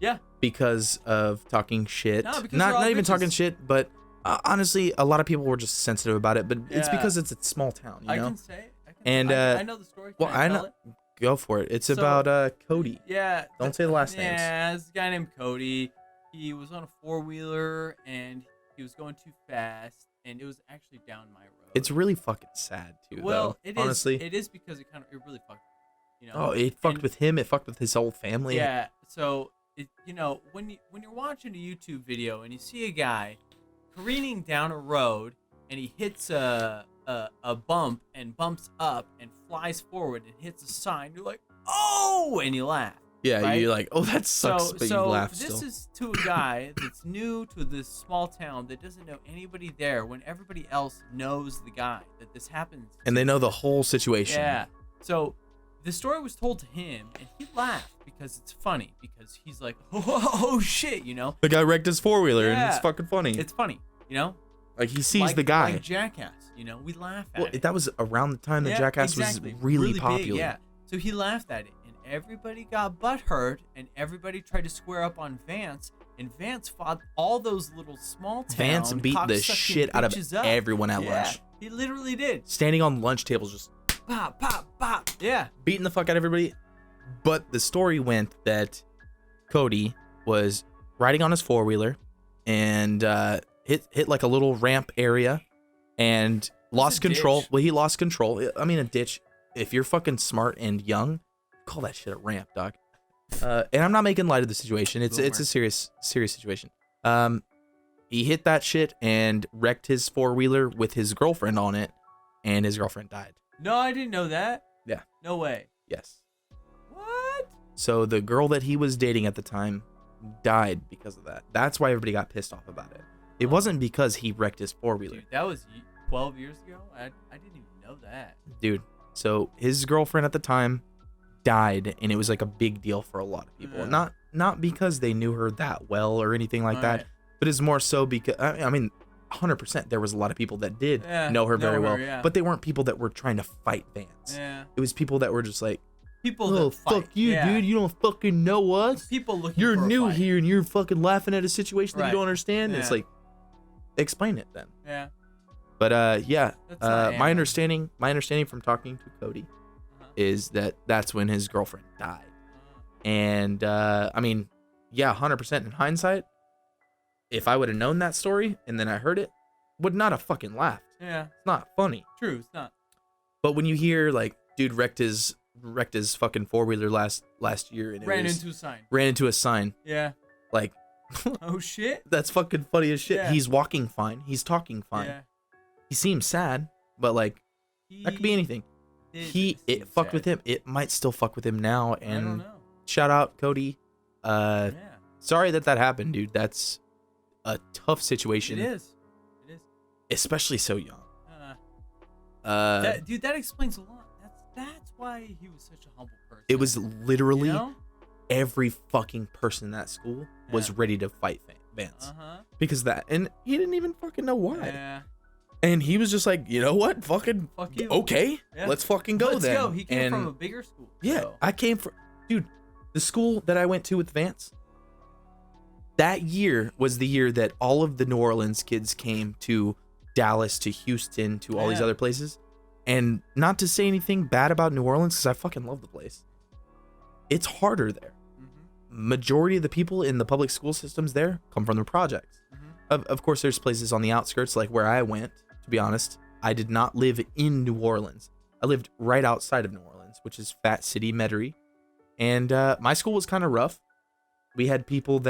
Yeah. Because of talking shit. No, because they're all not even bitches. talking shit, but honestly, a lot of people were just sensitive about it. But it's Yeah. because it's a small town, you I know? can say it. And, I know the story. Well, Can I tell know. it? Go for it. It's So- about Cody. Yeah. Don't say the last names. Yeah, this guy named Cody. He was on a 4-wheeler and he was going too fast, and it was actually down my road. It's really fucking sad too. well, though, it is. honestly. It is because it really fucked. You know. Oh, it fucked And- with him. It fucked with his whole family. Yeah. So when you're watching a YouTube video and you see a guy careening down a road and he hits a bump and bumps up and flies forward and hits a sign, you're like, oh, and you laugh. Yeah, right? you're like, oh, that sucks, but you laugh this still. is to a guy that's new to this small town that doesn't know anybody there when everybody else knows the guy that this happens. And they know the whole situation. Yeah. So the story was told to him, and he laughed because it's funny. Because he's like, oh shit, you know. The guy wrecked his 4-wheeler, and Yeah. it's fucking funny. It's funny, you know. like he sees Like- the guy. Like Jackass, you know. We laugh at Well, it. that was around the time that Yeah, Jackass exactly. was really big, popular. yeah. So he laughed at it, and everybody got butthurt, and everybody tried to square up on Vance, and Vance fought all those little small town Vance beat the cocksucking shit out of bitches up. everyone at Yeah, lunch. He literally did. Standing on lunch tables, just Pop, pop, pop. Yeah. beating the fuck out of everybody. But the story went that Cody was riding on his 4-wheeler and hit like a little ramp area and lost a control. ditch. Well, he lost control. I mean, a ditch. If you're fucking smart and young, call that shit a ramp, dog. And I'm not making light of the situation. It's a serious situation. He hit that shit and wrecked his 4-wheeler with his girlfriend on it, and his girlfriend died. No, I didn't know that. Yeah. No way. Yes. What? So the girl that he was dating at the time died because of that. That's why everybody got pissed off about it. It wasn't because he wrecked his 4-wheeler. Dude, that was 12 years ago? I didn't even know that. Dude, so his girlfriend at the time died, and it was like a big deal for a lot of people. Yeah. Not because they knew her that well or anything like that, Right. but it's more so because, I mean, 100% there was a lot of people that did know her very well, yeah. but they weren't people that were trying to fight Vance. Yeah. It was people that were just like, People oh, that fight. fuck you, Yeah. dude. You don't fucking know us. People looking You're for a new fight. here and you're fucking laughing at a situation that Right. you don't understand. It's Yeah. like, explain it then. Yeah. But yeah, That's not my Anna. understanding from talking to Cody Uh-huh. is that that's when his girlfriend died. And I mean, yeah, 100% in hindsight, if I would have known that story and then I heard it, would not have fucking laughed. Yeah. It's not funny. True. It's not. But when you hear like, dude wrecked his wrecked his fucking 4-wheeler last year and Ran into a sign. ran into a sign. Yeah. Like, Oh shit. that's fucking funny as shit. Yeah. He's walking fine. He's talking fine. Yeah. He seems sad, but like that could be anything. It fucked with him. It might still fuck with him now. I don't And know. shout out Cody. Yeah. Sorry that happened, dude. That's a tough situation. It is. It is. Especially so young. Dude, that explains a lot. That's why he was such a humble person. It was literally You know? every fucking person in that school was Yeah. ready to fight Vance Uh-huh. because of that, and he didn't even fucking know why. Yeah. And he was just like, you know what, fucking Fuck you. okay, Yeah. let's fucking go Let's then. go. He came and from a bigger school. yeah, so. I came from, dude, the school that I went to with Vance. That year was the year that all of the New Orleans kids came to Dallas, to Houston, to all these Yeah. other places. And not to say anything bad about New Orleans, because I fucking love the place. It's harder there. Majority of the people in the public school systems there come from the projects. Of course, there's places on the outskirts, like where I went, to be honest. I did not live in New Orleans. I lived right outside of New Orleans, which is Fat City, Metairie. And my school was kind of rough. We had people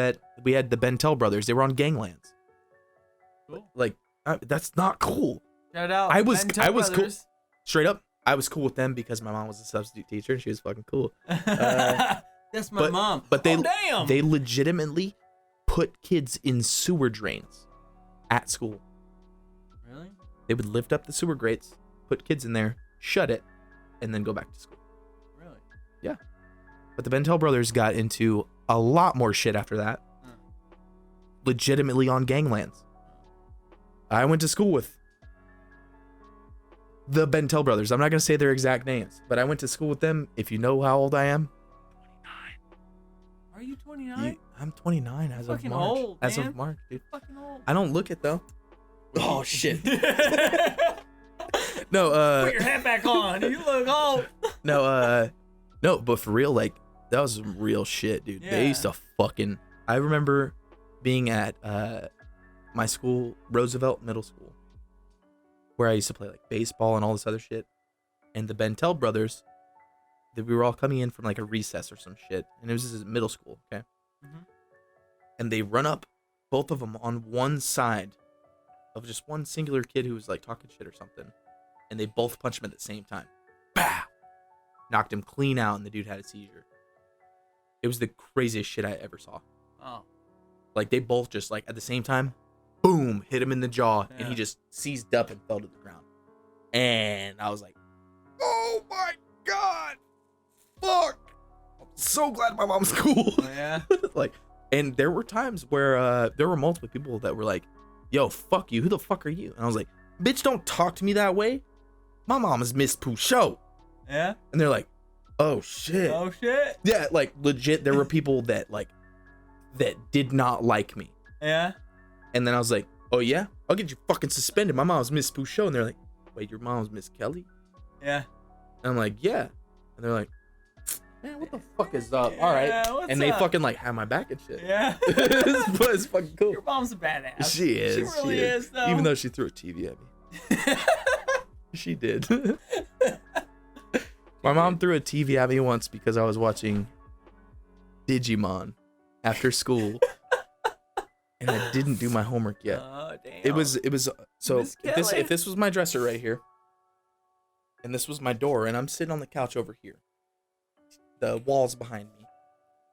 we had the Bentel brothers. They were on ganglands. Cool. Like, that's not cool. Shout out. I was Bentel cool. Brothers. Straight up, I was cool with them because my mom was a substitute teacher and she was fucking cool. That's my mom. But they, oh, damn. they legitimately put kids in sewer drains at school. Really? They would lift up the sewer grates, put kids in there, shut it, and then go back to school. Really? Yeah. But the Bentel brothers got into a lot more shit after that. Legitimately on ganglands. I went to school with the Bentel brothers. I'm not going to say their exact names, but I went to school with them. If you know how old I am, 29. Are you 29? I'm 29 as of Fucking March. old, as man. of March, dude. Fucking old. I don't look it though. Oh shit. No, Put your hat back on. You look old. no, but for real, like that was some real shit, dude. Yeah. They used to fucking. I remember being at my school, Roosevelt Middle School, where I used to play like baseball and all this other shit. And the Bentel brothers, we were all coming in from like a recess or some shit, and it was just middle school, okay? Mhm. And they run up, both of them on one side of just one singular kid who was like talking shit or something, and they both punch him at the same time. Bah! Knocked him clean out, and the dude had a seizure. It was the craziest shit I ever saw. Oh. Like they both just like at the same time, boom, hit him in the jaw, and Yeah. he just seized up and fell to the ground. And I was like, oh my god, fuck! I'm so glad my mom's cool. Oh, yeah. Like, and there were times where there were multiple people that were like, yo, fuck you, who the fuck are you? And I was like, bitch, don't talk to me that way. My mom is Miss Pouchot. Yeah. And they're like, oh shit. Oh shit. Yeah, like legit, there were people that did not like me. Yeah. And then I was like, oh yeah, I'll get you fucking suspended. My mom's Miss Pouchot. And they're like, wait, your mom's Miss Kelly? Yeah. And I'm like, yeah. And they're like, man, what the fuck is up? All right. Yeah, what's And they up? fucking like have my back and shit. Yeah. it's fucking cool. Your mom's a badass. She is. She really is, though. Even though she threw a TV at me. She did. My mom threw a TV at me once because I was watching Digimon after school. And I didn't do my homework yet. Oh damn. It was so Miss if Kelly. this was my dresser right here, and this was my door, and I'm sitting on the couch over here. The wall's behind me.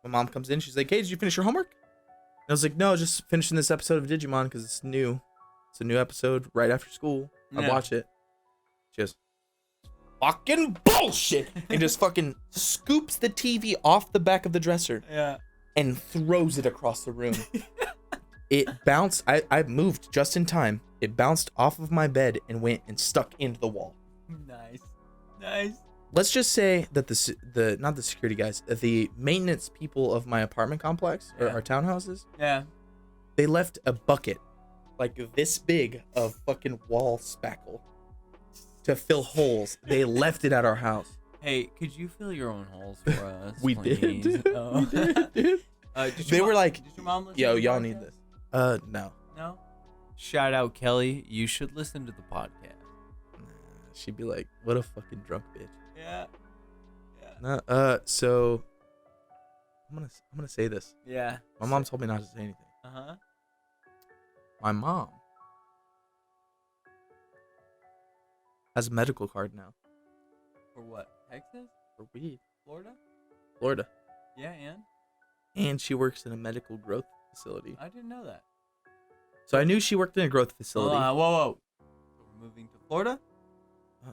My mom comes in, she's like, hey, did you finish your homework? And I was like, no, just finishing this episode of Digimon because it's new. It's a new episode right after school. I Yeah. watch it. She goes, fucking bullshit! And just fucking scoops the TV off the back of the dresser Yeah. and throws it across the room. It bounced. I moved just in time. It bounced off of my bed and went and stuck into the wall. Nice. Nice. Let's just say that the not the security guys, the maintenance people of my apartment complex or Yeah. our townhouses, Yeah. they left a bucket like this big of fucking wall spackle to fill holes. They left it at our house. Hey, could you fill your own holes for us? We please? did. Oh. We did, dude. Did They your were mom- like, did your mom listen yo, to the y'all podcast? need this. No. No. Shout out Kelly. You should listen to the podcast. She'd be like, what a fucking drunk bitch. Yeah. Yeah. No, so I'm gonna say this. Yeah. My mom told me not to say anything. Uh-huh. My mom has a medical card now For what? Texas? for weed. Florida? Florida. Yeah, And she works in a medical growth facility. I didn't know that. So I knew she worked in a growth facility. Whoa. So we're moving to Florida?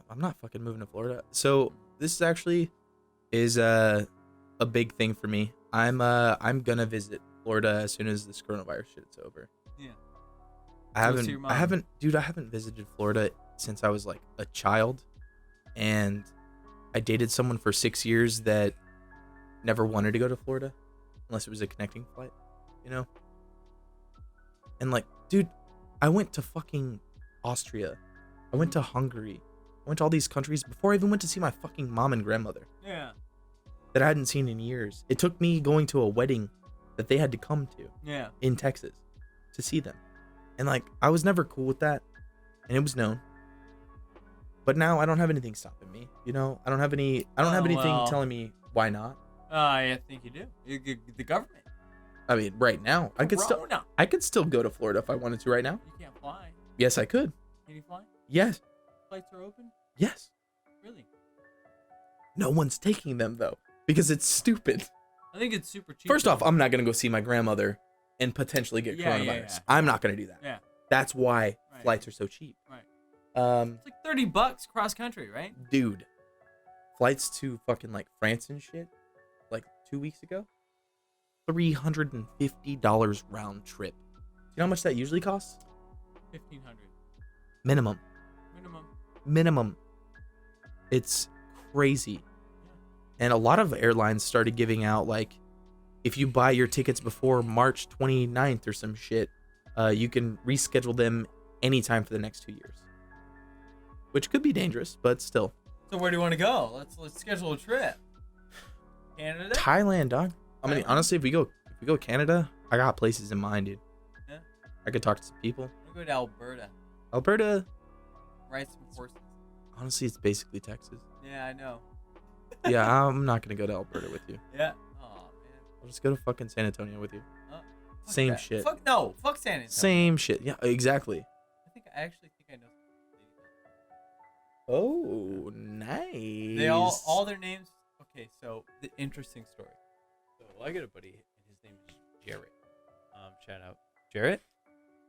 I'm not fucking moving to Florida. So this is actually a big thing for me. I'm gonna visit Florida as soon as this coronavirus shit's over. Yeah. I Go see your mom. haven't visited Florida since I was like a child, and I dated someone for 6 years that never wanted to go to Florida unless it was a connecting flight, you know? And like, dude, I went to fucking Austria. I went to Hungary. I went to all these countries before I even went to see my fucking mom and grandmother Yeah. that I hadn't seen in years. It took me going to a wedding that they had to come to Yeah. in Texas to see them. And like, I was never cool with that, and it was known. But now I don't have anything stopping me, you know? I don't have anything well. telling me why not. I think you do. The government. I mean, right now, I could still go to Florida if I wanted to right now. You can't fly. Yes, I could. Can you fly? Yes. Flights are open? Yes. Really? No one's taking them though, because it's stupid. I think it's super cheap. First though. off, I'm not going to go see my grandmother and potentially get coronavirus. Yeah. I'm not going to do that. Yeah. That's why Right. flights are so cheap. Right. Um, It's like $30 cross country, right? dude, flights to fucking like France and shit, like 2 weeks ago, $350 round trip. Do you know how much that usually costs? $1,500 Minimum. minimum. It's crazy. And a lot of airlines started giving out, like, if you buy your tickets before March 29th or some shit, you can reschedule them anytime for the next 2 years. Which could be dangerous, but still. So where do you want to go? Let's schedule a trip. Canada? Thailand, dog. I mean, Thailand? honestly, if we go Canada, I got places in mind, dude. Yeah. I could talk to some people. We'll go to Alberta. Alberta, Ride some horses. honestly, it's basically Texas. Yeah, I know. Yeah, I'm not gonna go to Alberta with you. Yeah. Oh man. I'll just go to fucking San Antonio with you. Fuck Same that. shit. Fuck San Antonio. Same shit. Yeah, exactly. I actually think I know. Oh, nice. They all their names. Okay, so the interesting story. So I got a buddy, and his name is Jarrett. Shout out Jarrett.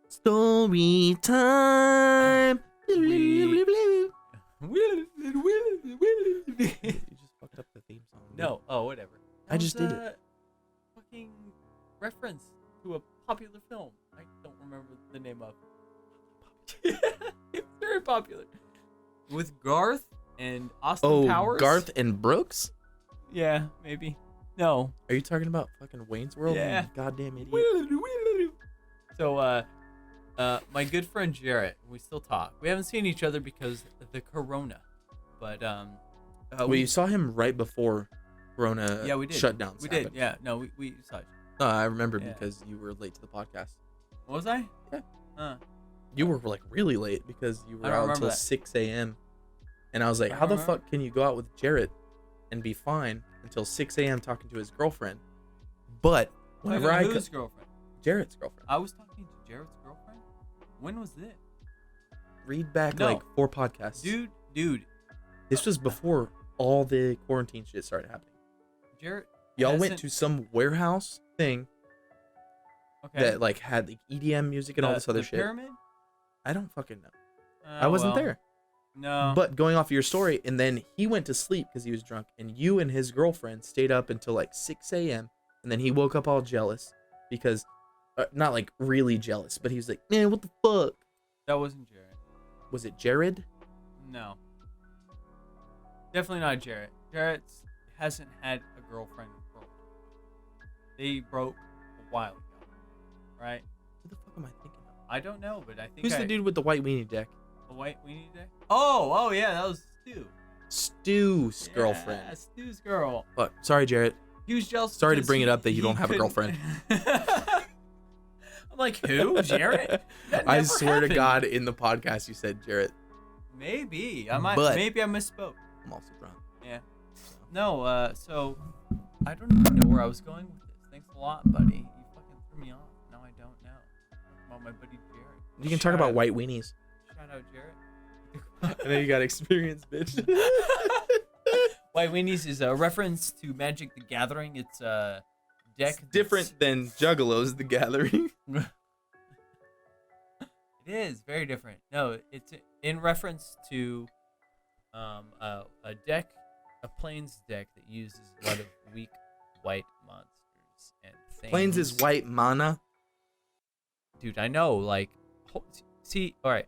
Story time. We- You just fucked up the theme song. dude. No, oh whatever. I just That did was a fucking reference to a popular film. I don't remember the name of. It's very popular. With Garth and Austin Powers. Garth and Brooks? Yeah, maybe. No. Are you talking about fucking Wayne's World? Yeah. You goddamn idiot. So, my good friend Jarrett, we still talk. We haven't seen each other because of the corona, but Well, you saw him right before Corona yeah, we did. shutdowns We happened. did. Yeah. No, we saw each other. No, I remember Yeah. because you were late to the podcast. Was I? Yeah. You were like really late because you were I don't out remember until that. 6 a.m. And I was like, I how the remember. fuck can you go out with Jarrett and be fine until 6 a.m. talking to his girlfriend? But whenever I whose girlfriend? Jarrett's girlfriend. I was talking to Jarrett's girlfriend. When was this? Read back No. like 4 podcasts. Dude. This was before all the quarantine shit started happening. Jarrett. Y'all went hasn't- to some warehouse thing Okay. that like had like EDM music and all this other the shit. Pyramid? I don't fucking know. I wasn't there. No. But going off of your story, and then he went to sleep because he was drunk, and you and his girlfriend stayed up until like 6 a.m. And then he woke up all jealous because, not like really jealous, but he was like, man, what the fuck? that wasn't Jarrett. Was it Jared? No. Definitely not Jarrett. Jarrett hasn't had a girlfriend for a while. They broke a while ago, right? Who the fuck am I thinking of? I don't know, but I think Who's the dude with the white weenie deck? The white weenie day? Oh yeah, that was Stu. Stu's girlfriend. Yeah, Stu's girl. Fuck. Sorry, Jarrett. He was jealous. Sorry to because bring it he- up that you he don't have a couldn't- girlfriend. I'm like, who? Jarrett? That I never swear to happened. God, in the podcast you said Jarrett. Maybe I might. But- maybe I misspoke. I'm also drunk. Yeah. No, so I don't even know where I was going with this. Thanks a lot, buddy. You fucking threw me off. Now I don't know. About my buddy Jared. You can talk about white weenies. Shout out Jared. And then you got experience, bitch. White Weenies is a reference to Magic the Gathering. It's a deck It's different than Juggalos the Gathering. It is very different. No, it's in reference to a deck, a Plains deck that uses a lot of weak white monsters and things. Plains is white mana. Dude, I know. Like, see, all right,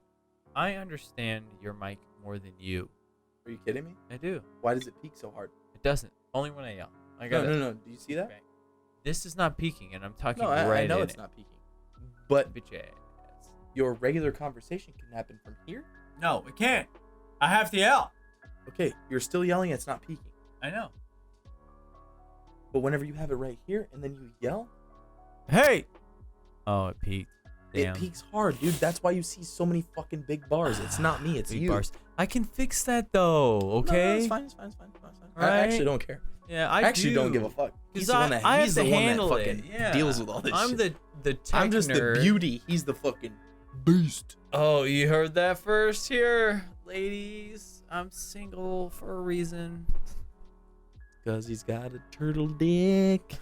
I understand your mic more than you. Are you kidding me? I do. Why does it peak so hard? It doesn't. Only when I yell. I got No. Do you see that? Okay. This is not peaking, and I'm talking No, right I know in it's it. not peaking. But Bitch ass. your regular conversation can happen from here. No, it can't. I have to yell. Okay, you're still yelling. It's not peaking. I know. But whenever you have it right here and then you yell, Hey. Oh, it peaked. Damn. it peaks hard, dude. That's why you see so many fucking big bars. It's not me. It's Big you. bars. I can fix that though. Okay. No, it's fine. It's fine. It's fine. It's fine. I Right? actually don't care. Yeah, I actually don't give a fuck. He's the one that I have he's to the one that handle fucking it. Yeah. deals with all this I'm shit. the tech I'm just the nerd. beauty. He's the fucking beast. Oh, you heard that first here, ladies. I'm single for a reason. Because he's got a turtle dick.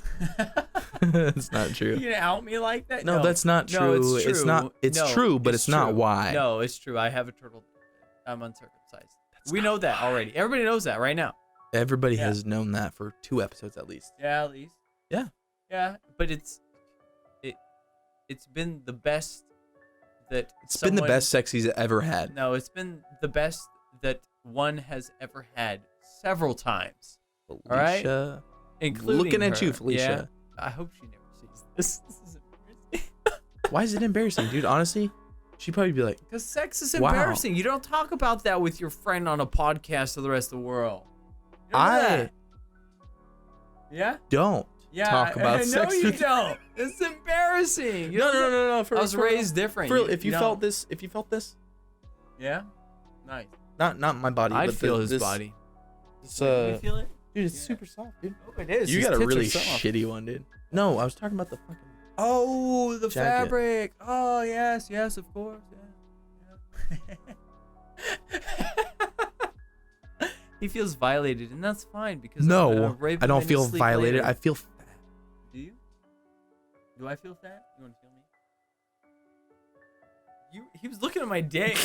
That's not true. You gonna out me like that? No, that's not No, true. it's It's true. not. It's No, true, but it's not true. why. No, it's true. I have a turtle. I'm uncircumcised. We know that already. Everybody knows that right now. Everybody Yeah. has known that for 2 episodes at least. Yeah, at least. Yeah. Yeah, but it's been the best that It's been the best sex he's ever had. No, it's been the best that one has ever had several times, Felicia. including Looking at her. you, Felicia. Yeah. I hope she never sees this. This is embarrassing. Why is it embarrassing, dude? Honestly, she'd probably be like, Because sex is Wow. embarrassing. You don't talk about that with your friend on a podcast to the rest of the world. You don't do I that. Yeah? don't Yeah. talk about no, sex. you with- don't. It's embarrassing. You don't- No. I was raised different. For, if you don't- felt this, Yeah? Nice. not my body, I'd but feel his this body. This, You feel it? dude, it's Yeah. super soft, dude. Oh, it is. You His got a tits are really soft. shitty one, dude. No, I was talking about the fucking. Oh, the Jacket. fabric. Oh, yes, of course. Yeah. He feels violated, and that's fine because No, I'm gonna rape I him don't in his feel sleep violated. later. I feel. Do you? Do I feel fat? You want to feel me? He was looking at my dick,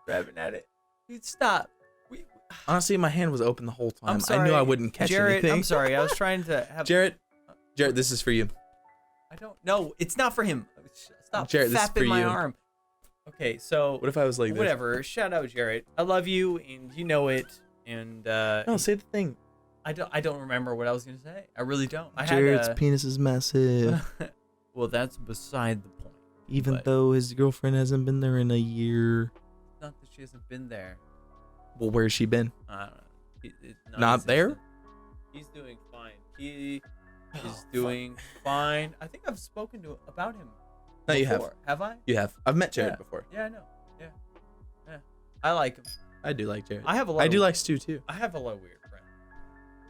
grabbing at it. Dude, stop. Honestly, my hand was open the whole time. I'm sorry. I knew I wouldn't catch Jared, anything. I'm sorry. I was trying to have. Jared, this is for you. I don't. No, it's not for him. Stop Jared, this is fapping for my you. arm. Okay, so What if I was like this? whatever. Shout out, Jared. I love you, and you know it. And No, say the thing. I don't remember what I was gonna say. I really don't. I Jared's had penis is massive, well, that's beside the point. even but- though his girlfriend hasn't been there in a year. Not that she hasn't been there. Well, where's she been? I don't know. It's Not there? He's doing fine. He is doing fine. I think I've spoken to about him. No, you have. before. Have I? You have. I've met Jared Yeah. before. Yeah, I know. Yeah. I like him. I do like Jared. I have a lot. I do of, like Stu too. I have a lot of weird friends.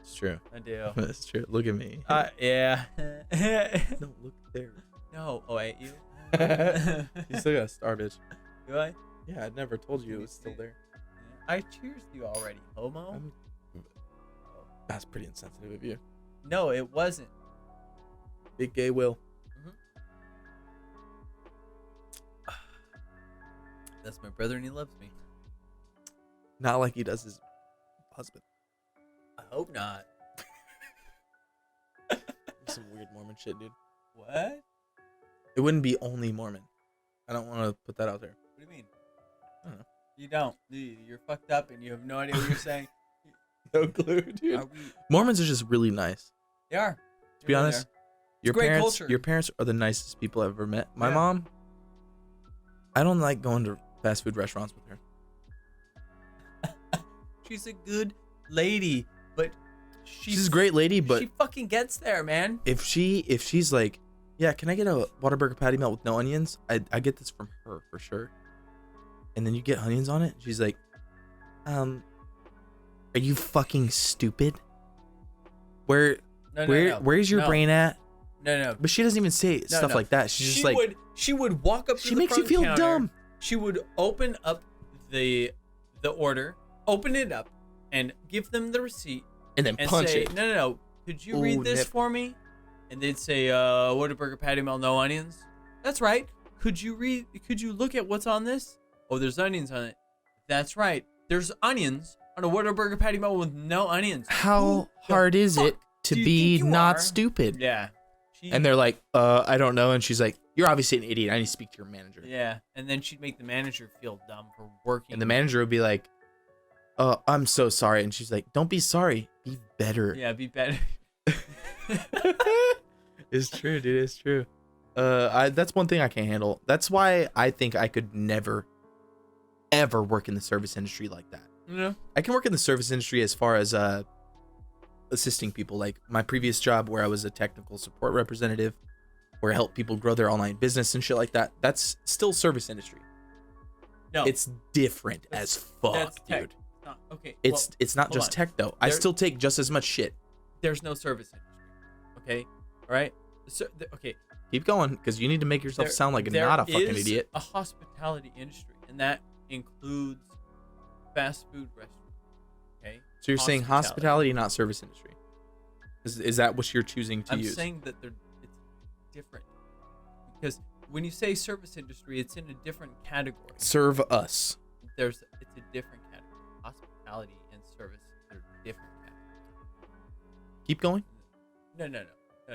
It's true. I do. That's true. Look at me. Yeah. No, look there. No. Oh, wait, you. You still got a star, bitch. Do I? Yeah, I never told you it was still there. I cheers you already, homo. That's pretty insensitive of you. No, it wasn't. Big gay Will. That's my brother, and he loves me. Not like he does his husband. I hope not. Some weird Mormon shit, dude. What? It wouldn't be only Mormon. I don't want to put that out there. What do you mean? I don't know. You don't. You're fucked up, and you have no idea what you're saying. No clue, dude. Are we? Mormons are just really nice. They are. To be honest, your great parents, culture. your parents are the nicest people I've ever met. My Yeah. mom, I don't like going to fast food restaurants with her. She's a good lady, but She's a great lady, but she fucking gets there, man. if she's like, yeah, can I get a Whataburger patty melt with no onions? I get this from her for sure. And then you get onions on it. She's like, Are you fucking stupid? Where's your No. brain at? No. But she doesn't even say stuff like that. She's just like, she would walk up to she the makes you front feel counter. dumb. She would open up the order, open it up, and give them the receipt and then and punch say, it. No. Could you Ooh, read this nip. for me? And they'd say, Whataburger patty melt, no onions. That's right. Could you look at what's on this? Oh, there's onions on it. That's right. There's onions on a Whataburger patty melt with no onions. How Who the hard is it fuck to do you be think you not are? stupid? Yeah. And they're like, I don't know. And she's like, you're obviously an idiot. I need to speak to your manager. Yeah, and then she'd make the manager feel dumb for working. And the manager would be like, I'm so sorry. And she's like, don't be sorry. Be better. Yeah, be better. It's true, dude. It's true. That's one thing I can't handle. That's why I think I could never, ever work in the service industry like that. No. I can work in the service industry as far as assisting people. Like my previous job where I was a technical support representative, where I help people grow their online business and shit like that. That's still service industry. No. It's different as fuck, that's tech. dude. Not, okay. It's not hold just on. tech though. I There- still take just as much shit. There's no service industry. Okay. All right. Okay. Keep going, because you need to make yourself sound like there not a fucking is idiot. A hospitality industry, and that includes fast food restaurants. Okay. So you're saying hospitality, not service industry. Is that what you're choosing to I'm use? saying that it's different because when you say service industry, it's in a different category. Serve us. It's a different category. Hospitality and service are different categories. Keep going.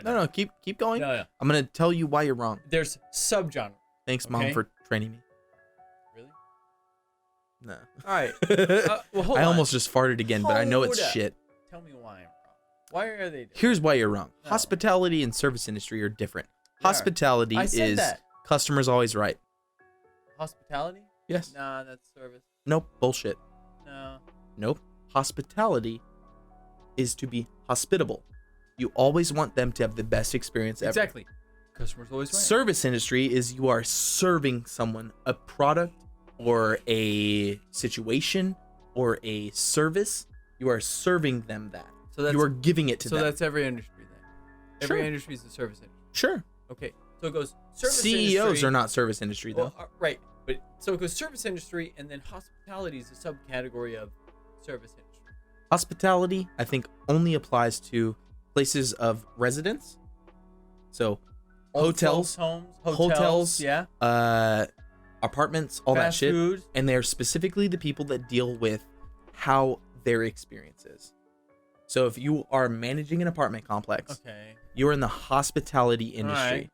No. Keep going. No. I'm gonna tell you why you're wrong. There's subgenre. Thanks, Mom, Okay. for training me. Really? No. All right. Well, hold I on. almost just farted again, but I know it's Hold up. shit. Tell me why I'm wrong. Why are they different? Here's why you're wrong. No. Hospitality and service industry are different. They are. Hospitality I said is that. customers always right. Hospitality? Yes. Nah, that's service. Nope. Bullshit. No. Nope. Hospitality is to be hospitable. You always want them to have the best experience ever. Exactly. Customers always right. Service industry is you are serving someone a product or a situation or a service. You are serving them that. So that's You are giving it to them. So that's every industry then. Every Sure. industry is a service industry. Sure. Okay. So it goes service CEOs industry. are not service industry though. Well, right. But so it goes service industry, and then hospitality is a subcategory of service industry. Hospitality, I think, only applies to places of residence. So hotels, hotels, yeah. apartments, all that Fast shit. food. And they're specifically the people that deal with how their experience is. So if you are managing an apartment complex, Okay. you're in the hospitality industry. Alright.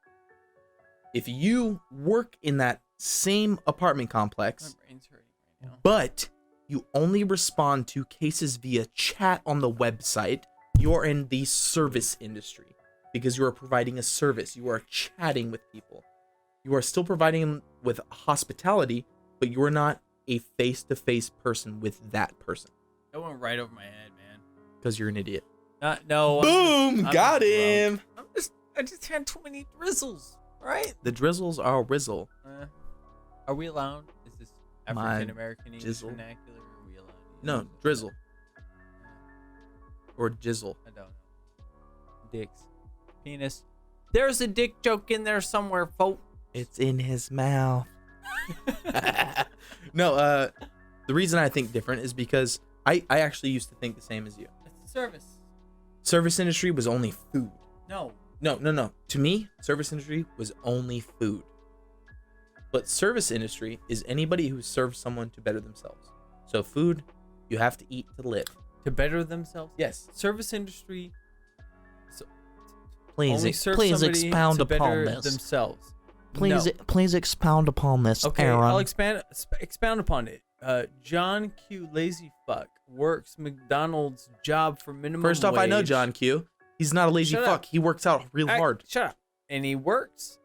If you work in that same apartment My complex, brain's hurting right now. but you only respond to cases via chat on the website, you're in the service industry because you are providing a service. You are chatting with people. You are still providing them with hospitality, but you are not a face-to-face person with that person That went right over my head, man. because you're an idiot. No. Boom! I'm Got drunk. him! I just had too many drizzles. Right? The drizzles are a rizzle. Are we allowed? Is this My African American English jizzle. vernacular? Are we allowed? to No, use it? drizzle. Or jizzle. I don't know. Dicks. Penis. There's a dick joke in there somewhere, folks. It's in his mouth. No, the reason I think different is because I actually used to think the same as you. It's a service. Service industry was only food. No. No. To me, service industry was only food. But service industry is anybody who serves someone to better themselves. So food, you have to eat to live. To better themselves? Yes. Service industry Please, only serves please somebody expound to upon better this. themselves. Please, No. please expound upon this, Okay, Aaron. I'll expound upon it. John Q. Lazy Fuck works McDonald's job for minimum First off, I know wage. John Q. He's not a lazy Shut fuck. up. He works out real hard. Shut up. And he works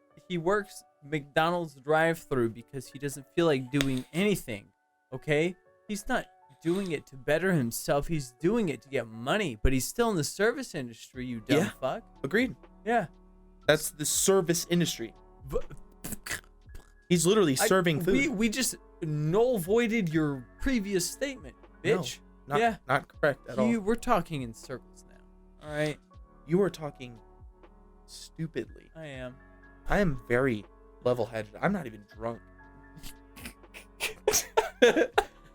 McDonald's drive-through because he doesn't feel like doing anything. Okay? He's not doing it to better himself. He's doing it to get money, but he's still in the service industry, you dumb Yeah. fuck. Agreed. Yeah. That's the service industry. He's literally serving food. We just null voided your previous statement, bitch. not correct at all. We're talking in circles now. All right. You are talking stupidly. I am. I am very level-headed. I'm not even drunk.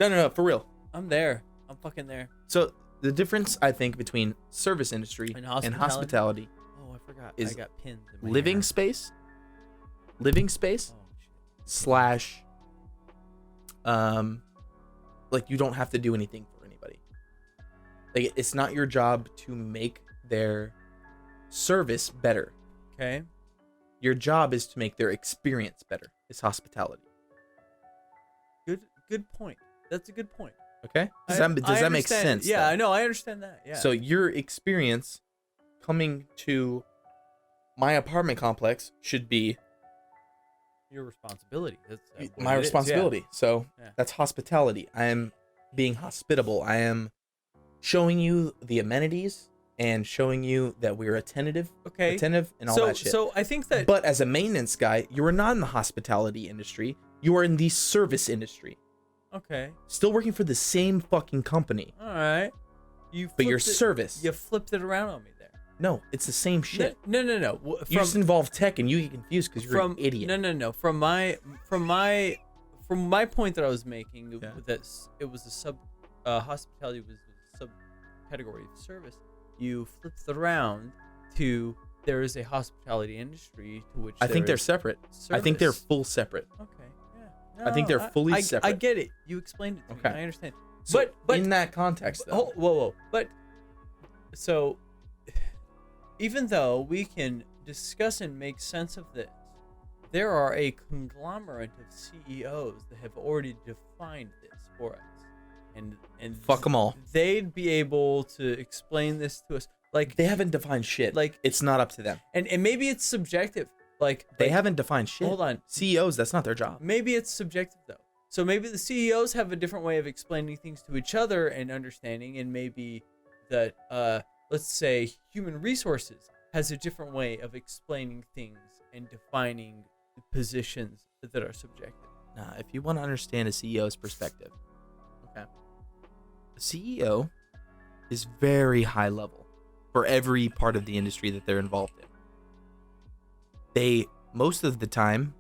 No, for real. I'm there. I'm fucking there. So the difference, I think, between service industry And and hospitality? hospitality Oh, I forgot. Is I got pins in my living hair. space Oh, shit. slash like you don't have to do anything for anybody. Like it's not your job to make their service better. Okay. Your job is to make their experience better. It's hospitality. Good point. That's a good point. Okay? Does I that make understand. sense? Yeah, though? I know. I understand that. Yeah. So your experience coming to my apartment complex should be your responsibility. That's what my it is, responsibility. So Yeah. that's hospitality. I am being hospitable. I am showing you the amenities and showing you that we're attentive and all that shit. So I think that. But as a maintenance guy, you are not in the hospitality industry. You are in the service industry. Okay. Still working for the same fucking company. All right. But your service. You flipped it around on me there. No, it's the same shit. No. You just involve tech and you get confused because you're an idiot. No. From my point that I was making, Yeah. that it was a hospitality was a subcategory of service. You flipped it around to there is a hospitality industry to which I think they're is separate. I think they're service. full separate. Okay. Yeah. I think they're fully I separate. get it. You explained it to Okay. me. I understand. So but in that context, though, whoa. But so even though we can discuss and make sense of this, there are a conglomerate of CEOs that have already defined this for us, and fuck them all. They'd be able to explain this to us. Like They haven't defined shit. Like- it's not up to them. and maybe it's subjective. They haven't defined shit. Hold on. CEOs, that's not their job. Maybe it's subjective though. So maybe the CEOs have a different way of explaining things to each other and understanding, and maybe that let's say human resources has a different way of explaining things and defining positions that are subjective. Nah, if you want to understand a CEO's perspective, okay, a CEO is very high level for every part of the industry that they're involved in. They, most of the time,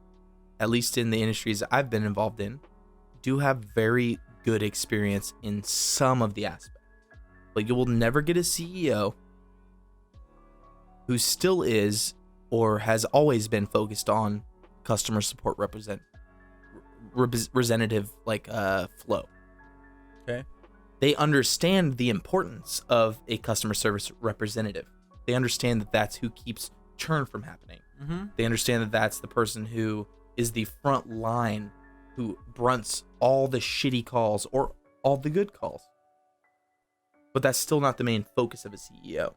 at least in the industries I've been involved in, do have very good experience in some of the aspects. But you will never get a CEO who still is or has always been focused on customer support representative flow. Okay. They understand the importance of a customer service representative. They understand that that's who keeps churn from happening. Mm-hmm. They understand that that's the person who is the front line, who brunts all the shitty calls or all the good calls. But that's still not the main focus of a CEO.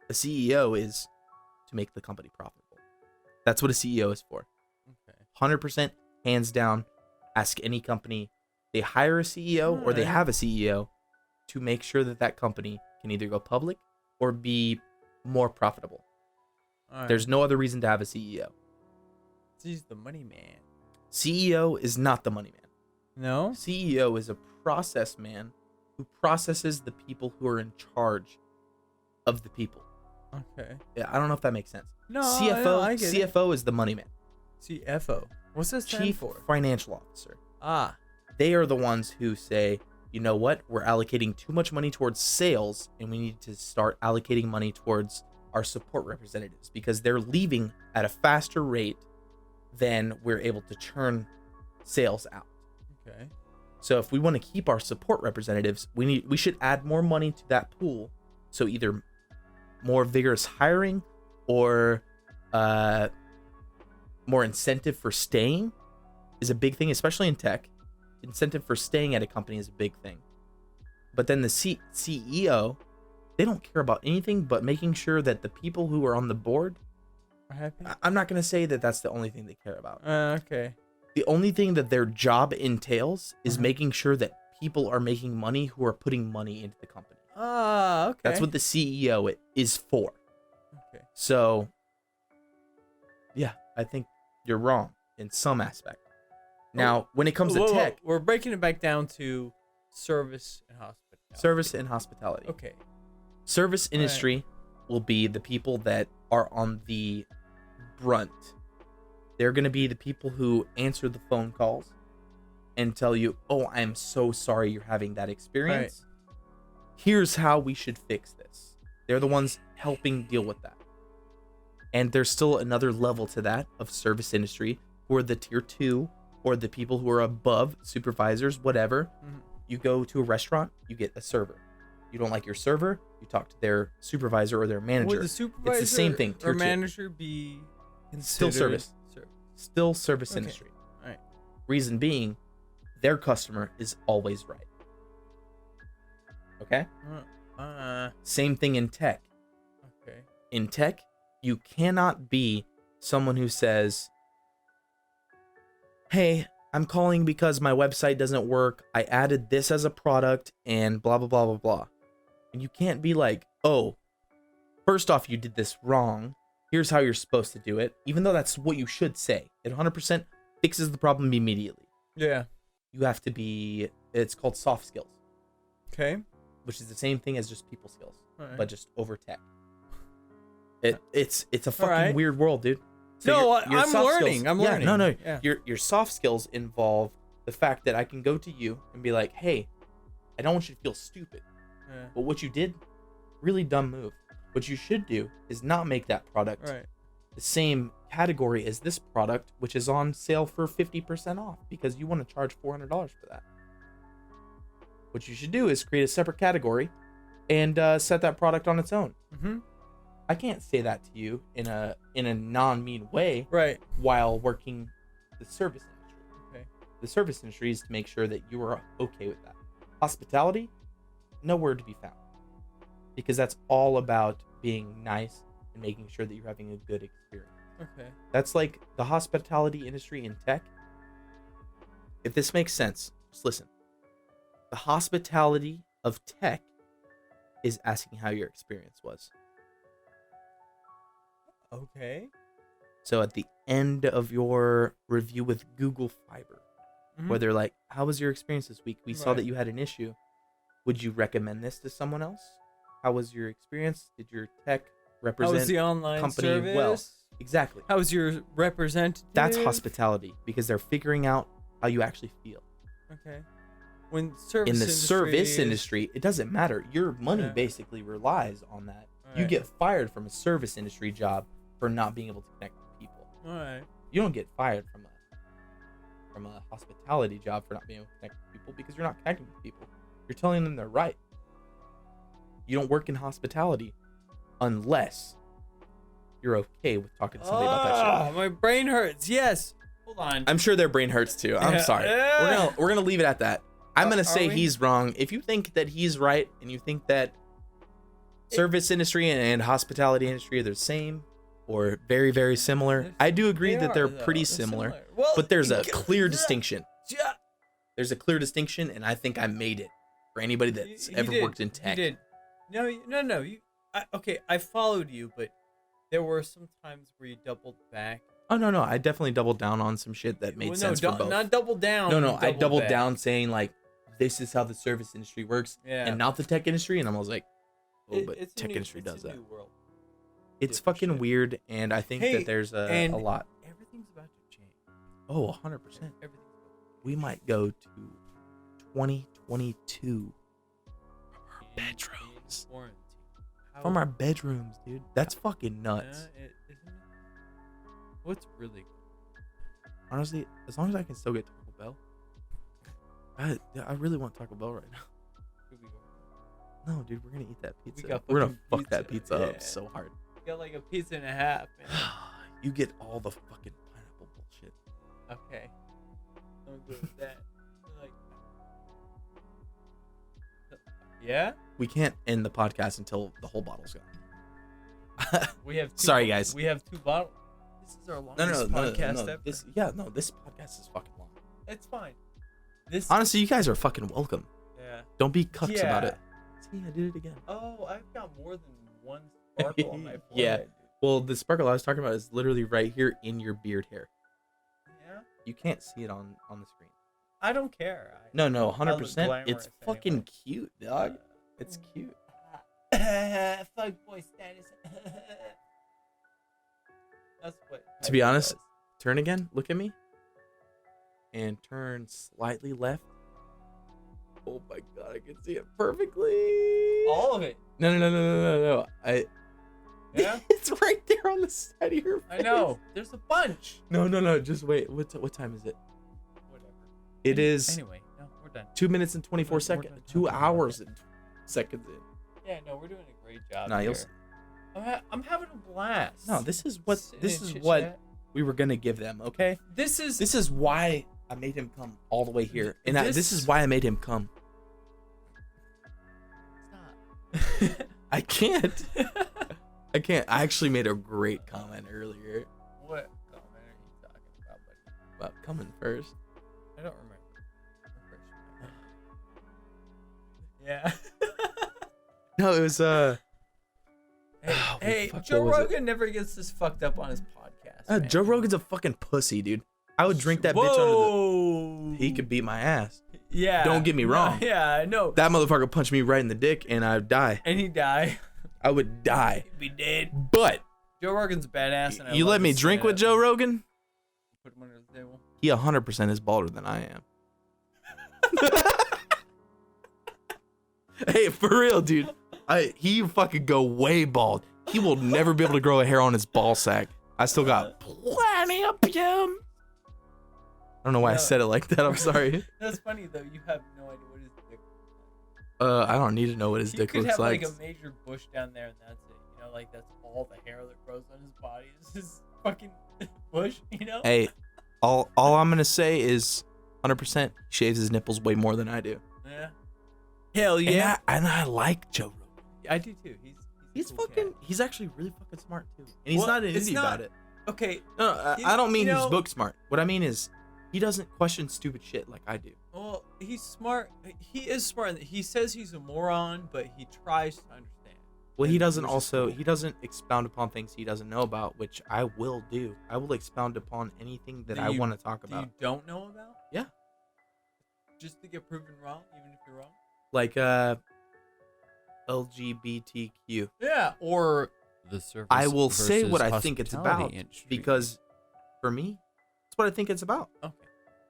A CEO is to make the company profitable. That's what a CEO is for. Okay. 100%, hands down. Ask any company. They hire a CEO or they Alright. have a CEO to make sure that that company can either go public or be more profitable. All right. There's no other reason to have a CEO. He's the money man. CEO is not the money man. No. CEO is a process man who processes the people who are in charge of the people. Okay. Yeah, I don't know if that makes sense. No. CFO, I get it. CFO is the money man. CFO. What's that stand Chief for? Financial Officer. Ah. They are the ones who say, you know what, we're allocating too much money towards sales and we need to start allocating money towards our support representatives because they're leaving at a faster rate than we're able to churn sales out. Okay. So if we want to keep our support representatives, we should add more money to that pool. So either more vigorous hiring or more incentive for staying is a big thing, especially in tech. Incentive for staying at a company is a big thing. But then the CEO, they don't care about anything but making sure that the people who are on the board, Happy? I'm not going to say that that's the only thing they care about. Okay. The only thing that their job entails is Uh-huh. making sure that people are making money who are putting money into the company. Ah, okay. That's what the CEO is for. Okay. So, yeah, I think you're wrong in some aspect. Now, when it comes to Whoa, tech, we're breaking it back down to service and hospitality. Service and hospitality. Okay. Service industry will be the people that are on the brunt. They're going to be the people who answer the phone calls and tell you, oh, I'm so sorry you're having that experience. Here's how we should fix this. They're the ones helping deal with that. And there's still another level to that of service industry, who are the tier 2 or the people who are above supervisors, whatever. Mhm. You go to a restaurant, you get a server. You don't like your server, you talk to their supervisor or their manager. Would the supervisor it's the same thing. or tier 2. manager be Still considered service. Still service Okay. industry. All right. Reason being, their customer is always right. Okay? Same thing in tech. Okay. In tech, you cannot be someone who says, hey, I'm calling because my website doesn't work. I added this as a product and blah, blah, blah, blah, blah. And you can't be like, oh, first off, you did this wrong. Here's how you're supposed to do it. Even though that's what you should say. It 100% fixes the problem immediately. Yeah. You have to be, it's called soft skills, Okay. which is the same thing as just people skills, All right. but just over tech. It's a fucking right. weird world, dude. No, your I'm soft learning. skills- I'm yeah, learning. No. Yeah. Your soft skills involve the fact that I can go to you and be like, hey, I don't want you to feel stupid, Yeah. but what you did, really dumb move. What you should do is not make that product Right. the same category as this product, which is on sale for 50% off because you want to charge $400 for that. What you should do is create a separate category and set that product on its own. Mm-hmm. I can't say that to you in a non-mean way Right. while working the service industry. Okay. The service industry is to make sure that you are okay with that. Hospitality, nowhere to be found. Because that's all about being nice and making sure that you're having a good experience. Okay. That's like the hospitality industry in tech. If this makes sense, just listen. The hospitality of tech is asking how your experience was. Okay. So at the end of your review with Google Fiber, Mhm. where they're like, how was your experience this week? We saw Right. that you had an issue. Would you recommend this to someone else? How was your experience? Did your tech How represent was the online company service? well? Exactly. How was your representative? That's hospitality because they're figuring out how you actually feel. Okay. When service In the industry service is- industry, it doesn't matter. Your money Yeah. basically relies on that. You Right. get fired from a service industry job for not being able to connect with people. All right. You don't get fired from a hospitality job for not being able to connect with people because you're not connecting with people. You're telling them they're right. You don't work in hospitality unless you're okay with talking to somebody about that shit. My brain hurts. Yes. Hold on. I'm sure their brain hurts too. I'm Yeah. sorry. We're gonna leave it at that. I'm gonna Are say we? he's wrong. If you think that he's right and you think that service industry and hospitality industry are the same or very, very similar, I do agree that they're pretty similar. Well, But there's a clear distinction. Yeah. There's a clear distinction, and I think I made it for anybody that's ever worked in tech. You did. No. Okay, I followed you, but there were some times where you doubled back. Oh no, I definitely doubled down on some shit that made Well, sense for both. Not double down. No, I doubled back. down saying like, this is how the service industry works, Yeah. and not the tech industry. And I was like, oh, It- but it's a tech new- industry it's a does that. new world. It's different fucking shit. weird, and I think Hey, that there's a and lot. Everything's about to change. Oh, 100%. Everything's about to change. We might go to 2022 In bedrooms. quarantine. How- from our bedrooms, dude. That's fucking nuts. Isn't it? What's really good? Honestly, as long as I can still get Taco Bell, I really want Taco Bell right now. Should we go? No, dude, we're gonna eat that pizza. got We're gonna fucking fuck that pizza, pizza yeah. up so hard. We got like a pizza and a half, man. You get all the fucking pineapple bullshit. Okay. I'm good with that. Like, yeah? We can't end the podcast until the whole bottle's gone. We have two, Sorry, guys. We have 2 bottles. This is our longest podcast ever. This podcast is fucking long. It's fine. This Honestly, you guys are fucking welcome. Yeah. Don't be cucks about Yeah. it. See, I did it again. Oh, I've got more than one sparkle on my forehead. Yeah. dude. Well, the sparkle I was talking about is literally right here in your beard hair. Yeah. You can't see it on the screen. I don't care. No, 100%. glamorous It's fucking anyway. cute, dog. It's cute. Fuck boy status. That's what. To be honest, turn again. Look at me. And turn slightly left. Oh my god, I can see it perfectly. all of it. No. Yeah, It's right there on the side of your face. I know. There's a bunch. No. Just wait. What time is it? Whatever. It is Anyway, no, we're done. 2 minutes and 24 We're seconds. done 2 talking. hours and seconds in. Yeah, no, we're doing a great job. Nah, you'll. here. I'm having a blast. No, this is Chit what chat. we were gonna give them. Okay. This is. This is why I made him come all the way here, and this This- is why I made him come. Stop. I can't. I can't. I actually made a great comment earlier What comment are you talking about, buddy? about coming first. I don't remember. Yeah. No, it was Hey, what the hey, fuck, Joe what was it? Rogan never gets this fucked up on his podcast. man. Joe Rogan's a fucking pussy, dude. I would drink that bitch under Whoa. the. He could beat my ass. Yeah. Don't get me wrong. Yeah, I know. That motherfucker punched me right in the dick, and I'd die. And he died. I would die. He'd be dead. But Joe Rogan's badass. And I you love let me his drink with stand-up. Joe Rogan? Put him under the table. He 100% is balder than I am. Hey, for real, dude. He fucking go way bald. He will never be able to grow a hair on his ball sack. I still got plenty of peen. I don't know why I No. said it like that. I'm sorry. That's funny though. You have no idea what his dick. I don't need to know what his He dick could looks have like. like a major bush down there, and that's it. You know, like that's all the hair that grows on his body is his fucking bush. You know. Hey, all I'm gonna say is 100% shaves his nipples way more than I do. Yeah. Hell And yeah. and I like Joe Rogan. I do too. He's a cool cat. He's actually really fucking smart too. And he's Well, not an it's indie not- about it. Okay. No, I don't mean you he's know- book smart. What I mean is he doesn't question stupid shit like I do. Well, he's smart. He is smart. He says he's a moron, but he tries to understand. Well, he And doesn't which is also cool. he doesn't expound upon things he doesn't know about, which I will do. I will expound upon anything that I you- want to talk that about. you don't know about? Yeah. Just to get proven wrong, even if you're wrong. Like LGBTQ. Yeah. Or the service. I will say what I think it's about because for me, it's what I think it's about. Okay.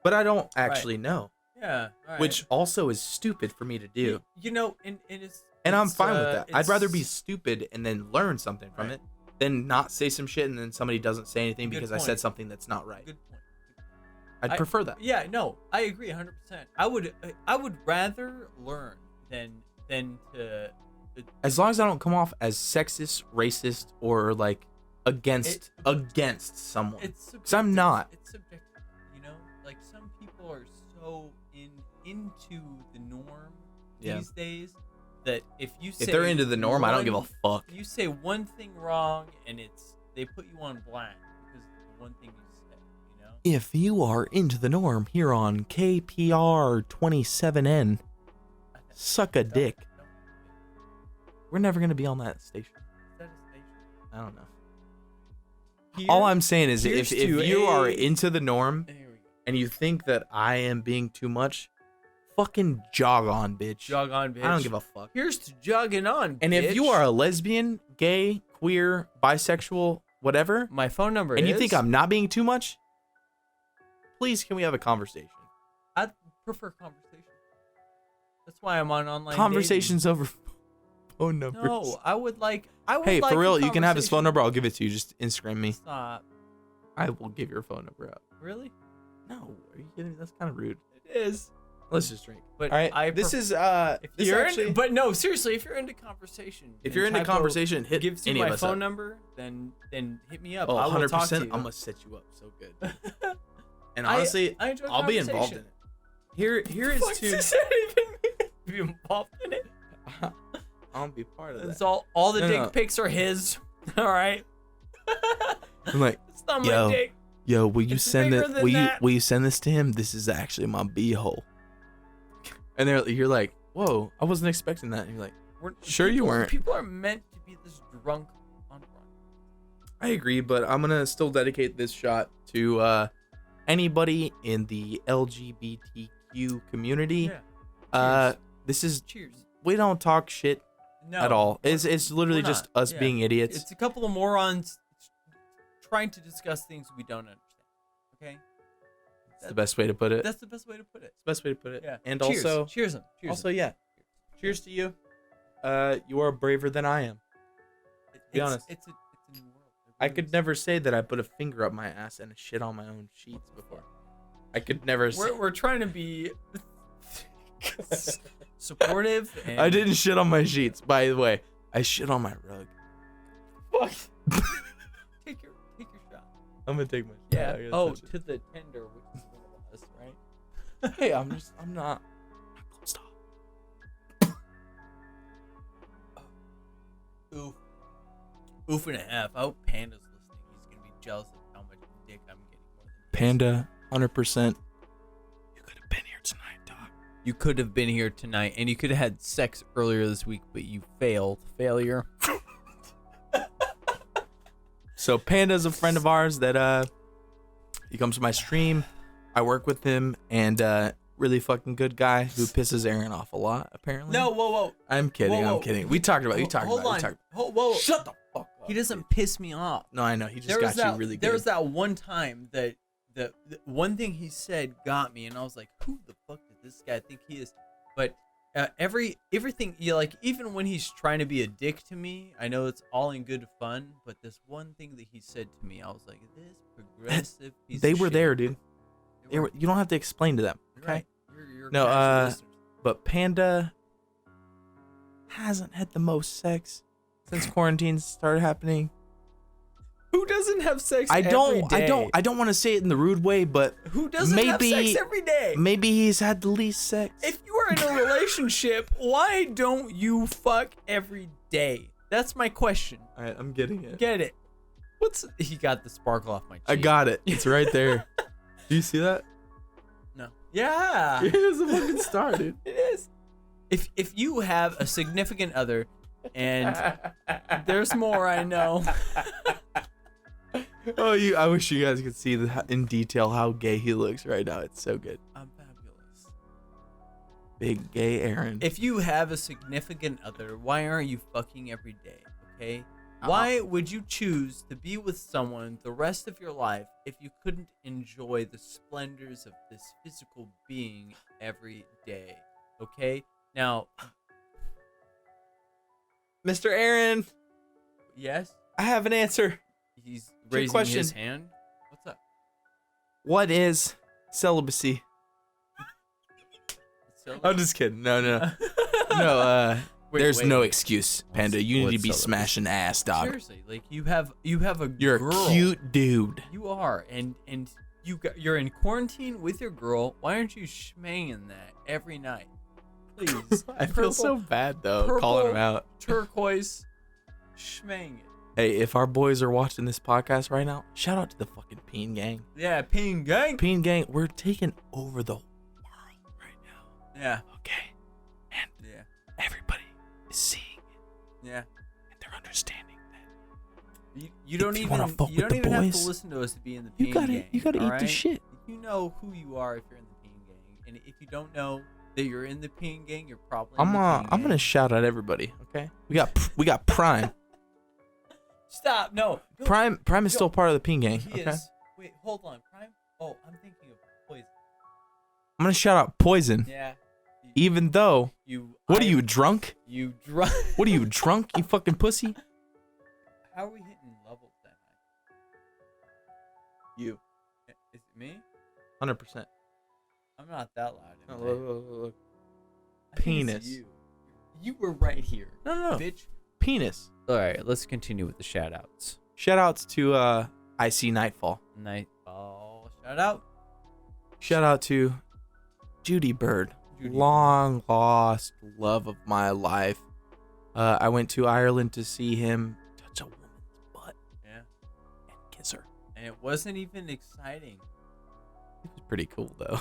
But I don't actually know, Yeah. All right. which also is stupid for me to do. You know, and it's. And I'm it's, fine with that. I'd rather be it's- stupid and then learn something from Right. it than not say some shit and then somebody doesn't say anything Good because I said point. something that's not right. Good point. I'd prefer that. Yeah. No, I agree 100%. I would rather learn than to. As long as I don't come off as sexist, racist, or like against someone. It's 'Cause I'm not. It's subjective, you know. Like some people are so into the norm Yeah. these days that if you say If they're into the norm, I don't give a fuck. You say one thing wrong and they put you on blast because of the one thing you said, you know. If you are into the norm here on KPR 27N, suck a dick. We're never gonna be on that station. Is that a station? I don't know. Here- All I'm saying is here's if to you are a- into the norm There we go. and you think that I am being too much, fucking jog on, bitch. Jog on, bitch. I don't give a fuck. Here's to jogging on. And if you bitch. are a lesbian, gay, queer, bisexual, whatever, my phone number and is. you think I'm not being too much, please can we have a conversation? I prefer conversation. That's why I'm on online Conversations over phone numbers. dating. No, I would like. Hey, like for a real, you can have his phone conversation. number. I'll give it to you. Just Instagram me. Stop. I will give your phone number out. Really? No, are you kidding me? That's kind of rude. It is. Let's just drink. But All right, I this pref- is If this you're actually, but no, seriously, if you're into conversation, if and you're into typo conversation, hit gives you any my of us phone up. number, then hit me up. Oh, I will talk to 100%. you. I'm gonna set you up so good. And I- honestly, I enjoy I'll be involved in conversation. it. Here is What to. does that even mean? Be involved in it. I'll be part of It's that. all the No, dick no. pics are his. All right. I'm like, It's not my Yo. dick. yo, will you It's send bigger it? than Will you that. will you send this to him? This is actually my beehole. And you're like, whoa, I wasn't expecting that. And you're like, Sure you weren't. People are meant to be this drunk on run. I agree, but I'm gonna still dedicate this shot to anybody in the LGBTQ LGBTQ community. Yeah. This is Cheers. we don't talk shit No. at all. It's literally we're just not. us Yeah. being idiots. It's a couple of morons trying to discuss things we don't understand. Okay? That's the best way to put it. That's the best way to put it. It's the best way to put it. Yeah. And Cheers. also, Cheers 'em. Cheers 'em. also, yeah. Cheers to you. You are braver than I am. Be honest. It's a new world. It I really could is. never say that I put a finger up my ass and shit on my own sheets before. I could never say. We're trying to be supportive. And I didn't shit on my sheets, by the way. I shit on my rug. Fuck. Take your shot. I'm gonna take my shot. Yeah. I gotta Oh, touch it. to the tender, which is one of us, right? Hey, I'm not close off. Oof. Oof and a half. I hope Panda's listening. He's gonna be jealous of how much dick I'm getting more than he is. Panda, 100%. You could have been here tonight, dog. You could have been here tonight, and you could have had sex earlier this week, but you failed. Failure. So Panda's a friend of ours that he comes to my stream. I work with him, and really fucking good guy who pisses Aaron off a lot, apparently. No, whoa. I'm kidding. Whoa. I'm kidding. We talked about. Hold on. Whoa. Shut the fuck up. He doesn't piss me off. No, I know. He just got you really good. There was that one time that the one thing he said got me, and I was like, "Who the fuck did this guy think he is?" But everything, like, even when he's trying to be a dick to me, I know it's all in good fun. But this one thing that he said to me, I was like, "This progressive piece." They of were shit. there, dude. They were. You don't have to explain to them, You're okay? right. You're No, casual listeners. But Panda hasn't had the most sex since quarantine started happening. Who doesn't have sex? I every don't day? want to say it in the rude way, but Who doesn't have maybe- sex every day? maybe he's had the least sex. If you are in a relationship, why don't you fuck every day? That's my question. All right, I'm getting it. Get it? He got the sparkle off my cheek. I got it. It's right there. Do you see that? No. Yeah. It is a fucking star, dude. It is. If you have a significant other, and there's more, I know. Oh, I wish you guys could see in detail how gay he looks right now. It's so good. I'm fabulous. Big gay Aaron. If you have a significant other, why aren't you fucking every day? Okay. Why would you choose to be with someone the rest of your life if you couldn't enjoy the splendors of this physical being every day? Okay? Now, Mr. Aaron, yes, I have an answer. he's Good raising question. his hand. What's up? What is celibacy? I'm just kidding. No. No, there's no excuse, Panda. You need to be what's smashing ass, dog. Seriously, like you have a You're girl. a cute dude. You are, and you're in quarantine with your girl. Why aren't you schmanging that every night? Please. I feel so bad, though, purple, calling him out. Turquoise, schmang it. Hey, if our boys are watching this podcast right now, shout out to the fucking P.E.E.N gang. Yeah, P.E.E.N gang. P.E.E.N gang, we're taking over the world right now. Yeah, Okay? And yeah, everybody is seeing it, yeah. and they're understanding that. You don't If you even wanna fuck you with don't the even have boys, to listen to us to be in the You P.E.E.N gotta, gang. you gotta all eat the right? shit. You know who you are if you're in the P.E.E.N gang, and if you don't know that you're in the P.E.E.N gang, you're probably in the P.E.E.N I'm gonna gang. shout out everybody. Okay? We got Prime. Stop. No. Prime is still part of the P.E.E.N gang. He Okay? is. Wait, hold on. Prime? Oh, I'm thinking of Poison. I'm gonna shout out Poison. Yeah. Even though, what are you, drunk? You drunk? What are you, drunk? You fucking pussy? How are we hitting levels that high? You. Is it me? 100%. I'm not that loud. No, am I? look. I think it's Penis. You. You were right here. No. Bitch. Penis. All right, let's continue with the shout outs. Shout outs to I See Nightfall. Nightfall. Shout out. Shout out to Judy Bird. Judy Long lost love of my life. I went to Ireland to see him touch a woman's butt Yeah. and kiss her. And it wasn't even exciting. It was pretty cool though.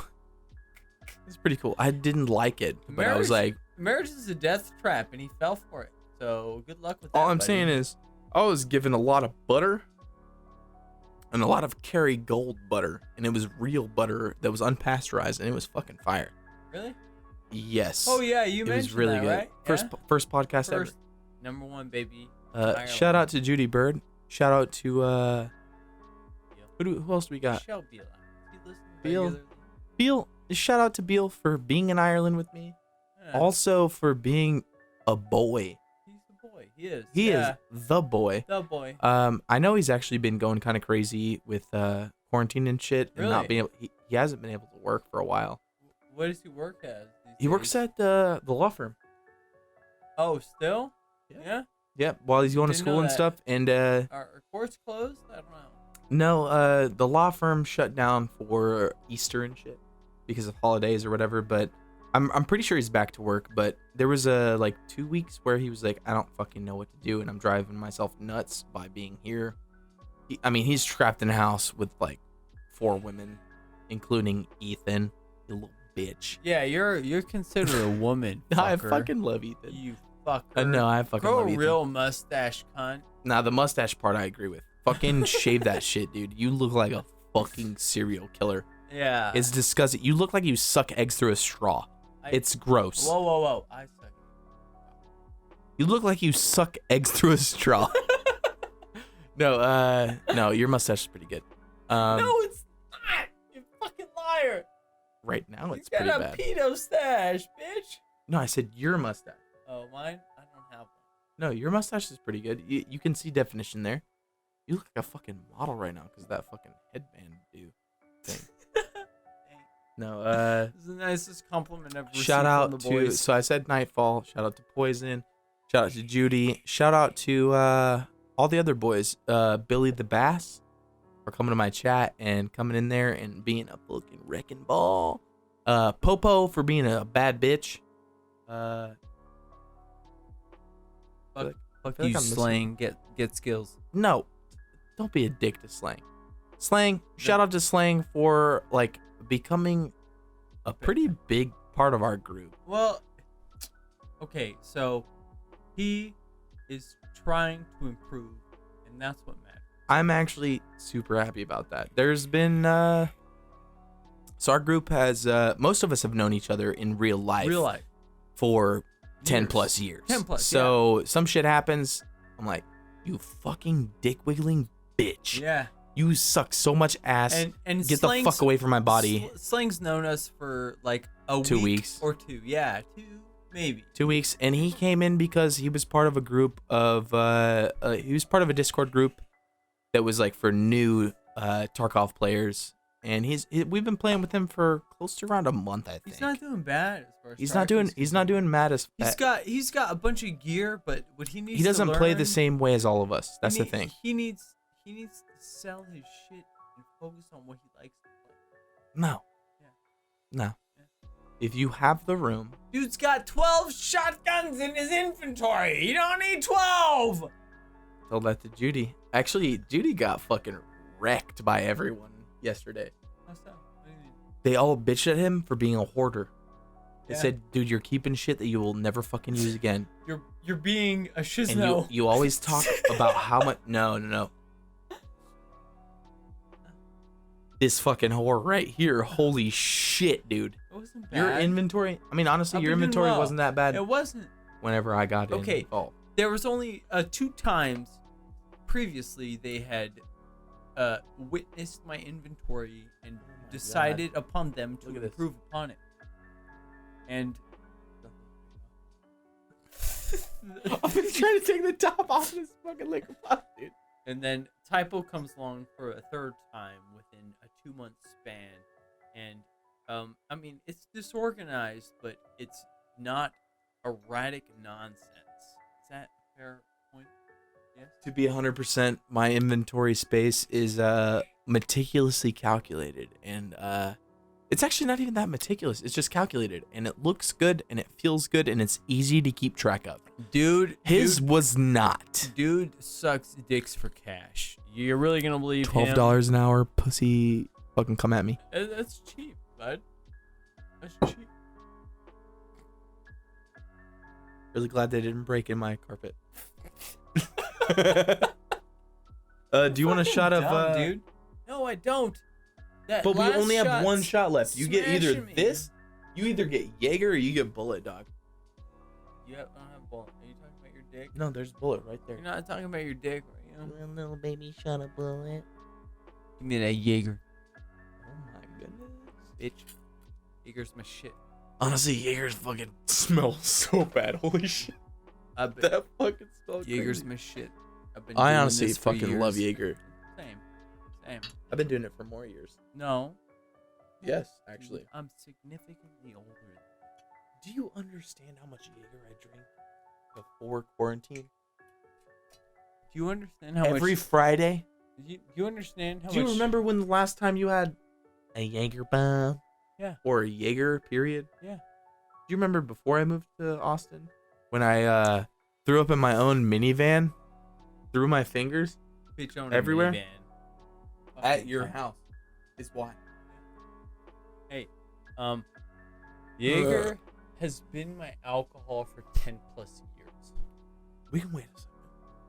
It was pretty cool. I didn't like it, but I was like, Marriage is a death trap, and he fell for it. So good luck with that. all I'm buddy. saying is, I was given a lot of butter and a lot of Kerrygold butter, and it was real butter that was unpasteurized, and it was fucking fire. Really? Yes. Oh yeah, you It mentioned was really that, good. right? First podcast ever. First, #1 baby. Shout out to Judy Bird. Shout out to who else do we got? Michelle Beal. He listens Beal. regularly. Beal. Shout out to Beal for being in Ireland with me. Yeah. Also for being a boy. He's the boy. He is. He yeah. is the boy. The boy. I know he's actually been going kind of crazy with quarantine and shit, and not Really? being able. He hasn't been able to work for a while. What does he work as? He works at the law firm. Oh, still? Yeah. Yeah. Yep, while he's going to Didn't school know and that. stuff. And Are courts closed? I don't know. no, the law firm shut down for Easter and shit because of holidays or whatever. But I'm pretty sure he's back to work. But there was like 2 weeks where he was like, I don't fucking know what to do, and I'm driving myself nuts by being here. He's trapped in a house with like 4 women, including Ethan, you little bitch. Yeah, you're considered a woman. I fucker. fucking love Ethan. You fucker. No, I fucking Grow love a Ethan. real mustache, cunt. Nah, the mustache part I agree with. Fucking shave that shit, dude. You look like a fucking serial killer. Yeah. It's disgusting. You look like you suck eggs through a straw. It's gross. Whoa. I suck. You look like you suck eggs through a straw. No, your mustache is pretty good. No, it's not. You fucking liar. Right now it's You pretty got a bad. pedo stash, bitch. No, I said your mustache. Oh, mine? I don't have one. No, your mustache is pretty good. You can see definition there. You look like a fucking model right now because that fucking headband do thing. No, This is the nicest compliment I've received shout out from the to, boys. so I said Nightfall. Shout out to Poison. Shout out to Judy. Shout out to all the other boys. Billy the Bass for coming to my chat and coming in there and being a fucking wrecking ball. Popo for being a bad bitch. Fuck feel you, like I'm missing- slang. Get skills. No, don't be a dick to Slang. Slang, shout out to Slang for like becoming a pretty big part of our group. Well, okay, so he is trying to improve, and that's what matters. I'm actually super happy about that. There's been so our group has most of us have known each other in real life for 10 plus years. 10 plus, So some shit happens. I'm like, you fucking dick wiggling bitch. Yeah. You suck so much ass. And Get the fuck away from my body. Slang's known us for like a 2 week weeks. or 2. Yeah, 2 maybe. 2 weeks, and he came in because he was part of a group of he was part of a Discord group that was like for new Tarkov players, and we've been playing with him for close to around a month, I think. He's not doing bad as far as He's Tarkov not doing mad as He's got a bunch of gear, but what he needs he doesn't to play the learn- same way as all of us. That's the thing. He needs to sell his shit and focus on what he likes to play. No. Yeah. No. Yeah. If you have the room, Dude's got 12 shotguns in his inventory. You don't need 12. tell that to Judy. Actually, Judy got fucking wrecked by everyone yesterday. How's that? What do you mean? They all bitched at him for being a hoarder. They Yeah. said, dude, you're keeping shit that you will never fucking use again. You're being a And shizno. you always talk about how much. No. This fucking whore right here. Holy shit, dude. It wasn't bad. Your inventory. I mean, honestly, I've your been doing inventory well. wasn't that bad It wasn't. whenever I got Okay. involved. There was only 2 times previously they had witnessed my inventory and decided upon them to Look at this. improve upon it. And I've been trying to take the top off this fucking liquor bottle, dude. And then Typo comes along for a 3rd time within a 2-month span. And, I mean, it's disorganized, but it's not erratic nonsense. Is that a fair point? Yes? To be 100%, my inventory space is meticulously calculated, and it's actually not even that meticulous. It's just calculated, and it looks good, and it feels good, and it's easy to keep track of. Dude, His was not. Dude sucks dicks for cash. You're really gonna believe him? $12 an hour, pussy. Fucking come at me. That's cheap, bud. That's cheap. Really glad they didn't break in my carpet. Do you want a shot of Dumb, dude? No, I don't. That But we last only have shot's one shot left. You get either smashing me. this You either get Jaeger or you get Bullet, dog. You don't have bullet. Are you talking about your dick? No, there's Bullet right there. You're not talking about your dick, are you? Little baby shot a bullet. Give me that Jaeger, Oh my goodness. bitch. Jaeger's my shit. Honestly, Jaeger's fucking smells so bad. Holy shit. I bet That fucking smells Jaeger's crazy. my shit. I've been I doing honestly this for fucking love years. Jaeger. Same. I've been doing it for more years. No. Yes, actually. I'm significantly older. Do you understand how much Jaeger I drink before quarantine? Do you understand how Every much? Friday? Do you understand how Do you much? remember when the last time you had a Jaeger bomb? Yeah. Or a Jaeger, period? Yeah. Do you remember before I moved to Austin? When I threw up in my own minivan? Through my fingers? Bitch, own a everywhere? minivan. At Fucking your cunt. house. Is why. Hey, Jaeger has been my alcohol for 10 plus years. We can wait a second.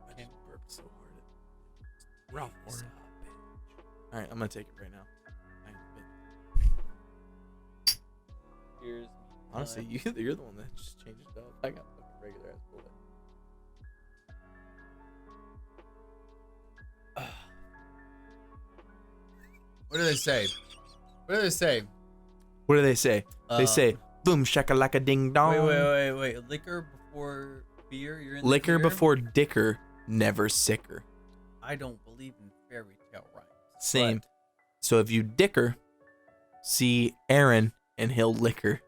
I Okay. just burped so hard. Ralph Lauren. Alright, I'm gonna take it right now. Here's Honestly, you're the one that just changed it up. I got fucking regular ass Bullet. What do they say? What do they say? What do they say? They say, boom shakalaka ding dong. Wait. Liquor before beer? You're in Liquor the clear? before dicker, never sicker. I don't believe in fairy tale rhymes. Same. So if you dicker, see Aaron and he'll liquor.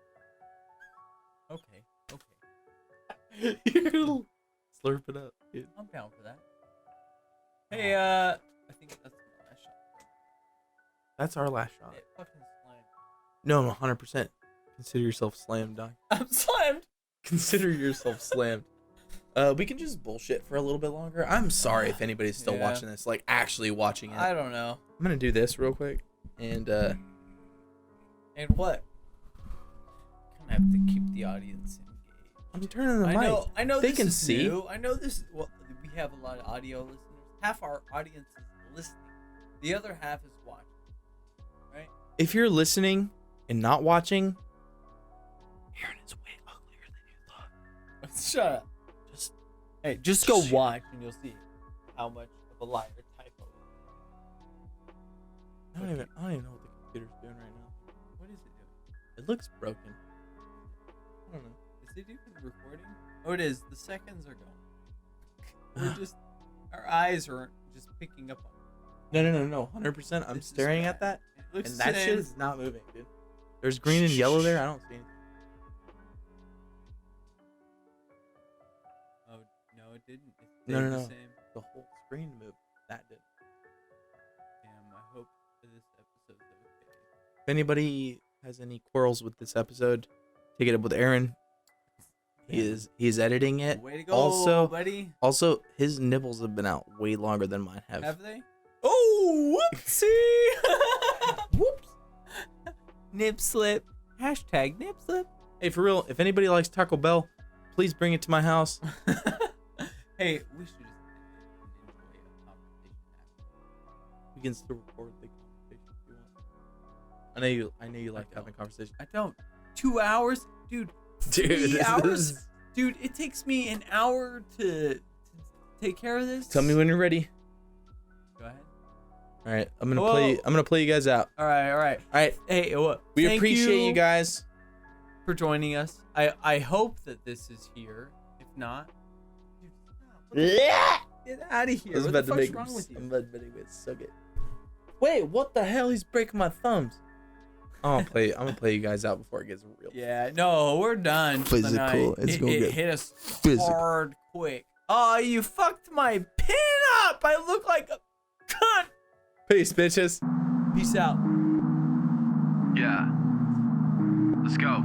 But, okay. You're gonna slurp it up, dude. I'm down for that. Hey, I think that's my last shot. That's our last shot. It fucking slammed. No, 100%. Consider yourself slammed, dog. I'm slammed. Consider yourself slammed. We can just bullshit for a little bit longer. I'm sorry if anybody's still Yeah. watching this, like actually watching it. I don't know. I'm gonna do this real quick, and And what? Gonna have to keep the audience engaged. I'm turning the mic. I know. They this can is see. New. I know this. Well, we have a lot of audio listeners. Half our audience is listening. The other half is watching. Right? If you're listening and not watching, Aaron is way uglier than you thought. Shut up. Just Go shit. watch and you'll see how much of a liar typo is. I don't even know what the computer's doing right now. What is it doing? It looks broken. I don't know. Is it even recording? Oh, it is. The seconds are going. Our eyes are just picking up on it. No. 100%. I'm This is staring bad. at that, It looks and that the shit same. is not moving, dude. There's green and yellow there. I don't see anything. Oh, no, it didn't. It No, stayed no. the same. The whole screen moved. That did. Damn, I hope this episode's okay. If anybody has any quarrels with this episode, take it up with Aaron. He's editing it. Way to go, Also, buddy. his nipples have been out way longer than mine have. Have they? Oh, whoopsie! Whoops. Nip slip. Hashtag nip slip. Hey, for real, if anybody likes Taco Bell, please bring it to my house. Hey, we should just enjoy a conversation after. We can still record the conversation if you want. I know you like having conversation. I don't. 2 hours? Dude, Dude, 3 this hours? is- Dude, it takes me an hour to take care of this. Tell me when you're ready. Go ahead. All right, I'm gonna play you guys out. All right. All right, Hey, we thank appreciate you guys. for joining us. I hope that this is here. If not, dude, stop. Get out of here. I was What about the to fuck's make wrong with you? I'm about to make him suck it. Wait, what the hell? He's breaking my thumbs. I'm gonna play you guys out before it gets real. Yeah, no, we're done. for the Physical. night. It's It, gonna it get hit us physical. hard quick. Oh, you fucked my pin up. I look like a cunt. Peace, bitches. Peace out. Yeah. Let's go.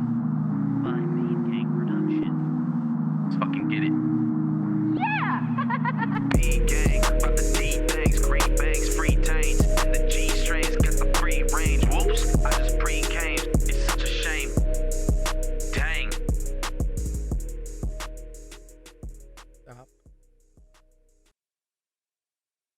By P.E.E.N Production. Let's fucking get it. Yeah. P.E.E.N.